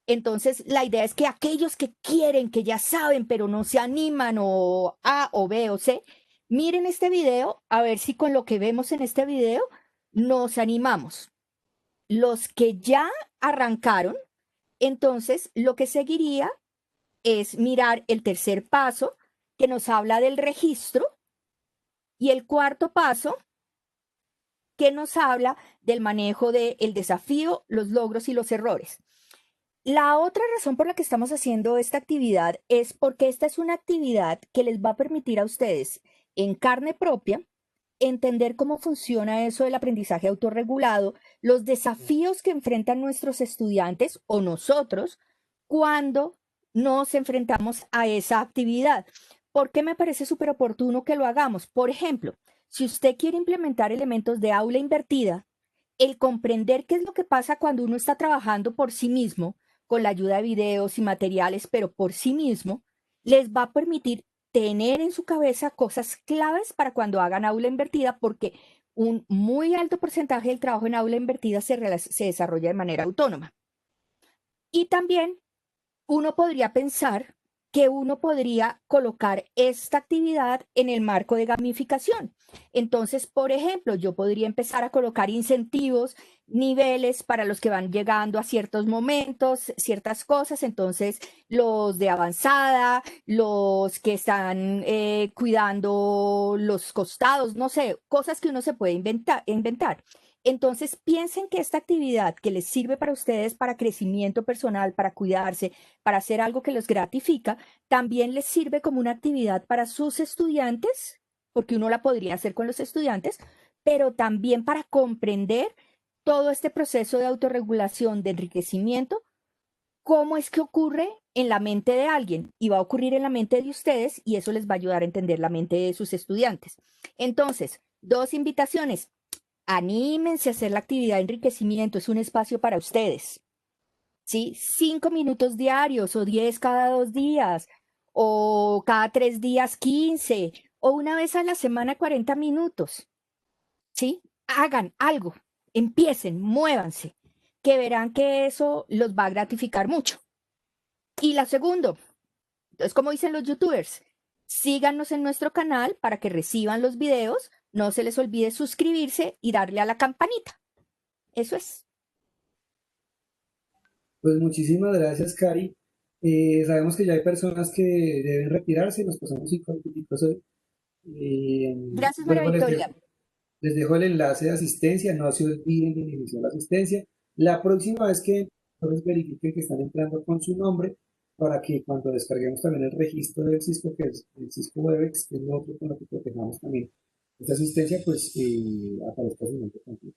Entonces, la idea es que aquellos que quieren, que ya saben, pero no se animan, o A o B o C, miren este video, a ver si con lo que vemos en este video nos animamos. Los que ya arrancaron, entonces lo que seguiría es mirar el tercer paso, que nos habla del registro, y el cuarto paso, que nos habla del manejo del desafío, los logros y los errores. La otra razón por la que estamos haciendo esta actividad es porque esta es una actividad que les va a permitir a ustedes, en carne propia, entender cómo funciona eso del aprendizaje autorregulado, los desafíos que enfrentan nuestros estudiantes o nosotros cuando nos enfrentamos a esa actividad. ¿Por qué me parece súper oportuno que lo hagamos? Por ejemplo, si usted quiere implementar elementos de aula invertida, el comprender qué es lo que pasa cuando uno está trabajando por sí mismo, con la ayuda de videos y materiales, pero por sí mismo, les va a permitir tener en su cabeza cosas claves para cuando hagan aula invertida, porque un muy alto porcentaje del trabajo en aula invertida se desarrolla de manera autónoma. Y también uno podría pensar que uno podría colocar esta actividad en el marco de gamificación. Entonces, por ejemplo, yo podría empezar a colocar incentivos, niveles para los que van llegando a ciertos momentos, ciertas cosas. Entonces, los de avanzada, los que están cuidando los costados, no sé, cosas que uno se puede inventar. Entonces, piensen que esta actividad que les sirve para ustedes para crecimiento personal, para cuidarse, para hacer algo que los gratifica, también les sirve como una actividad para sus estudiantes, porque uno la podría hacer con los estudiantes, pero también para comprender todo este proceso de autorregulación, de enriquecimiento, cómo es que ocurre en la mente de alguien y va a ocurrir en la mente de ustedes y eso les va a ayudar a entender la mente de sus estudiantes. Entonces, dos invitaciones. Anímense a hacer la actividad de enriquecimiento, es un espacio para ustedes. ¿Sí? 5 minutos diarios o 10 cada 2 días o cada 3 días 15 o una vez a la semana 40 minutos. ¿Sí? Hagan algo, empiecen, muévanse, que verán que eso los va a gratificar mucho. Y la segunda, es como dicen los youtubers, síganos en nuestro canal para que reciban los videos, no se les olvide suscribirse y darle a la campanita. Eso es. Pues muchísimas gracias, Cari. Sabemos que ya hay personas que deben retirarse, nos pasamos 5 minutos hoy. Gracias, María Vuelvo, Victoria. les dejo el enlace de asistencia, no se olviden de iniciar la asistencia. La próxima vez que entonces verifiquen que están entrando con su nombre para que cuando descarguemos también el registro del Cisco, que es el Cisco Webex, que es lo otro con lo que protejamos también esta asistencia, pues aparezca su nombre completo.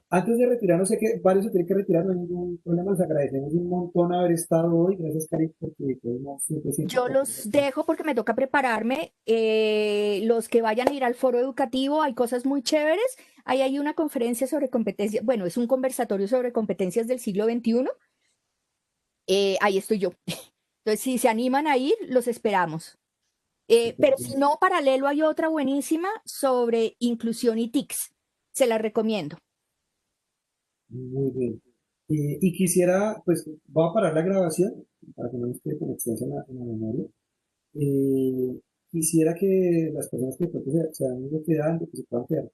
Antes de retirarnos, sé que varios se tienen que retirar, no hay ningún problema, les agradecemos un montón haber estado hoy, gracias Cari, porque pudimos siempre Yo los dejo porque me toca prepararme. Los que vayan a ir al foro educativo, hay cosas muy chéveres. Ahí hay una conferencia sobre competencias, bueno, es un conversatorio sobre competencias del siglo XXI. Ahí estoy yo. Entonces, si se animan a ir, los esperamos. Pero si no, paralelo hay otra buenísima sobre inclusión y TICs. Se la recomiendo. Muy bien. Y quisiera, pues, voy a parar la grabación para que no nos quede con extensa en la memoria. Quisiera que las personas que de pronto se han ido quedando, que se puedan quedar.